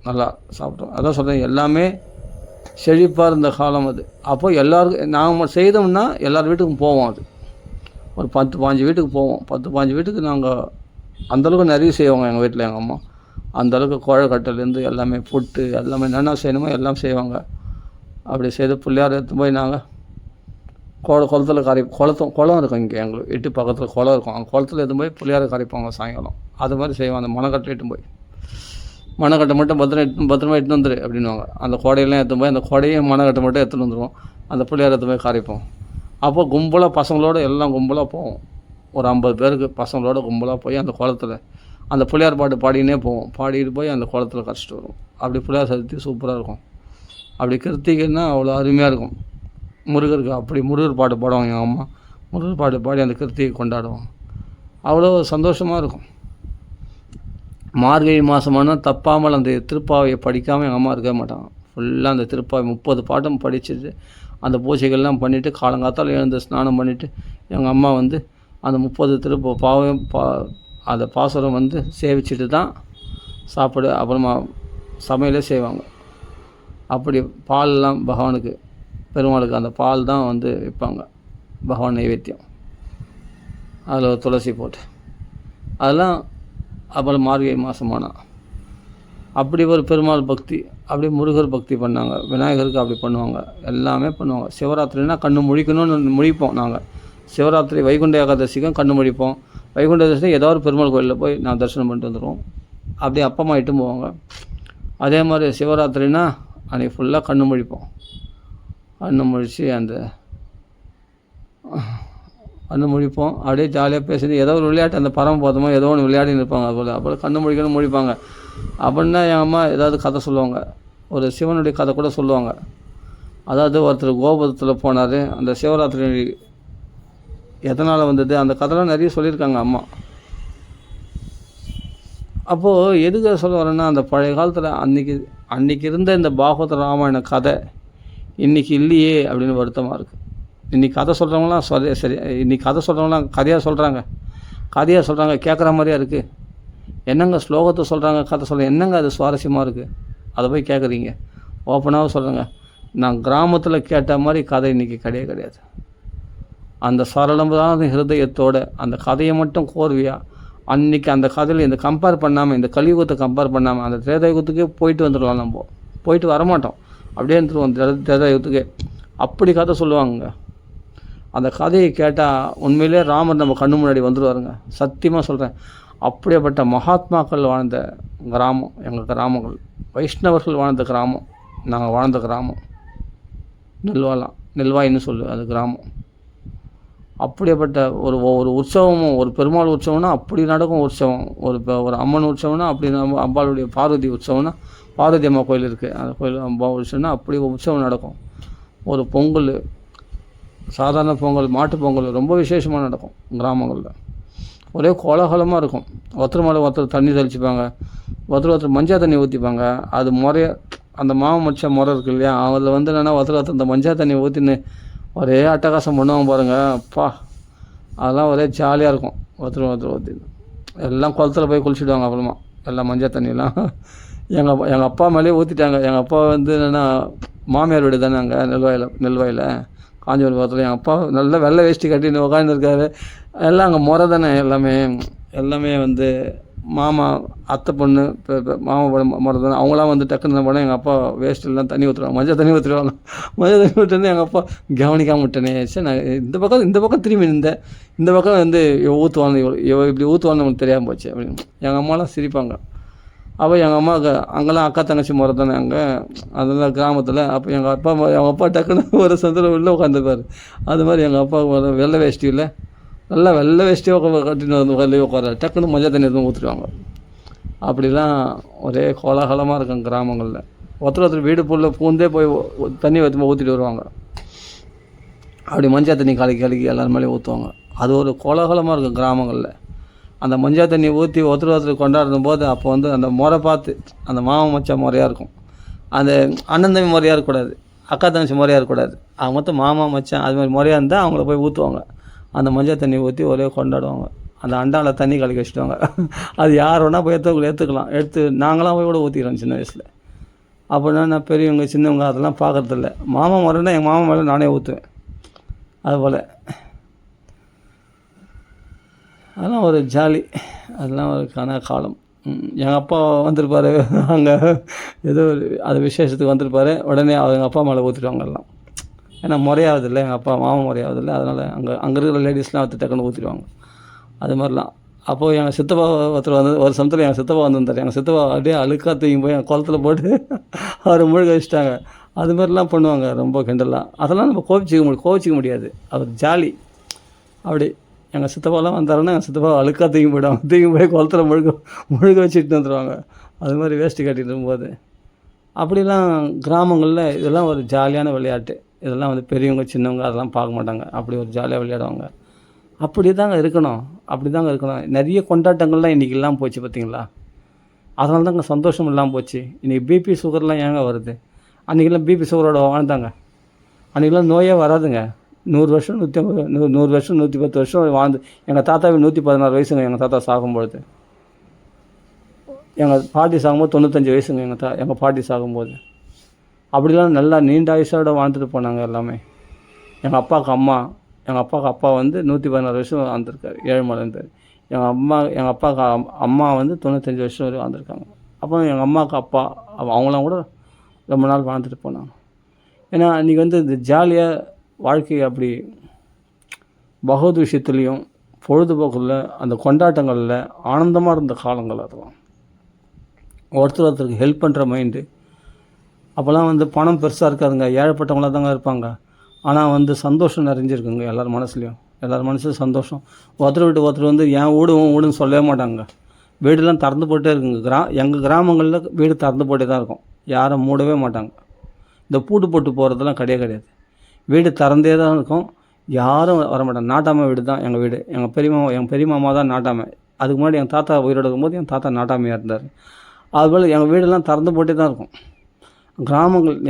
நல்லா சாப்பிட்டோம். அதான் சொல்கிறேன், எல்லாமே செழிப்பாக இருந்த காலம் அது. அப்போ எல்லோருக்கும் நாங்கள் செய்தோம்னா எல்லார் வீட்டுக்கும் போவோம். அது ஒரு 10-15 வீட்டுக்கு போவோம். 10-15 வீட்டுக்கு நாங்கள் அந்தளவுக்கு நிறைய செய்வாங்க எங்கள் வீட்டில். எங்கள் அம்மா அந்தளவுக்கு கொழுக்கட்டைலேருந்து எல்லாமே புட்டு எல்லாமே என்னென்ன செய்யணுமோ எல்லாம் செய்வாங்க. அப்படி செய்து பிள்ளையார் எடுத்து போய் நாங்கள் குளத்துல குளம் இருக்கும் இங்கே எங்களுக்கு வீட்டு பக்கத்தில் குளம் இருக்கும். அந்த குளத்துல எடுத்து போய் பிள்ளையாரை கரைப்பாங்க சாயங்காலம். அது மாதிரி செய்வாங்க. அந்த மணக்கட்டை எடுத்து போய் மணக்கட்டை மட்டும் பத்திரமா எடுத்துன்னு வந்துரு அப்படின்வாங்க. அந்த கொடையெல்லாம் எடுத்து போய் அந்த கொடையும் மணக்கட்டை மட்டும் எடுத்துன்னு வந்துடுவோம். அந்த பிள்ளையார் எடுத்து போய் கரைப்போம். அப்போ கும்பலாக பசங்களோடு எல்லாம் கும்பலாக போவோம். ஒரு 50 பேருக்கு பசங்களோட கும்பலாக போய் அந்த குளத்துல அந்த பிள்ளையார் பாட்டு பாடினே போவோம். பாடிட்டு போய் அந்த குளத்துல கரைச்சிட்டு வருவோம். அப்படி பிள்ளையார் சதுர்த்தி சூப்பராக இருக்கும். அப்படி கிருத்திகைன்னா அவ்வளோ அருமையாக இருக்கும். முருகருக்கு அப்படி முருகர் பாட்டு பாடுவாங்க எங்கள் அம்மா. முருகர் பாட்டு பாடி அந்த கிருத்திகை கொண்டாடுவோம். அவ்வளோ சந்தோஷமாக இருக்கும். மார்கழி மாதமானால் தப்பாமல் அந்த திருப்பாவையை படிக்காமல் எங்கள் அம்மா இருக்க மாட்டாங்க. ஃபுல்லாக அந்த திருப்பாவை 30 பாட்டும் படிச்சுட்டு அந்த பூஜைகள்லாம் பண்ணிவிட்டு காலங்காத்தால் எழுந்து ஸ்நானம் பண்ணிவிட்டு எங்கள் அம்மா வந்து அந்த 30 பாவையும் அந்த பாசுரம் வந்து சேவிச்சுட்டு தான் சாப்பிடு அப்புறமா சமையலே செய்வாங்க. அப்படி பால்லாம் பகவானுக்கு பெருமாளுக்கு அந்த பால் தான் வந்து வைப்பாங்க பகவான் நைவேத்தியம். அதில் துளசி போட்டு அதெல்லாம். அப்புறம் மார்கழி மாதமானா அப்படி ஒரு பெருமாள் பக்தி, அப்படியே முருகர் பக்தி பண்ணாங்க, விநாயகருக்கு அப்படி பண்ணுவாங்க, எல்லாமே பண்ணுவாங்க. சிவராத்திரினா கண்ணு முழிக்கணும்னு முழிப்போம் நாங்கள். சிவராத்திரி வைகுண்ட ஏகாதசிக்கும் கண்ணு முழிப்போம். வைகுண்ட ஏகாதசி ஏதோ ஒரு பெருமாள் கோயிலில் போய் நான் தரிசனம் பண்ணிட்டு வந்துடுவோம். அப்படியே அப்பா அம்மா இட்டும் போவாங்க. அதே மாதிரி சிவராத்திரினா அன்றைக்கி ஃபுல்லாக கண்ணு முழிப்போம். கண்ணு முழித்து கண்ணு முழிப்போம். அப்படியே ஜாலியாக பேசிட்டு ஏதோ ஒரு விளையாட்டு, அந்த பரமபதமோ ஏதோ ஒன்று விளையாடின்னு இருப்பாங்க. அப்போது கண்ணு முழிக்கணும் முழிப்பாங்க. அப்படின்னா என் அம்மா ஏதாவது கதை சொல்லுவாங்க. ஒரு சிவனுடைய கதை கூட சொல்லுவாங்க. அதாவது ஒருத்தர் கோபுரத்தில் போனார், அந்த சிவராத்திரி எதனால் வந்தது, அந்த கதைலாம் நிறைய சொல்லியிருக்காங்க அம்மா. அப்போது எதுக்கு சொல்ல வரேன்னா, அந்த பழைய காலத்தில் அன்றைக்கி இருந்த இந்த பாகவத ராமாயண கதை இன்றைக்கி இல்லையே அப்படின்னு வருத்தமாக இருக்குது. இன்றைக்கி கதை சொல்கிறவங்களாம் சரி, இன்றைக்கி கதை சொல்கிறவங்களாம் கதையாக சொல்கிறாங்க, கேட்குற மாதிரியா இருக்குது. என்னங்க ஸ்லோகத்தை சொல்கிறாங்க, கதை சொல்கிறாங்க, என்னங்க அது சுவாரஸ்யமாக இருக்குது, அதை போய் கேட்குறீங்க. ஓப்பனாக சொல்கிறேங்க, நான் கிராமத்தில் கேட்ட மாதிரி கதை இன்றைக்கி கிடையாது. அந்த சரளமான ஹிருதயத்தோடு அந்த கதையை மட்டும் கோர்வையாக அன்றைக்கி அந்த கதையில் இந்த கம்பேர் பண்ணாமல், இந்த கலியுகத்தை கம்பேர் பண்ணாமல் அந்த திரேதாயுகத்துக்கே போயிட்டு வந்துடலாம். நம்ம போயிட்டு வரமாட்டோம், அப்படியே வந்துடுவோம் திரேதாயுகத்துக்கே. அப்படி கதை சொல்லுவாங்க. அந்த கதையை கேட்டால் உண்மையிலே ராமர் நம்ம கண்ணு முன்னாடி வந்துடுவாருங்க, சத்தியமாக சொல்கிறேன். அப்படியேப்பட்ட மகாத்மாக்கள் வாழ்ந்த கிராமம் எங்கள் கிராமங்கள். வைஷ்ணவர்கள் வாழ்ந்த கிராமம், நாங்கள் வாழ்ந்த கிராமம் நெல்வாயின்னு சொல்லு அது கிராமம். அப்படியேப்பட்ட ஒரு உற்சவமும், ஒரு பெருமாள் உற்சவம்னா அப்படி நடக்கும் உற்சவம். ஒரு அம்மன் உற்சவம்னா அப்படி, அம்பாளுடைய பார்வதி உற்சவம்னா பார்வதி அம்மா கோயில் இருக்குது, அந்த கோயில் அம்பா உற்சவம்னா அப்படி உற்சவம் நடக்கும். ஒரு பொங்கல், சாதாரண பொங்கல், மாட்டு பொங்கல் ரொம்ப விசேஷமாக நடக்கும் கிராமங்களில். ஒரே கோலாகலமாக இருக்கும். ஒருத்தர் மேலே ஒருத்தர் தண்ணி தெளிச்சுப்பாங்க, ஒருத்தர் மஞ்சள் தண்ணி ஊற்றிப்பாங்க. அது முறைய அந்த மாவு மச்ச முறை இருக்கு இல்லையா, அதில் வந்து என்னென்னா ஒருத்தர் அந்த மஞ்சள் தண்ணி ஊற்றின்னு ஒரே அட்டகாசம் பண்ணுவாங்க பாருங்கள். அப்பா, அதெல்லாம் ஒரே ஜாலியாக இருக்கும். ஒருத்தர் ஊற்றி எல்லாம் குளத்தில் போய் குளிச்சுடுவாங்க. அப்புறமா எல்லாம் மஞ்சள் தண்ணியெல்லாம் எங்கள் அப்பா மேலேயே ஊற்றிட்டாங்க. எங்கள் அப்பா வந்து என்னென்னா மாமியார் வீடு தானே அங்கே நெல்வாயில் காஞ்சிபுரம் பக்கத்தில். எங்கள் அப்பா நல்லா வெள்ளை வேஷ்டி கட்டின்னு உட்காந்துருக்காரு. எல்லாம் அங்கே முறை தானே, எல்லாமே வந்து மாமா அத்தை பொண்ணு மாமா முறை தானே. அவங்களாம் வந்து டக்குன்னு போனால் எங்கள் அப்பா வேஸ்ட்டெல்லாம் தண்ணி ஊற்றுருவாங்க, மஞ்சள் தண்ணி ஊற்றுருவாங்க. மஞ்சள் தண்ணி ஊற்றுன்னு எங்கள் அப்பா கவனிக்காமல் விட்டனே. சரி, நான் இந்த பக்கம் திரும்பி இந்த பக்கம் வந்து ஊற்றுவாங்க, இப்படி ஊற்றுவான்னு நம்மளுக்கு தெரியாமல் போச்சு அப்படின்னு எங்கள் அம்மாலாம் சிரிப்பாங்க. அப்போ எங்கள் அம்மாவுக்கு அங்கெல்லாம் அக்கா தங்கச்சி முறை தானே அங்கே, அதெல்லாம் கிராமத்தில். அப்போ எங்கள் அப்பா டக்குன்னு ஒரு சந்தில் உள்ளே உட்காந்துருப்பார். அது மாதிரி எங்கள் அப்பா வெள்ளை வேஷ்டியில் நல்லா வெள்ளை வேஷ்டியாக கட்டின்னு வந்து வெளியே உட்கார டக்குன்னு மஞ்சள் தண்ணி எதுவும் ஊற்றிடுவாங்க. அப்படிலாம் ஒரே கோலாகலமாக இருக்கும் கிராமங்களில். ஒருத்தர் வீடு புள்ள பூந்தே போய் தண்ணி ஊற்றிட்டு வருவாங்க. அப்படி மஞ்சள் தண்ணி கலக்கி எல்லாரும் மேலேயும் ஊற்றுவாங்க. அது ஒரு கோலாகலமாக இருக்கும் கிராமங்களில். அந்த மஞ்சள் தண்ணி ஊற்றி ஒருத்தர் கொண்டாடும் போது அப்போ வந்து அந்த முறை பார்த்து, அந்த மாமன் மச்சான் முறையாக இருக்கும், அந்த அண்ணன் தம்பி முறையாக இருக்கக்கூடாது, அக்கா தங்கச்சி முறையாக இருக்கக்கூடாது. அவங்க மொத்தம் மாமா மச்சான் அது மாதிரி முறையாக இருந்தால் அவங்கள போய் ஊற்றுவாங்க. அந்த மஞ்சள் தண்ணி ஊற்றி ஒரே கொண்டாடுவாங்க. அந்த அண்டாவில் தண்ணி கலக்கி வச்சுடுவாங்க. அது யார் வேணால் போய் எடுத்து நாங்களாம் போய் கூட ஊற்றிக்கிறோம் சின்ன வயசில். அப்படின்னா நான் பெரியவங்க சின்னவங்க அதெல்லாம் பார்க்குறதில்ல. மாமா முறைன்னா எங்கள் மாமா மேலே நானே ஊற்றுவேன். அதுபோல் அதெல்லாம் ஒரு ஜாலி, அதெல்லாம் ஒரு காலம். எங்கள் அப்பா வந்திருப்பார் அங்கே, ஏதோ அது விசேஷத்துக்கு வந்திருப்பார். உடனே எங்கள் அப்பா மேலே ஊற்றிடுவாங்க எல்லாம். ஏன்னா முறையாவதில்லை, எங்கள் அப்பா மாமா முறையாவதில்லை. அதனால் அங்கே இருக்கிற லேடிஸ்லாம் வந்து டக்குன்னு ஊற்றிடுவாங்க. அது மாதிரிலாம். அப்போது எங்கள் சித்தப்பா ஒருத்தர் வந்து ஒரு சமயத்தில் எங்கள் சித்தப்பா வந்திருந்தார். எங்கள் சித்தப்பா அப்படியே அழுக்கா தூக்கி போய் எங்கள் குளத்தில் போட்டு அவர் முழுக வச்சுட்டாங்க. அது மாதிரிலாம் பண்ணுவாங்க, ரொம்ப கிண்டலாக. அதெல்லாம் நம்ம கோவிச்சிக்க முடியாது. அது ஜாலி. அப்படி எங்கள் சித்தப்பாலாம் வந்தாருன்னா எங்கள் சித்தப்பா அழுக்கா தூக்கி போய் குளத்தில் முழுக வச்சுட்டு வந்துடுவாங்க. அது மாதிரி வேஷ்டி கட்டிட்டு இருக்கும்போது. அப்படிலாம் கிராமங்களில் இதெல்லாம் ஒரு ஜாலியான விளையாட்டு. இதெல்லாம் வந்து பெரியவங்க சின்னவங்க அதெல்லாம் பார்க்க மாட்டாங்க. அப்படி ஒரு ஜாலியாக விளையாடுவாங்க. அப்படி தாங்க இருக்கணும். நிறைய கொண்டாட்டங்கள்லாம் இன்றைக்கி இல்லாமல் போச்சு பார்த்தீங்களா. அதனால தாங்க சந்தோஷம் இல்லாமல் போச்சு. இன்றைக்கி பிபி சுகர்லாம் ஏங்க வருது. அன்றைக்கெல்லாம் பிபி சுகரோட வாழ்ந்தாங்க. அன்றைக்கெல்லாம் நோயே வராதுங்க. 100 வருஷம் 100 வருஷம் 110 வருஷம் வாழ்ந்து. எங்கள் தாத்தாவுக்கு 116 வயசுங்க எங்கள் தாத்தா சாகும்பொழுது. எங்கள் பாட்டி சாகும்போது 95 வயசுங்க எங்கள் பாட்டி சாகும்போது. அப்படிலாம் நல்லா நீண்ட ஆயுசோட வாழ்ந்துட்டு போனாங்க எல்லாமே. எங்கள் அப்பாவுக்கு அப்பா வந்து 116 வருஷம் வாழ்ந்துருக்காரு, ஏழுமலை இருந்தார். எங்கள் அப்பாவுக்கு அம்மா வந்து 95 வருஷம் வரை வாழ்ந்துருக்காங்க. அப்புறம் எங்கள் அம்மாவுக்கு அப்பா அவங்களாம் கூட ரொம்ப நாள் வாழ்ந்துட்டு போனாங்க. ஏன்னா அன்றைக்கி வந்து இந்த ஜாலியாக வாழ்க்கை அப்படி பகவத் விஷயத்துலேயும் பொழுதுபோக்கில் அந்த கொண்டாட்டங்களில் ஆனந்தமாக இருந்த காலங்கள் அதெல்லாம். ஒருத்தருக்கு ஹெல்ப் பண்ணுற மைண்டு. அப்போல்லாம் வந்து பணம் பெருசாக இருக்காதுங்க, ஏழைப்பட்டவங்களாக தாங்க இருப்பாங்க. ஆனால் வந்து சந்தோஷம் நிறைஞ்சிருக்குங்க எல்லோரும் மனசுலையும். எல்லோரும் மனசுலையும் சந்தோஷம். ஒருத்தர் விட்டு ஒருத்தர் வந்து என் வீடுன்னு சொல்லவே மாட்டாங்க. வீடெல்லாம் திறந்து போட்டே இருக்குங்க. எங்கள் கிராமங்களில் வீடு திறந்து போட்டே தான் இருக்கும், யாரும் மூடவே மாட்டாங்க. இந்த பூட்டு போட்டு போகிறதெல்லாம் கிடையாது. வீடு திறந்தே தான் இருக்கும், யாரும் வர மாட்டாங்க. நாட்டாமை வீடு தான் எங்கள் வீடு. எங்கள் பெரிய மாமா தான் நாட்டாமை. அதுக்கு முன்னாடி எங்கள் தாத்தா உயிரோடு இருக்கும்போது எங்கள் தாத்தா நாட்டாமையாக இருந்தார். அதுபோல் எங்கள் வீடெல்லாம் திறந்து போட்டே தான் இருக்கும்.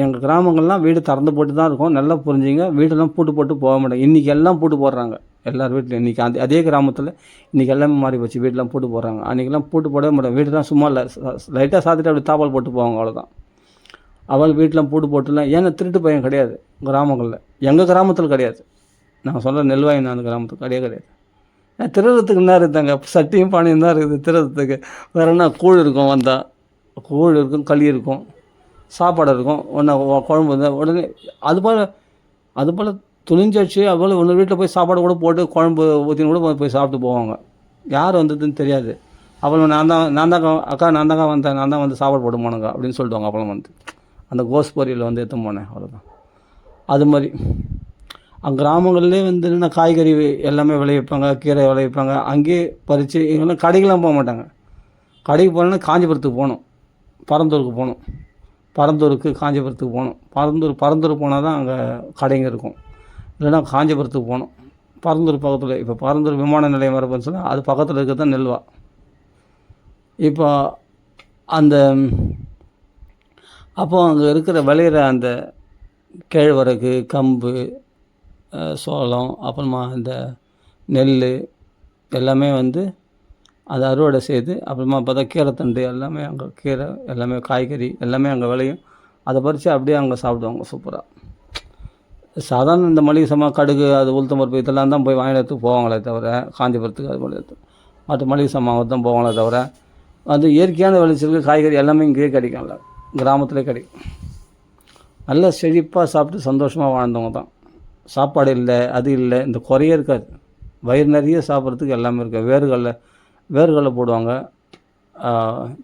எங்கள் கிராமங்கள்லாம் வீடு திறந்து போட்டு தான் இருக்கும். நல்லா புரிஞ்சுங்க, வீடெல்லாம் பூட்டு போட்டு போக மாட்டாங்க. இன்றைக்கி எல்லாம் பூட்டு போடுறாங்க எல்லார் வீட்டில். இன்றைக்கி அதே கிராமத்தில் இன்றைக்கி எல்லாமே மாறி போச்சு, வீடெலாம் பூட்டு போடுறாங்க. அன்றைக்கெல்லாம் பூட்டு போடவே மாட்டாங்க. வீடுலாம் சும்மா இல்லை, லைட்டாக சாத்திட்டு அப்படி தாப்பால் போட்டு போவாங்க, அவ்வளோதான். அவள் வீட்டிலாம் பூட்டு போட்டுலாம். ஏன்னா திருட்டு பையன் கிடையாது கிராமங்களில். எங்கள் கிராமத்தில் கிடையாது, நான் சொல்கிற நெல்வாய் நான் கிராமத்துக்கு கிடையாது. திருடுறதுக்கு என்ன இருந்தாங்க, சட்டியும் பானையும் தான் இருக்குது திருடுறதுக்கு. வேறு என்ன, கூழ் இருக்கும், வந்தால் கூழ் இருக்கும், களி இருக்கும், சாப்பாடு இருக்கும், ஒன்று குழம்பு இருந்தால் உடனே அதுபோல் துணிஞ்சாச்சு. அதுபோல் ஒன்று வீட்டில் போய் சாப்பாடு கூட போட்டு குழம்பு ஊற்றின்னு கூட போய் சாப்பிட்டு போவாங்க. யார் வந்ததுன்னு தெரியாது. அப்புறம் நான் தான் அக்கா நான் தான் வந்து சாப்பாடு போட்டு போனேங்க அப்படின்னு சொல்லிடுவாங்க. அப்புறம் வந்து அந்த கோஸ் பொரியல் வந்து எடுத்து போனேன், அவ்வளோதான். அது மாதிரி கிராமங்கள்லேயே வந்து என்ன காய்கறி எல்லாமே விளைவிப்பாங்க, கீரை விளைவிப்பாங்க. அங்கேயே பறித்து இங்கெல்லாம் கடைக்கெலாம் போக மாட்டாங்க. கடைக்கு போனோன்னா காஞ்சிபுரத்துக்கு போகணும், பரந்தூருக்கு போகணும். பரந்தூருக்கு காஞ்சிபுரத்துக்கு போகணும். பரந்தூர் போனால் தான் அங்கே கடைங்க இருக்கும். இல்லைன்னா காஞ்சிபுரத்துக்கு போகணும். பரந்தூர் பக்கத்தில், இப்போ பரந்தூர் விமான நிலையம் வரப்போன்னு சொன்னால் அது பக்கத்தில் இருக்கிறது தான் நெல்வா. இப்போ அப்போது அங்கே இருக்கிற விளையிற அந்த கேழ்வரகு, கம்பு, சோளம், அப்புறமா இந்த நெல் எல்லாமே வந்து அதை அறுவடை செய்து, அப்புறமா பார்த்தா கீரைத்தண்டு எல்லாமே அங்கே, கீரை எல்லாமே, காய்கறி எல்லாமே அங்கே விளையும். அதை பறித்து அப்படியே அங்கே சாப்பிடுவாங்க சூப்பராக. சாதாரண இந்த மளிகை சாமான், கடுகு, அது உளுத்தம் பருப்பு இதெல்லாம் தான் போய் வாங்கிட்டு போவாங்களே தவிர, காஞ்சிபுரத்துக்கு அது போல மற்ற மளிகை சாமான் தான் போவாங்களே தவிர, அது இயற்கையான விளைச்சலுக்கு காய்கறி எல்லாமே இங்கேயே கிடைக்கும்ல, கிராமத்திலே கிடைக்கும். நல்லா செழிப்பாக சாப்பிட்டு சந்தோஷமாக வாழ்ந்தவங்க தான். சாப்பாடு இல்லை, அது இல்லை, இந்த குறையே இருக்காது. வயிறு நிறைய சாப்பிட்றதுக்கு எல்லாமே இருக்குது. வேர்களில் போடுவாங்க,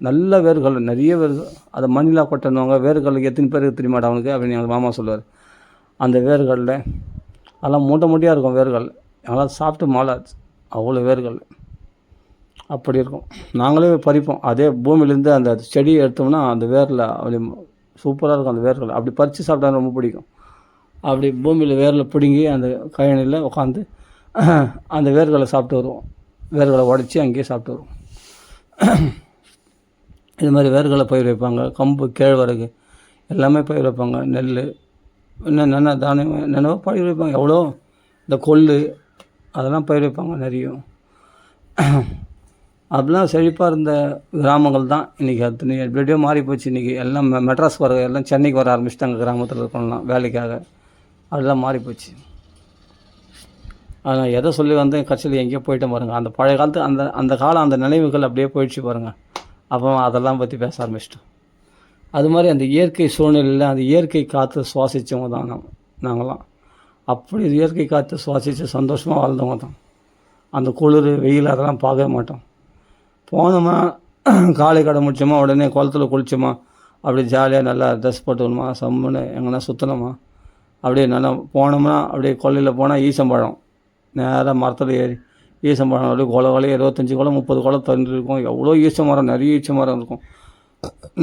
நல்ல வேர்கள், நிறைய வேர்கள். அதை மண்ணிலா கொட்டணுவாங்க. வேர்களுக்கு எத்தனை பேருக்கு தெரிய மாட்டேன் அவனுக்கு அப்படின்னு எங்கள் மாமா சொல்லுவார். அந்த வேர்களில் அதெல்லாம் மூட்டையாக இருக்கும் வேர்கள். அதெல்லாம் சாப்பிட்டு மாளாச்சு, அவ்வளோ வேர்கள் அப்படி இருக்கும். நாங்களே பறிப்போம். அதே பூமியிலேருந்து அந்த செடியை எடுத்தோம்னா அந்த வேரில் அப்படி சூப்பராக இருக்கும். அந்த வேர்கள் அப்படி பறித்து சாப்பிட்டா ரொம்ப பிடிக்கும். அப்படி பூமியில் வேரில் பிடுங்கி அந்த கழனியில் உட்காந்து அந்த வேர்களை சாப்பிட்டு வருவோம். வேர்களை உடச்சி அங்கேயே சாப்பிட்டு வருவோம். இது மாதிரி வேர்களை பயிர் வைப்பாங்க. கம்பு, கேழ்வரகு எல்லாமே பயிர் வைப்பாங்க. நெல், இன்னும் என்னென்ன தானியம் என்னென்னவோ பயிர் வைப்பாங்க. எவ்வளோ இந்த கொள்ளு அதெல்லாம் பயிர் வைப்பாங்க நிறைய. அப்படிலாம் செழிப்பாக இருந்த கிராமங்கள் தான் இன்றைக்கி. அத்தனை எப்படியோ மாறி போச்சு. இன்றைக்கி எல்லாம் மெட்ராஸ் வர, எல்லாம் சென்னைக்கு வர ஆரம்பிச்சிட்டாங்க. கிராமத்தில் இருக்கணும்லாம் வேலைக்காக அதெல்லாம் மாறி போச்சு. ஆனால் எதை சொல்லி வந்து கட்சியில் எங்கேயோ போயிட்டு பாருங்கள். அந்த பழைய காலத்து அந்த காலம், அந்த நினைவுகள் அப்படியே போயிடுச்சு பாருங்கள். அப்போ அதெல்லாம் பற்றி பேச ஆரம்பிச்சிட்டோம். அது மாதிரி அந்த இயற்கை சூழ்நிலையில் அந்த இயற்கை காற்று சுவாசித்தவங்க தான் நாங்களாம். அப்படி இயற்கை காற்று சுவாசித்து சந்தோஷமாக வாழ்ந்தவங்க தான். அந்த குளிர், வெயில் அதெல்லாம் பார்க்கவே மாட்டோம். போனோமா, காலை கடை முடிச்சோமா, உடனே குளத்துல குளிச்சோமா, அப்படியே ஜாலியாக நல்லா ட்ரெஸ் போட்டுக்கணுமா, சம்முன்னு எங்கன்னா சுற்றணுமா, அப்படியே நல்லா போனோம்னா அப்படியே கொல்லையில் போனால் ஈசம்பழம் நேராக மரத்தில் ஏறி ஈசம்பழம் அப்படியே கொலை 25 குலை 30 குலை தண்ணி இருக்கும். எவ்வளோ ஈச்ச மரம், நிறைய ஈச்ச மரம் இருக்கும்.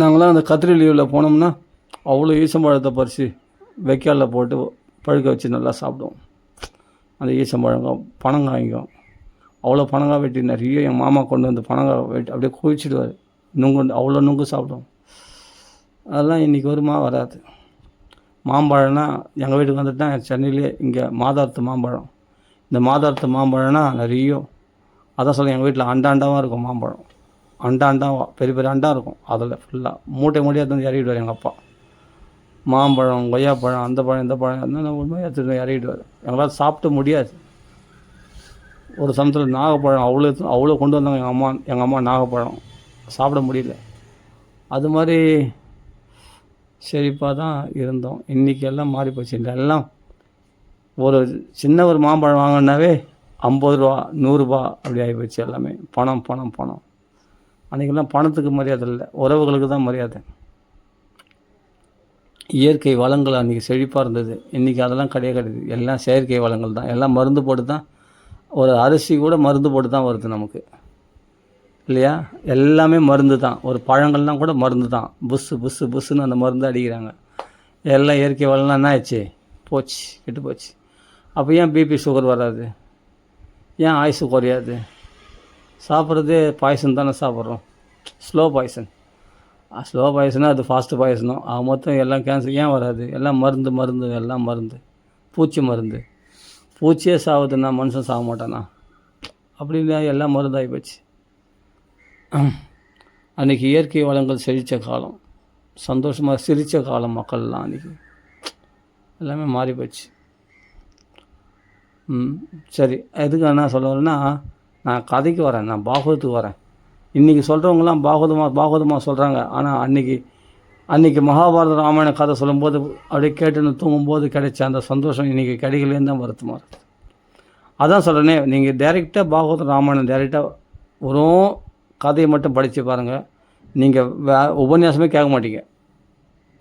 நாங்களாம் அந்த கத்திரி லீவில் போனோம்னா அவ்வளோ ஈச்சம்பழத்தை பறித்து வெக்காலில் போட்டு பழுக்க வச்சு நல்லா சாப்பிடுவோம். அந்த ஈச்சம்பழங்க, பனங்காய்க்கும் அவ்வளோ பனங்காய் வெட்டி நிறைய என் மாமா கொண்டு வந்து பனங்காய் வெட்டி அப்படியே குவிச்சிடுவார். அவ்வளோ நுங்கு சாப்பிடுவோம். அதெல்லாம் இன்றைக்கி வருமா, வராது. மாம்பழம்னா எங்கள் வீட்டுக்கு வந்துட்டு தான் சென்னையிலே இங்கே மாதாரத்து மாம்பழம். இந்த மாதாரத்து மாம்பழம்னா நிறைய, அதான் சொல்ல, எங்கள் வீட்டில் அண்டாண்டாவாக இருக்கும் மாம்பழம். அண்டாண்டாவா பெரிய பெரிய அண்டா இருக்கும். அதில் ஃபுல்லாக மூட்டையாக வந்து இறக்கிடுவார் எங்கள் அப்பா. மாம்பழம், கொய்யாப்பழம், அந்த பழம், இந்த பழம் என்னென்ன உண்மையாக எடுத்துகிட்டு இறக்கிடுவார். எங்களால் சாப்பிட்டு முடியாது. ஒரு சமயத்தில் நாகப்பழம் அவ்வளோ கொண்டு வந்தாங்க எங்கள் அம்மா நாகப்பழம். சாப்பிட முடியல. அது மாதிரி செழிப்பாக தான் இருந்தோம். இன்றைக்கி எல்லாம் மாறி போச்சு. எல்லாம் ஒரு சின்ன ஒரு மாம்பழம் வாங்கினாவே 50 ரூபா 100 ரூபா அப்படி ஆகிப்போச்சு. எல்லாமே பணம் பணம் பணம். அன்றைக்கெல்லாம் பணத்துக்கு மரியாதை இல்லை, உறவுகளுக்கு தான் மரியாதை. இயற்கை வளங்கள் அன்றைக்கி செழிப்பாக இருந்தது. இன்றைக்கி அதெல்லாம் கிடையாது. எல்லாம் செயற்கை வளங்கள் தான். எல்லாம் மருந்து போட்டு தான், ஒரு அரிசி கூட மருந்து போட்டு தான் வருது நமக்கு, இல்லையா? எல்லாமே மருந்து தான். ஒரு பழங்கள்லாம் கூட மருந்து தான். புஸ்ஸு புஸ்ஸு புஸ்ஸுன்னு அந்த மருந்து அடிக்கிறாங்க. எல்லாம் இயற்கை வளம்லாம் என்ன ஆச்சு? போச்சு, கெட்டு போச்சு. அப்போ ஏன் பிபி சுகர் வராது? ஏன் ஆயுசு குறையாது? சாப்பிட்றதே பாய்சன் தானே சாப்பிட்றோம். Slow poison. ஸ்லோ பாய்சனாக அது ஃபாஸ்ட்டு பாய்சனும் மொத்தம் எல்லாம் கேன்சர் ஏன் வராது? எல்லாம் மருந்து மருந்து, எல்லாம் மருந்து. பூச்சி மருந்து. பூச்சியே சாகுதுன்னா மனுஷன் சாக மாட்டானா? அப்படின்னா எல்லாம் மருந்தாகி போச்சு. அன்றைக்கி இயற்கை வளங்கள் செழித்த காலம், சந்தோஷமாக சிரித்த காலம் மக்கள்லாம். அன்றைக்கி எல்லாமே மாறி போச்சு. சரி, எதுக்கு என்ன சொல்ல வரேன்னா, நான் கதைக்கு வரேன், நான் பாகவத்துக்கு வரேன். இன்றைக்கி சொல்கிறவங்களாம் பாகவதமாக சொல்கிறாங்க. ஆனால் அன்றைக்கி மகாபாரத ராமாயண கதை சொல்லும்போது அப்படியே கேட்டுன்னு தூங்கும்போது கிடைச்ச அந்த சந்தோஷம் இன்றைக்கி கிடைக்கலேன்னு தான் வருத்தமாக இருக்குது. அதான் சொல்கிறேனே, நீங்கள் டைரெக்டாக பாகவத ராமாயணம் டைரெக்டாக வெறும் கதையை மட்டும் படித்து பாருங்கள். நீங்கள் உபன்யாசமே கேட்க மாட்டீங்க.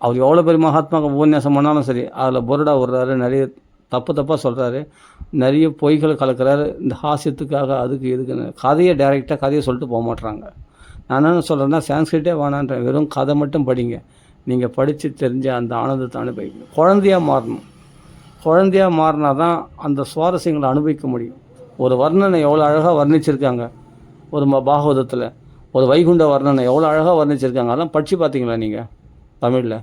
அவர் எவ்வளோ பெரிய மகாத்மாவுக்கு உபன்யாசம் பண்ணாலும் சரி, அதில் பொருடா விடுறாரு, நிறைய தப்பாக சொல்கிறாரு, நிறைய பொய்களை கலக்கிறாரு. இந்த ஹாஸ்யத்துக்காக அதுக்கு இதுக்குன்னு கதையை கதையை சொல்லிட்டு போக மாட்டுறாங்க. நான் என்ன சொல்கிறேன்னா, சான்ஸ்கிரிட்டே வேணான்றேன். வெறும் கதை மட்டும் படிங்க. நீங்கள் படித்து தெரிஞ்ச அந்த ஆனந்தத்தை அனுபவிக்கணும். குழந்தையாக மாறணும். குழந்தையாக மாறினா தான் அந்த சுவாரஸ்யங்களை அனுபவிக்க முடியும். ஒரு வர்ணனை எவ்வளோ அழகாக வர்ணிச்சிருக்காங்க ஒரு பாகவதத்தில். ஒரு வைகுண்ட வர்ணனை எவ்வளோ அழகாக வர்ணிச்சிருக்காங்க. அதெல்லாம் படித்து பார்த்தீங்களா நீங்கள் தமிழில்?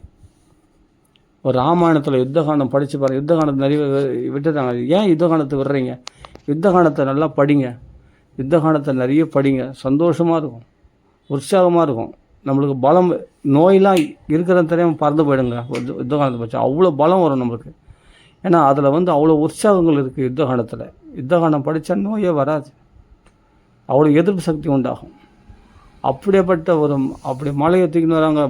ஒரு ராமாயணத்தில் யுத்தகாண்டம் படித்து பாருங்கள். யுத்தகாண்டத்தை நிறைய விட்டுட்டாங்க. ஏன் யுத்தகாண்டத்தை விடுறீங்க? யுத்தகாண்டத்தை நல்லா படிங்க. யுத்தகாண்டத்தை நிறைய படிங்க. சந்தோஷமாக இருக்கும், உற்சாகமாக இருக்கும். நம்மளுக்கு பலம், நோயெலாம் இருக்கிறது தெரியாமல் பறந்து போயிடுங்க. யுத்தகாண்டத்தை படித்தா அவ்வளோ பலம் வரும் நம்மளுக்கு. ஏன்னா அதில் அவ்வளோ உற்சாகங்கள் இருக்குது யுத்தகாண்டத்தில். யுத்தகாண்டம் படித்தா நோயே வராது, அவ்வளோ எதிர்ப்பு சக்தி உண்டாகும். அப்படியேப்பட்ட அப்படி மலையை தூக்கின்னு வராங்க,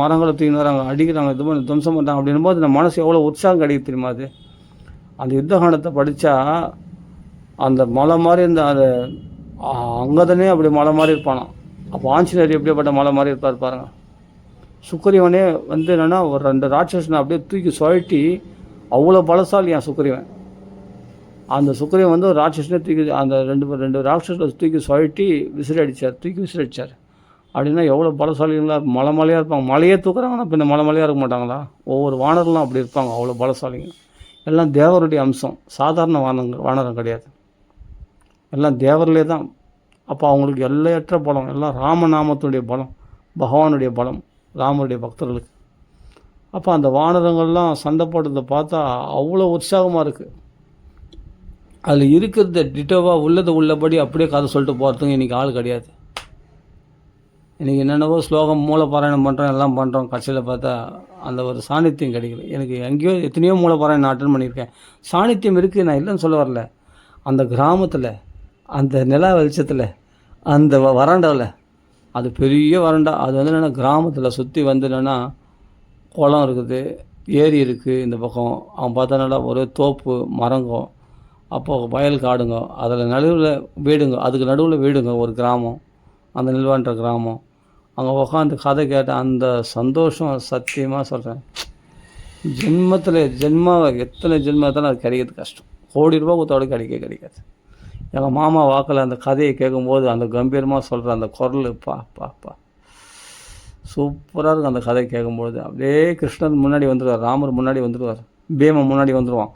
மரங்களை தூக்கின்னு வராங்க, அடிக்கிறாங்க, இது பண்ணி துவம்சம் பண்ணுறாங்க. அப்படின்னும் போது நம்ம மனசு எவ்வளோ உற்சாகம் கிடைக்கும் தெரியுமா? அது அந்த யுத்தகாண்டத்தை படித்தா அந்த மலை மாதிரி இருந்த அது அங்கதனே அப்படி மலை மாதிரி இருப்பானான். அப்போ ஆஞ்சநேயர் எப்படிப்பட்ட மலை மாதிரி இருப்பார் பாருங்கள். சுக்ரீவனே என்னென்னா ஒரு 2 ராட்சசனை அப்படியே தூக்கி சுழட்டி, அவ்வளோ பலசாலியான் சுக்ரீவன். அந்த சுக்ரீவன் ஒரு ராட்சசனே தூக்கி அந்த 2 ராட்சசனை தூக்கி சுழட்டி தூக்கி விசிறடிச்சார். அப்படின்னா எவ்வளோ பலசாலிகளாக மலையாக இருப்பாங்க. மலையே தூக்குறாங்கன்னா பின்ன மலையாக இருக்க மாட்டாங்களா? ஒவ்வொரு வானரெலாம் அப்படி இருப்பாங்க, அவ்வளோ பலசாலிங்க. எல்லாம் தேவருடைய அம்சம், சாதாரண வானரம் கிடையாது. எல்லாம் தேவர்களே தான். அப்போ அவங்களுக்கு எல்லையற்ற பலம், எல்லாம் ராமநாமத்துடைய பலம், பகவானுடைய பலம், ராமருடைய பக்தர்களுக்கு. அப்போ அந்த வானரங்கள்லாம் சண்டை போடுறதை பார்த்தா அவ்வளோ உற்சாகமாக இருக்குது. அதில் இருக்கிறத டிட்டோவாக உள்ளபடி அப்படியே கதை சொல்லிட்டு போகிறதுக்கு இன்றைக்கி ஆள் கிடையாது. இன்றைக்கி என்னென்னவோ ஸ்லோகம் மூலப்பாராயணம் பண்ணுறோம், எல்லாம் பண்ணுறோம். கட்சியில் பார்த்தா அந்த ஒரு சாநித்தியம் கிடைக்கல. எனக்கு எங்கேயோ எத்தனையோ மூலப்பாராயணம் நான் அட்டன் பண்ணியிருக்கேன். சாநித்தியம் இருக்குது, நான் இல்லைன்னு சொல்ல வரல. அந்த கிராமத்தில், அந்த நிலா வெளிச்சத்தில், அந்த வராண்டாவில், அது பெரிய வராண்டா. அது என்னென்னா கிராமத்தில் சுற்றி என்னென்னா குளம் இருக்குது, ஏரி இருக்குது. இந்த பக்கம் அவன் பார்த்தா ஒரு தோப்பு, மரங்கம், அப்போது வயல் காடுங்க, அதில் நடுவில் வீடுங்க, அதுக்கு நடுவில் வீடுங்க, ஒரு கிராமம், அந்த நில்வான்ற கிராமம். அங்கே உட்காந்து கதை கேட்ட அந்த சந்தோஷம் சத்தியமாக சொல்கிறேன். எத்தனை ஜென்மத்தாலும் அது கிடைக்கிறது கஷ்டம். கோடி ரூபா கொடுத்தோட கிடைக்காது. எங்கள் மாமா வாக்கில் அந்த கதையை கேட்கும்போது அந்த கம்பீரமாக சொல்கிற அந்த குரல் பா சூப்பராக இருக்கும். அந்த கதையை கேட்கும்போது அப்படியே கிருஷ்ணர் முன்னாடி வந்துடுவார், ராமர் முன்னாடி வந்துடுவார், பீமன் முன்னாடி வந்துடுவான்,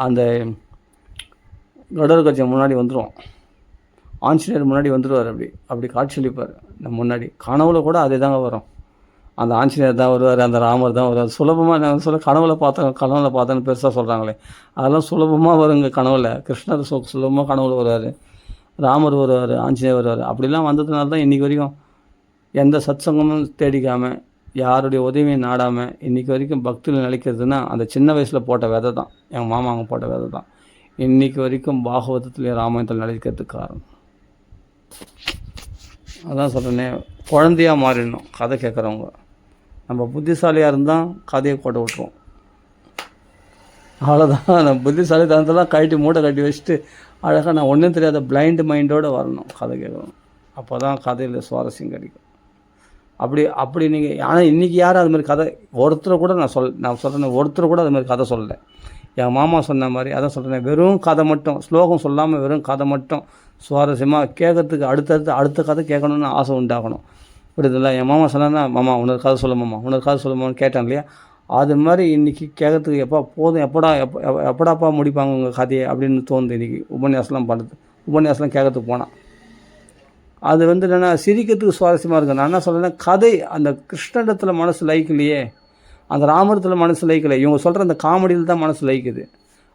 அந்த கடற்கட்சியை முன்னாடி வந்துடுவான், ஆஞ்சநேயர் முன்னாடி வந்துடுவார். அப்படி காட்சியளிப்பார் நம்ம முன்னாடி. கனவுல கூட அதே தாங்க வரும். அந்த ஆஞ்சநேயர் தான் வருவார், அந்த ராமர் தான் வருவார். சுலபமாக நான் கனவுல பார்த்தேன்னு பெருசாக சொல்கிறாங்களே, அதெல்லாம் சுலபமாக வருங்க கனவுல. கிருஷ்ணர் சுலபமாக கனவுல வருவார், ராமர் வருவார், ஆஞ்சநேயர் வருவார். அப்படிலாம் வந்ததுனால தான் இன்றைக்கி வரைக்கும் எந்த சத்சங்கமும் தேடிக்காமல், யாருடைய உதவியும் நாடாமல் இன்றைக்கி வரைக்கும் பக்தியில் நிலைக்கிறதுனா அந்த சின்ன வயசில் போட்ட விதை தான், எங்கள் மாமா அவங்க போட்ட விதை தான் இன்றைக்கி வரைக்கும் பாகவதத்துலேயும் ராமாயணத்தில் நிலைக்கிறதுக்கு காரணம். அதான் சொல்கிறேனே, குழந்தையாக மாறிடணும் கதை கேட்குறவங்க. நம்ம புத்திசாலியாக இருந்தால் கதையை போட்டு விட்ருவோம். அவ்வளோதான். நம்ம புத்திசாலித்தனத்தெல்லாம் மூட்டை கட்டி வச்சுட்டு அழகாக நான் ஒன்றும் தெரியாத பிளைண்ட் மைண்டோடு வரணும் கதை கேட்கணும். அப்போ தான் கதையில் சுவாரஸ்யம் கிடைக்கும். அப்படி நீங்கள் ஆனால் இன்றைக்கி யாரும் அது மாதிரி கதை ஒருத்தர் கூட நான் சொல்கிறேன் ஒருத்தர் கூட அது மாதிரி கதை சொல்லலை. என் மாமா சொன்ன மாதிரி அதான் சொல்கிறேன், வெறும் கதை மட்டும் ஸ்லோகம் சொல்லாமல் வெறும் கதை மட்டும் சுவாரஸ்யமாக கேட்கறதுக்கு அடுத்த கதை கேட்கணுன்னு ஆசை உண்டாகணும். புரியுதுல்ல? என் மாமா சொன்னா, மாமா உன்னொரு கதை சொல்லுமாம்மா உன்னொரு கதை சொல்லுமான்னு கேட்டேன் இல்லையா? அது மாதிரி இன்றைக்கி கேட்கறதுக்கு எப்படாப்பா முடிப்பாங்க உங்கள் கதையை அப்படின்னு தோணுது. இன்றைக்கி உபன்யாசம்லாம் கேட்கறதுக்கு போனால் அது என்னென்னா சிரிக்கிறதுக்கு சுவாரஸ்யமாக இருக்குது. நான் என்ன சொல்கிறேன்னா, கதை அந்த கிருஷ்ணனிடத்தில் மனசு லைக்கலையே, அந்த ராமரத்தில் மனசு லைக்கலை, இவங்க சொல்கிற அந்த காமெடியில் தான் மனசு லைக்குது.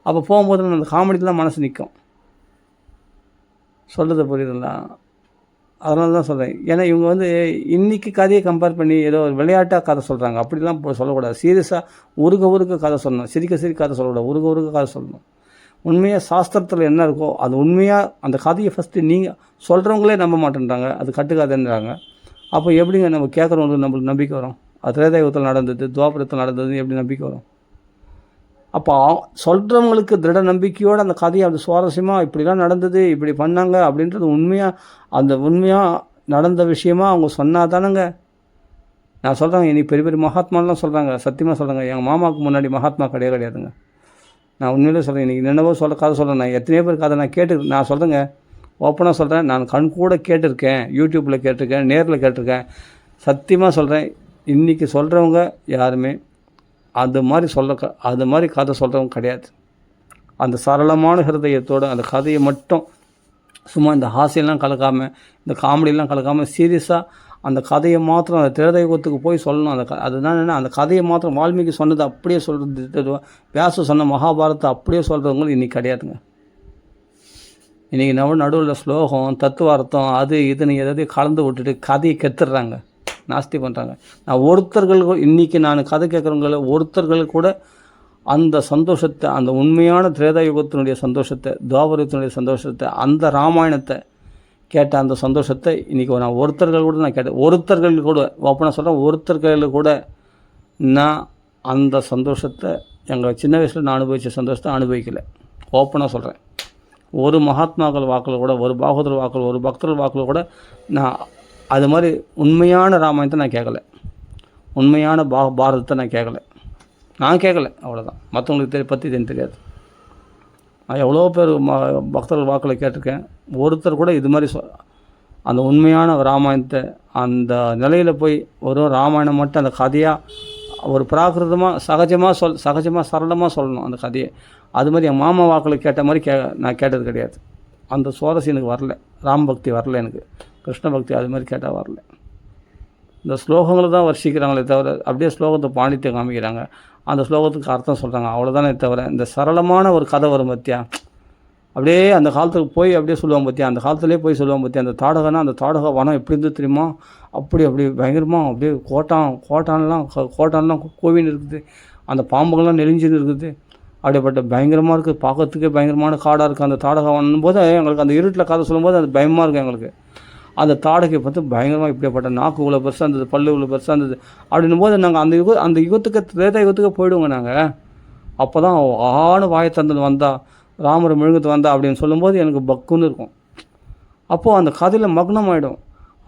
அப்போ போகும்போது அந்த காமெடியில் தான் மனசு நிற்கும். சொல்கிறது புரியுதுங்களா? அதனால தான் சொல்கிறேன். ஏன்னா இவங்க இன்றைக்கி கதையை கம்பேர் பண்ணி ஏதோ ஒரு விளையாட்டாக கதை சொல்கிறாங்க. அப்படிலாம் சொல்லக்கூடாது. சீரியஸாக உருக கதை சொல்லணும். சிரிக்க கதை சொல்லக்கூடாது. உருக கதை சொல்லணும். உண்மையாக சாஸ்திரத்தில் என்ன இருக்கோ அது உண்மையாக அந்த கதையை ஃபஸ்ட்டு நீங்கள் சொல்கிறவங்களே நம்ப மாட்டேன்றாங்க, அது கட்டுக்காதுன்றாங்க. அப்போ எப்படிங்க நம்ம கேட்குறவங்களுக்கு நம்மளுக்கு நம்பிக்கை வரும்? அது திரேதாயுகத்தில் நடந்தது, துவாபரத்தில் நடந்ததுன்னு எப்படி நம்பிக்கை வரும்? அப்போ சொல்கிறவங்களுக்கு திருட நம்பிக்கையோடு அந்த கதையை அது சுவாரஸ்யமாக இப்படிலாம் நடந்தது, இப்படி பண்ணாங்க அப்படின்றது உண்மையாக நடந்த விஷயமா அவங்க சொன்னால் தானேங்க. நான் சொல்கிறேங்க, இன்றைக்கி பெரிய மகாத்மாலாம் சொல்கிறாங்க, சத்தியமாக சொல்கிறாங்க. எங்கள் மாமாவுக்கு முன்னாடி மகாத்மா கிடையாதுங்க. நான் உண்மையிலே சொல்கிறேன். இன்றைக்கி என்னவோ கதை சொல்கிறேன். நான் எத்தனையோ பேர் கதை நான் சொல்கிறேங்க, ஓப்பனாக சொல்கிறேன். நான் கண் கூட கேட்டிருக்கேன், யூடியூப்பில் கேட்டிருக்கேன், நேரில் கேட்டிருக்கேன். சத்தியமாக சொல்கிறேன், இன்றைக்கி சொல்கிறவங்க யாருமே அது மாதிரி கதை சொல்கிறவங்க கிடையாது. அந்த சரளமான ஹிருதயத்தோடு அந்த கதையை மட்டும் சும்மா இந்த ஹாஸ்யெல்லாம் கலக்காமல், இந்த காமெடியெல்லாம் கலக்காமல், சீரியஸாக அந்த கதையை மாத்திரம் அந்த திரேதாயுகத்துக்கு போய் சொல்லணும். அதுதான் என்ன, அந்த கதையை மாத்திரம் வால்மீகி சொன்னது அப்படியே சொல்கிறது, வியாச சொன்ன மகாபாரதத்தை அப்படியே சொல்கிறவங்களும் இன்றைக்கி கிடையாதுங்க. இன்றைக்கி நடுவில் ஸ்லோகம், தத்துவார்த்தம், அது இதுன்னு எதாவது கலந்து விட்டுட்டு கதையை கெத்துடுறாங்க, நாஸ்தி பண்ணுறாங்க. நான் ஒருத்தர்கள் இன்றைக்கி நான் கதை கேட்குறவங்கள ஒருத்தர்கள் கூட அந்த சந்தோஷத்தை, அந்த உண்மையான திரேதாயுகத்தினுடைய சந்தோஷத்தை, துவாபரத்தினுடைய சந்தோஷத்தை, அந்த ராமாயணத்தை கேட்ட அந்த சந்தோஷத்தை இன்றைக்கி நான் ஒருத்தர்கள் கூட நான் கேட்டேன். ஒருத்தர்கள் கூட ஓப்பனாக சொல்கிறேன், ஒருத்தர்கள் கூட நான் அந்த சந்தோஷத்தை எங்கள் சின்ன வயசில் நான் அனுபவித்த சந்தோஷத்தை அனுபவிக்கலை. ஓப்பனாக சொல்கிறேன். ஒரு மகாத்மாக்கள் வாக்கில் கூட, ஒரு பாகவதர் வாக்கில், ஒரு பக்தர்கள் வாக்கில் கூட நான் அது மாதிரி உண்மையான ராமாயணத்தை நான் கேட்கலை, உண்மையான பாரதத்தை நான் கேட்கலை. அவ்வளோதான். மற்றவங்களுக்கு பற்றி தெரியாது. நான் எவ்வளோ பேர் பக்தர்கள் வாக்கில் கேட்டிருக்கேன். ஒருத்தர் கூட இது மாதிரி அந்த உண்மையான ராமாயணத்தை அந்த நிலையில் போய் ஒரு ராமாயணம் மட்டும் அந்த கதையாக ஒரு பிராகிருதமாக சகஜமாக சரளமாக சொல்லணும் அந்த கதையை. அது மாதிரி என் மாமா வாக்கில் கேட்ட மாதிரி நான் கேட்டது கிடையாது. அந்த சுவாரஸ்யம் எனக்கு வரல. ராம் பக்தி வரல, எனக்கு கிருஷ்ண பக்தி அது மாதிரி கேட்டால் வரல. இந்த ஸ்லோகங்களை தான் வர்ஷிக்கிறாங்களே தவிர அப்படியே ஸ்லோகத்தை பாண்டித்யம் காமிக்கிறாங்க, அந்த ஸ்லோகத்துக்கு அர்த்தம் சொல்கிறாங்க, அவ்வளோதானே தவிர இந்த சரளமான ஒரு கதை வரும் பற்றியா, அப்படியே அந்த காலத்துக்கு போய் அப்படியே சொல்லுவாங்க பற்றியா, அந்த காலத்துலேயே போய் சொல்லுவாங்க பற்றியா, அந்த தாடகனா அந்த தாடக வனம் எப்படி இருந்து தெரியுமா, அப்படி பயங்கரமாக அப்படியே கோட்டான்லாம் கோவின்னு இருக்குது, அந்த பாம்புகள்லாம் நெளிஞ்சுன்னு இருக்குது, அப்படிப்பட்ட பயங்கரமாக இருக்குது, பார்க்கறதுக்கே பயங்கரமான காடாக இருக்குது. அந்த தாடகை வரும்போது எங்களுக்கு அந்த இருட்டில் கதை சொல்லும்போது அது பயமாக இருக்குது எங்களுக்கு. அந்த தாடகை பார்த்து பயங்கரமாக இப்படிப்பட்ட நாக்கு இவ்வளோ பெருசாக இருந்தது, பல்லு இவ்வளோ பெருசாக இருந்தது அப்படின்னும் போது நாங்கள் அந்த யுகத்துக்கு திரேதா யுகத்துக்கு போயிடுவோங்க நாங்கள். அப்போ தான் வாயை தந்தது வந்தா, ராமரை முழுங்கத்து வந்தா அப்படின்னு சொல்லும்போது எனக்கு பக்குன்னு இருக்கும். அப்போது அந்த கதையில் மக்னம் ஆகிடும்.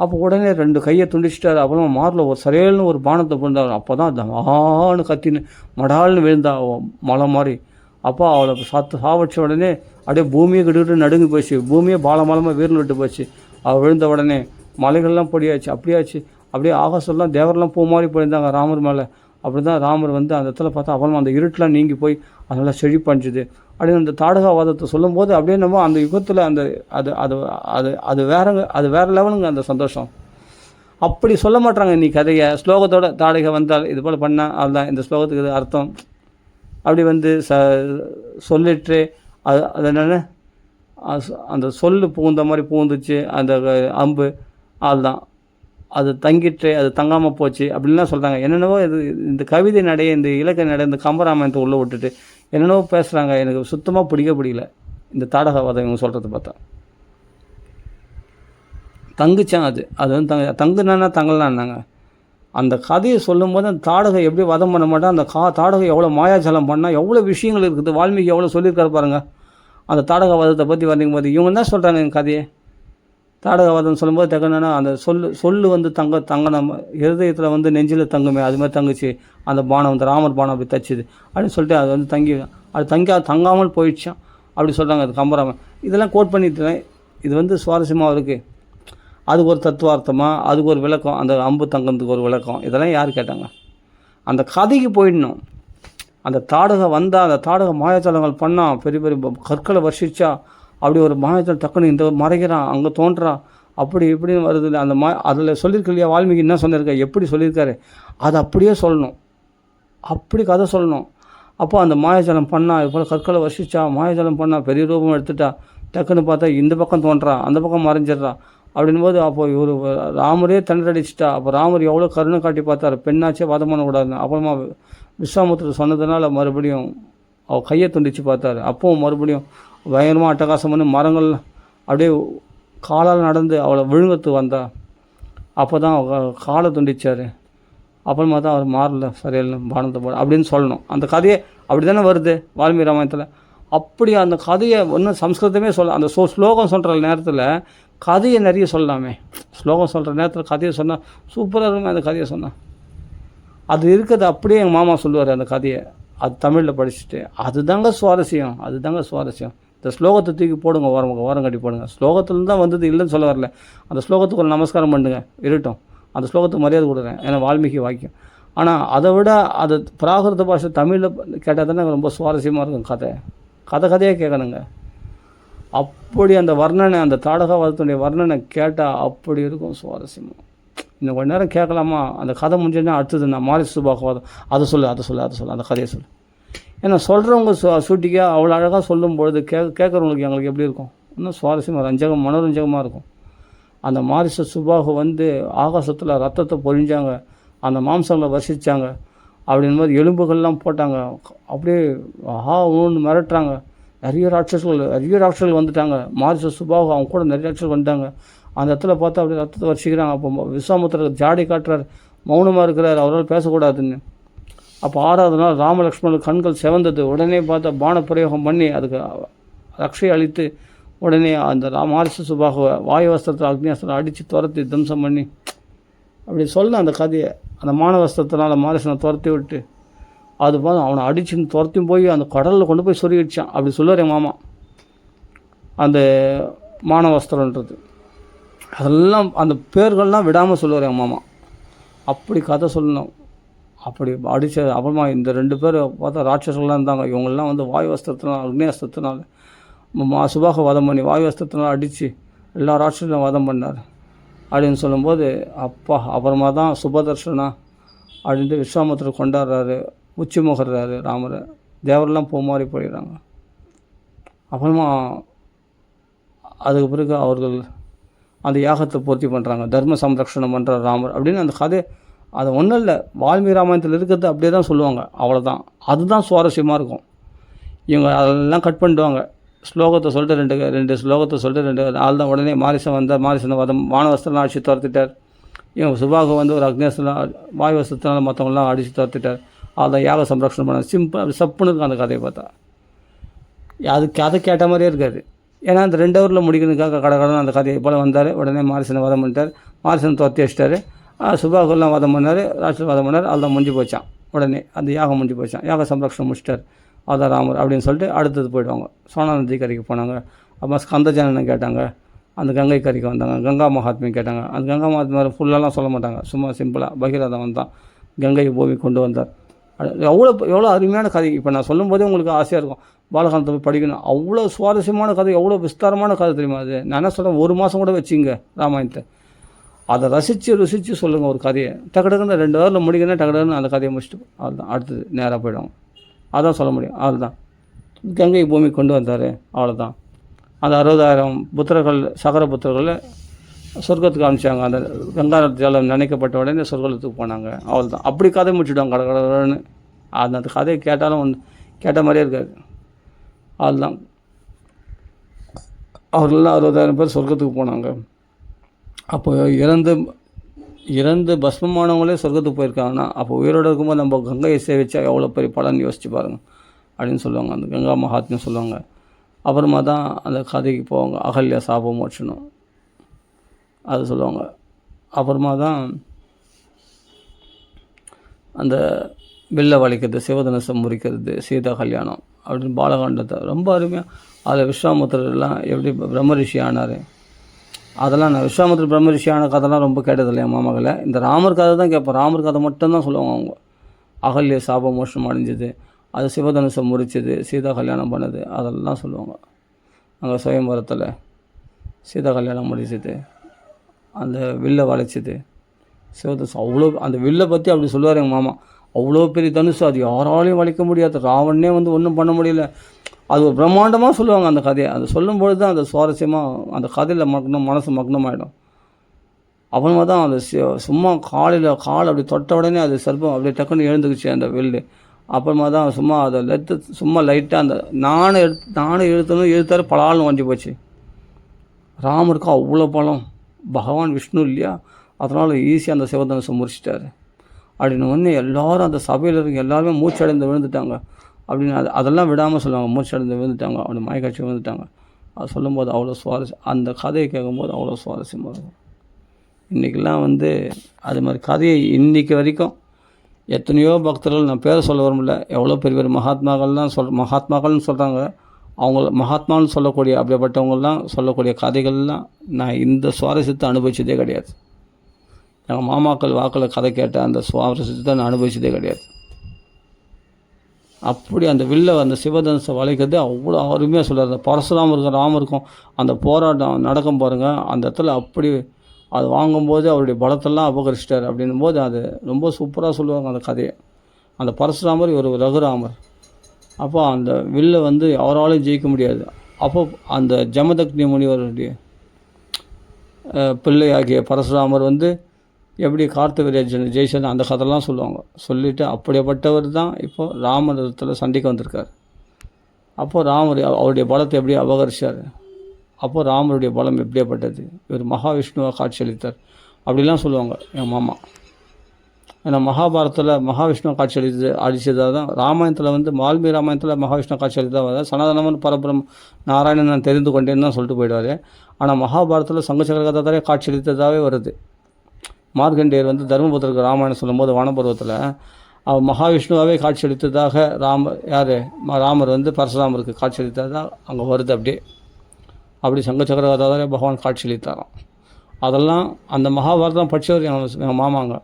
அப்போ உடனே 2 கையை துண்டிச்சிட்டாரு. அப்புறம் மாரில் ஒரு சரையல்னு ஒரு பானத்தை போயிருந்தார். அப்போ தான் தமான்னு கத்தின்னு மடால்னு விழுந்தா மலை மாதிரி. அப்போ அவளை சாவடிச்ச உடனே அப்படியே பூமியை கிட்டு நடுங்கி போச்சு, பூமியே பாலமாக வீரில் விட்டு போச்சு. அவள் விழுந்த உடனே மலைகள்லாம் பொடியாச்சு, அப்படியே ஆகாசம்லாம் தேவரெல்லாம் பூ மாதிரி போயிருந்தாங்க ராமர் மேலே. அப்படி தான் ராமர் அந்த இடத்துல பார்த்தா அப்புறமா அந்த இருட்டெலாம் நீங்கி போய் அதெல்லாம் செழிப்பஞ்சுது அப்படின்னு அந்த தாடகாவாதத்தை சொல்லும்போது அப்படியே நம்ம அந்த யுகத்தில் அந்த அது அது அது அது வேறங்க, அது வேறு லெவலுங்க அந்த சந்தோஷம். அப்படி சொல்ல மாட்டாங்க நீ கதையை ஸ்லோகத்தோட தாடகை வந்தால் இது போல் பண்ணால் அதுதான் இந்த ஸ்லோகத்துக்கு இது அர்த்தம் அப்படி சொல்லிட்டு அது என்னென்ன அந்த சொல்லு புகுந்த மாதிரி புகுந்துச்சு அந்த அம்பு, அதுதான் அது தங்கிட்டு அது தங்காமல் போச்சு அப்படின்லாம் சொல்கிறாங்க. என்னென்னவோ இது இந்த கவிதை நடைய, இந்த இலக்கிய நடை, இந்த கம்பராமாயணத்தை உள்ளே விட்டுட்டு என்னென்னவோ பேசுகிறாங்க. எனக்கு சுத்தமாக பிடிக்கல இந்த தாடகவாதம் இவங்க சொல்கிறது பார்த்தா. தங்குச்சான். அது வந்து தங்குனான்னா தங்கலான்னாங்க. அந்த கதையை சொல்லும்போது அந்த தாடகை எப்படி வதம் பண்ண மாட்டான், அந்த தாடகை எவ்வளோ மாயாஜலம் பண்ணால் எவ்வளோ விஷயங்கள் இருக்குது. வால்மீகி எவ்வளோ சொல்லியிருக்காரு பாருங்கள் அந்த தாடக வதத்தை பற்றி வர்ணிக்கும் போது. இவங்க என்ன சொல்கிறாங்க எங்கள் கதையை தாடக வதம் சொல்லும்போது தங்கனா அந்த சொல்லு வந்து நம்ம இருதயத்தில் வந்து நெஞ்சில் தங்குமே அது மாதிரி தங்குச்சு. அந்த பானம் வந்து ராமர் பானம் அப்படி தச்சுது அப்படின்னு சொல்லிட்டு அது வந்து அது தங்காமல் போயிடுச்சான் அப்படி சொல்கிறாங்க. அது கம்பராமன் இதெல்லாம் கோட் பண்ணிட்டு இது வந்து சுவாரஸ்யமாக இருக்குது. அதுக்கு ஒரு தத்துவார்த்தமாக அதுக்கு ஒரு விளக்கம், அந்த அம்பு தங்கத்துக்கு ஒரு விளக்கம், இதெல்லாம் யார் கேட்டாங்க? அந்த கதைக்கு போயிடணும். அந்த தாடகை வந்தால் அந்த தாடகை மாயாஜாலங்கள் பண்ணால் பெரிய பெரிய கற்களை வருஷிச்சா அப்படி ஒரு மாயாஜாலம் டக்குன்னு இந்த மறைக்கிறான் அங்கே தோன்றான் அப்படி இப்படின்னு வருது. அந்த அதில் சொல்லியிருக்கு இல்லையா வால்மீகி என்ன சொல்லியிருக்கா எப்படி சொல்லியிருக்காரு அதை அப்படியே சொல்லணும், அப்படி கதை சொல்லணும். அப்போ அந்த மாயாஜாலம் பண்ணால் இது போல் கற்களை வருஷிச்சா மாயாஜாலம் பண்ணால் பெரிய ரூபம் எடுத்துட்டா டக்குன்னு பார்த்தா இந்த பக்கம் தோன்றான் அந்த பக்கம் மறைஞ்சிட்றான் அப்படின்போது அப்போ இவர் ராமரே தண்டடிச்சிட்டா. அப்போ ராமர் எவ்வளோ கருணை காட்டி பார்த்தார், பெண்ணாச்சே வதம் பண்ணக்கூடாதுன்னு. அப்புறமா விஸ்வாமுத்திரர் சொன்னதுனால மறுபடியும் அவள் கையை துண்டித்து பார்த்தாரு. அப்போவும் மறுபடியும் பயங்கரமாக அட்டகாசம் பண்ணி மரங்கள் அப்படியே காலால் நடந்து அவளை விழுங்கத்து வந்தா. அப்போ தான் காலை துண்டிச்சார். அப்புறமா தான் அவர் மாறல சரியில்லை பானத்தை போட அப்படின்னு சொல்லணும். அந்த கதையை அப்படி தானே வருது வால்மீகி ராமாயணத்தில். அப்படி அந்த கதையை ஒன்றும் சம்ஸ்கிருதமே சொல்ல அந்த ஸ்லோகம் சொல்கிற நேரத்தில் கதையை நிறைய சொல்லலாமே. ஸ்லோகம் சொல்கிற நேரத்தில் கதையை சொன்னால் சூப்பராக இருக்குமே. அந்த கதையை சொன்னால் அது இருக்கிறது அப்படியே எங்கள் மாமா சொல்லுவார் அந்த கதையை. அது தமிழில் படிச்சுட்டு அதுதாங்க சுவாரஸ்யம், அதுதாங்க சுவாரஸ்யம். இந்த ஸ்லோகத்தை தூக்கி போடுங்க, ஓரம் கட்டி போடுங்க. ஸ்லோகத்தில் தான் வந்தது இல்லைன்னு சொல்ல வரல. அந்த ஸ்லோகத்துக்கு ஒரு நமஸ்காரம் பண்ணுங்க இருக்கட்டும், அந்த ஸ்லோகத்துக்கு மரியாதை கொடுக்குறேன் ஏன்னா வால்மீகி வாக்கியம். ஆனால் அதை விட அது பிராகிருத பாஷை தமிழில் கேட்டால் தானே ரொம்ப சுவாரஸ்யமாக இருக்கும். கதையாக கேட்கணுங்க. அப்படி அந்த வர்ணனை அந்த தாடகா வதத்துடைய வர்ணனை கேட்டால் அப்படி இருக்கும் சுவாரஸ்யமாக. இன்னும் கொஞ்ச நேரம் கேட்கலாமா? அந்த கதை முடிஞ்சதுன்னா அடுத்தது நான் மாரிஸ் சுபாகவாதம் அதை சொல்லு அந்த கதையை சொல்லு. ஏன்னா சொல்கிறவங்க சூட்டிக்காக அவ்வளோ அழகாக சொல்லும்பொழுது கேட்குறவங்களுக்கு எங்களுக்கு எப்படி இருக்கும்? இன்னும் சுவாரஸ்யமாக மனோரஞ்சகமாக இருக்கும். அந்த மாரிச சுபாகு வந்து ஆகாசத்தில் ரத்தத்தை பொழிஞ்சாங்க, அந்த மாம்சங்களை வசித்தாங்க அப்படின் போது எலும்புகள்லாம் போட்டாங்க. அப்படியே ஊன்னு மிரட்டுறாங்க. நிறைய ராட்சர்கள் வந்துட்டாங்க. மாரிச சுபாகு அவங்க கூட நிறைய ராட்சர்கள் வந்துட்டாங்க. அந்த இடத்துல பார்த்தா அப்படியே ரத்தத்தை வசிக்கிறாங்க. அப்போ விஸ்வாமுத்திரர் ஜாடி காட்டுறார், மௌனமாக இருக்கிறார், அவரால் பேசக்கூடாதுன்னு. அப்போ 6வது நாள் ராமலக்ஷ்மணர் கண்கள் செவந்தது. உடனே பார்த்தா பானப்பிரயோகம் பண்ணி அதுக்கு ரக்ஷை அளித்து உடனே அந்த மாரிச சுபாகுவை வாயு வஸ்திரத்தில் அக்னியாஸ்திரம் அடித்து துரத்தி தம்சம் பண்ணி அப்படி சொல்ல அந்த கதையை. அந்த மானவஸ்திரத்தினால மாரிசனை துரத்தி விட்டு அது பார்த்து அவனை அடிச்சுன்னு துரத்தியும் போய் அந்த கடலில் கொண்டு போய் சொருகிடுச்சான். அப்படி சொல்லுவார் என் மாமா. அந்த மானவஸ்திரன்றது அதெல்லாம் அந்த பேர்கள்லாம் விடாமல் சொல்லுவார் என் மாமா. அப்படி கதை சொல்லணும். அப்படி அடித்த அப்புறமா இந்த 2 பேர் பார்த்தா ராட்சசர்கள்லாம் இருந்தாங்க. இவங்கெல்லாம் வந்து வாயு வஸ்திரத்தினால் அக்னியாஸ்திரத்தினால் சுபாக வதம் பண்ணி வாயு வஸ்திரத்தினால் அடித்து எல்லா ராட்சசர்களையும் வதம் பண்ணார் அப்படின்னு சொல்லும்போது அப்பா அப்புறமா தான் சுபதர்ஷனா அப்படின்ட்டு விஸ்வாமுத்திரர் கொண்டாடுறாரு, உச்சி முகர்றாரு ராமரை. தேவரெல்லாம் மாதிரி போயிடுறாங்க. அப்புறமா அதுக்கு பிறகு அவர்கள் அந்த யாகத்தை பூர்த்தி பண்ணுறாங்க, தர்ம சம்ரக்ஷணம் பண்ணுற ராமர் அப்படின்னு அந்த கதை. அது ஒன்றும் இல்லை, வால்மீகி ராமாயணத்தில் இருக்கிறது அப்படியே தான் சொல்லுவாங்க, அவ்வளோதான். அதுதான் சுவாரஸ்யமாக இருக்கும். இவங்க அதெல்லாம் கட் பண்ணிடுவாங்க. ஸ்லோகத்தை சொல்லிட்டு ரெண்டு ஸ்லோகத்தை சொல்லிட்டு 2 ஆள் தான் உடனே மாரிசன் வந்தார். மாரிசனை வதம் வானவஸ்திரம்லாம் அடித்து துரத்திட்டார். இவங்க சுபாக வந்து ஒரு அக்னேஸ்வரம் வாயு வஸ்திரத்தினால மற்றவங்களாம் அடித்து துரத்திட்டார். அதை யாக சம்ரக்ஷணம் பண்ண சிம்பிள் சப்புன்னு இருக்கும் அந்த கதையை பார்த்தா. அது கதை கேட்ட மாதிரியே இருக்காது. ஏன்னா அந்த 2 ஹவரில் முடிக்கணுக்காக கடை அந்த கதையை போல் வந்தார். உடனே மாரிசனை வதம் பண்ணிட்டார், மாரிசனை துரத்தி வச்சிட்டார். சுபாகெல்லாம் வதம் பண்ணார், ராட்சஸ் வதம் பண்ணார். அதுதான் முடிஞ்சு போச்சான். உடனே அந்த யாகம் முடிஞ்சு போச்சான். யாக சம்ரக்ஷணம் முடிச்சிட்டார். அதான் ராமர் அப்படின்னு சொல்லிட்டு அடுத்தது போயிடுவாங்க. சோனா நதி கரைக்கு போனாங்க. அப்புறம் ஸ்கந்தஜனனை கேட்டாங்க, அந்த கங்கை கரைக்கு வந்தாங்க. கங்கா மகாத்மியம் கேட்டாங்க. அந்த கங்கா மகாத்மியம் ஃபுல்லாலாம் சொல்ல மாட்டாங்க, சும்மா சிம்பிளாக பகீரதன் வந்தான் கங்கை பூமி கொண்டு வந்தார். எவ்வளோ அருமையான கதை. இப்போ நான் சொல்லும்போதே உங்களுக்கு ஆசையாக இருக்கும், பாலகாந்தத்தை போய் படிக்கணும். அவ்வளோ சுவாரஸ்யமான கதை, எவ்வளோ விஸ்தாரமான கதை தெரியுமா அது. நான் என்ன சொல்கிறேன், 1 மாதம் கூட வச்சுங்க ராமாயணத்தை. அதை ருசித்து சொல்லுங்கள் ஒரு கதையை. டக்குன்னு 2 ஹவரில் முடிக்கணும், டக்குன்னு அந்த கதையை முடிச்சுட்டு அதுதான் அடுத்தது நேராக போயிடுவாங்க. அதான் சொல்ல முடியும். அதுதான் கங்கை பூமி கொண்டு வந்தார், அவ்வளோதான். அந்த 60,000 புத்திரர்கள் சகர புத்திரர்களில் சொர்க்கத்துக்கு அனுப்பிச்சாங்க. அந்த கங்கா ஜலம் நினைக்கப்பட்ட உடனே சொர்க்கத்துக்கு போனாங்க, அவ்வளோதான். அப்படி கதை முடிச்சுடுவாங்க கடற்கடன்னு. அந்த கதையை கேட்டாலும் கேட்ட மாதிரியே இருக்காது. அதுதான் அவர்களெல்லாம் 60,000 பேர் சொர்க்கத்துக்கு போனாங்க. அப்போ இறந்து பஸ்மமானவங்களே சொர்க்கத்துக்கு போயிருக்காங்கன்னா அப்போ உயிரோடு இருக்கும்போது நம்ம கங்கையை சேவிச்சா எவ்வளோ பெரிய பலன் யோசிச்சு பாருங்கள் அப்படின்னு சொல்லுவாங்க. அந்த கங்கா மகாத்மியம் சொல்லுவாங்க. அப்புறமா தான் அந்த கதைக்கு போவாங்க, அகல்யா சாப மோட்சனம் அது சொல்லுவாங்க. அப்புறமா தான் அந்த வில்ல வளைக்கிறது, சிவதனுசம் முறிக்கிறது, சீதா கல்யாணம் அப்படின்னு பாலகாண்டத்தை ரொம்ப அருமையாக அதில் விஸ்வாமித்திரர்லாம் எப்படி பிரம்ம ரிஷி ஆனார் அதெல்லாம் நான் விஸ்வாமித்திர பிரம்ம ரிஷி ஆன கதைலாம் ரொம்ப கேட்டதில்லை என் மாமகளை. இந்த ராமர் கதை தான் கேட்பேன். ராமர் கதை மட்டும்தான் சொல்லுவாங்க அவங்க. அகல்ய சாப மோஷனம் அடைஞ்சது, அது சிவதனுசம் முறிச்சது, சீதா கல்யாணம் பண்ணது, அதெல்லாம் சொல்லுவாங்க. அங்கே சுயம்பரத்தில் சீதா கல்யாணம் முடிச்சது, அந்த வில்ல வளைச்சது, சிவதனுசம் அவ்வளோ அந்த வில்லை பற்றி அப்படி சொல்லுவார் எங்கள் மாமா. அவ்வளோ பெரிய தனுசு, அது யாராலையும் வளைக்க முடியாது, ராவணனே வந்து ஒன்றும் பண்ண முடியல. அது ஒரு பிரம்மாண்டமாக சொல்லுவாங்க அந்த கதையை. அது சொல்லும்பொழுது தான் அந்த சுவாரஸ்யமாக அந்த கதையில் மனசு மக்னமாயிடும். அப்புறமா தான் அந்த சும்மா கால் அப்படி தொட்ட உடனே அது சர்ப்பம் அப்படியே டக்குன்னு எழுந்துக்குச்சு அந்த வில்லு. அப்புறமா தான் சும்மா அதை சும்மா லைட்டாக அந்த நானும் இழுத்தாரு பலால்னு வஞ்சி போச்சு. ராமருக்கு அவ்வளோ பலம், பகவான் விஷ்ணு இல்லையா, அதனால் ஈஸியாக அந்த சிவதனுசை முறிச்சிட்டாரு அப்படின்னு ஒன்று எல்லோரும் அந்த சபையில் இருக்க எல்லாருமே மூச்சடைந்து விழுந்துட்டாங்க அப்படின்னு அதெல்லாம் விடாமல் சொல்லுவாங்க. மூச்சடைந்து விழுந்துட்டாங்க, அப்படி மயக்காட்சி விழுந்துட்டாங்க. அது சொல்லும்போது அவ்வளோ சுவாரஸ்யம், அந்த கதையை கேட்கும்போது அவ்வளோ சுவாரஸ்யமாக இருக்கும். இன்றைக்கெல்லாம் வந்து அது மாதிரி கதையை இன்றைக்கி வரைக்கும் எத்தனையோ பக்தர்கள், நான் பேரை சொல்ல வரமுடியல, எவ்வளோ பெரிய பெரிய மகாத்மாக்கள்னு சொல்கிறாங்க. அவங்கள மகாத்மான்னு சொல்லக்கூடிய அப்படிப்பட்டவங்கள்லாம் சொல்லக்கூடிய கதைகள்லாம் நான் இந்த சுவாரஸ்யத்தை அனுபவிச்சதே கிடையாது. எங்கள் மாமாக்கள் வாக்கில் கதை கேட்ட அந்த சுவாரஸ்யத்தை நான் அனுபவிச்சதே கிடையாது. அப்படி அந்த வில்ல அந்த சிவதனுசை வளைக்கிறது அவ்வளோ அருமையாக சொல்கிறார். அந்த பரசுராமருக்கும் ராமருக்கும் அந்த போராட்டம் நடக்கும் பாருங்கள், அந்த இடத்துல அப்படி அது வாங்கும்போது அவருடைய பலத்தெல்லாம் அபகரிச்சிட்டார் அப்படின்னும் போது அது ரொம்ப சூப்பராக சொல்லுவாங்க அந்த கதையை. அந்த பரசுராமர் ஒரு ரகுராமர். அப்போ அந்த வில்லை வந்து அவராலையும் ஜெயிக்க முடியாது. அப்போ அந்த ஜமதக்னி முனிவருடைய பிள்ளையாகிய பரசுராமர் வந்து எப்படி கார்த்தவீரியர்ஜுனை ஜெயிச்சது அந்த கதைலாம் சொல்லுவாங்க. சொல்லிவிட்டு அப்படிப்பட்டவர் தான் இப்போது ராமரத்தில் சண்டைக்கு வந்திருக்கார். அப்போது ராமர் அவருடைய பலத்தை எப்படி அபகரிச்சார், அப்போது ராமருடைய பலம் எப்படியாப்பட்டது, இவர் மகாவிஷ்ணுவாக காட்சியளித்தார் அப்படிலாம் சொல்லுவாங்க என் மாமா. ஏன்னா மகாபாரதத்தில் மகாவிஷ்ணுவை அடித்ததாக தான் ராமாயணத்தில் வந்து வால்மீகி ராமாயணத்தில் மகாவிஷ்ணு காட்சியளித்ததாக வர சனாதனமன் பரபரம் நாராயணன் நான் தெரிந்து கொண்டேன்னு தான் சொல்லிட்டு போயிடுவார். ஆனால் மகாபாரதத்தில் சங்கச்சக்கர கதாதாரே காட்சியளித்ததாகவே வருது. மார்கண்டேயர் வந்து தர்மபுத்திரருக்கு ராமாயணம் சொல்லும்போது வனபருவத்தில் அவர் மகாவிஷ்ணுவாகவே காட்சியளித்ததாக ராமர் வந்து பரசுராமருக்கு காட்சியளித்ததாக அங்கே வருது. அப்படி சங்கச்சக்கர கதாதாரே பகவான் காட்சியளித்தாராம். அதெல்லாம் அந்த மகாபாரதம் படித்தவர் எங்கள் மாமாங்க.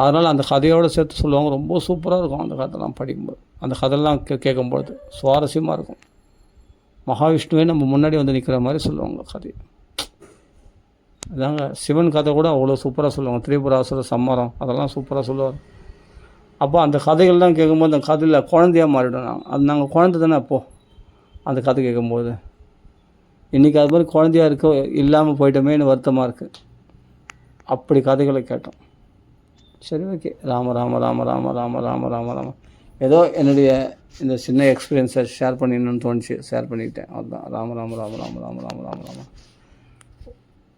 அதனால் அந்த கதையோடு சேர்த்து சொல்லுவாங்க. ரொம்ப சூப்பராக இருக்கும் அந்த கதைலாம் படிக்கும்போது. அந்த கதையெல்லாம் கேட்கும்போது சுவாரஸ்யமாக இருக்கும். மகாவிஷ்ணுவே நம்ம முன்னாடி வந்து நிற்கிற மாதிரி சொல்லுவாங்க கதை. அதாங்க சிவன் கதை கூட அவ்வளோ சூப்பராக சொல்லுவாங்க. திரிபுராசுர சம்மாரம் அதெல்லாம் சூப்பராக சொல்லுவார். அப்போ அந்த கதைகள்லாம் கேட்கும்போது அந்த கதையில் குழந்தையாக மாறிடும். நாங்கள் குழந்தை தானே அப்போது அந்த கதை கேட்கும்போது. இன்றைக்கி அது மாதிரி குழந்தையாக இல்லாமல் போயிட்டோமேன்னு வருத்தமாக இருக்குது. அப்படி கதைகளை கேட்டோம். சரி, ஓகே. ராம ராம ராம ராம ராம ராம ராம ராம ஏதோ என்னுடைய இந்த சின்ன எக்ஸ்பீரியன்ஸை ஷேர் பண்ணிடணும்னு தோணுச்சு, ஷேர் பண்ணிக்கிட்டேன். அதுதான் ராம ராம ராம ராம ராம ராம ராம ராம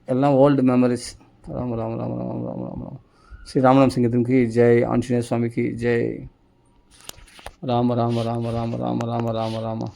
எல்லாம் ஓல்டு மெமரிஸ். ராம ராம ராம ராம ராம ராம ராம ஸ்ரீ ராமநாம சிங்கத்திற்கு ஜெய். ஆஞ்சநேய சுவாமிக்கு ஜெய். ராம ராம ராம ராம ராம ராம ராம ராம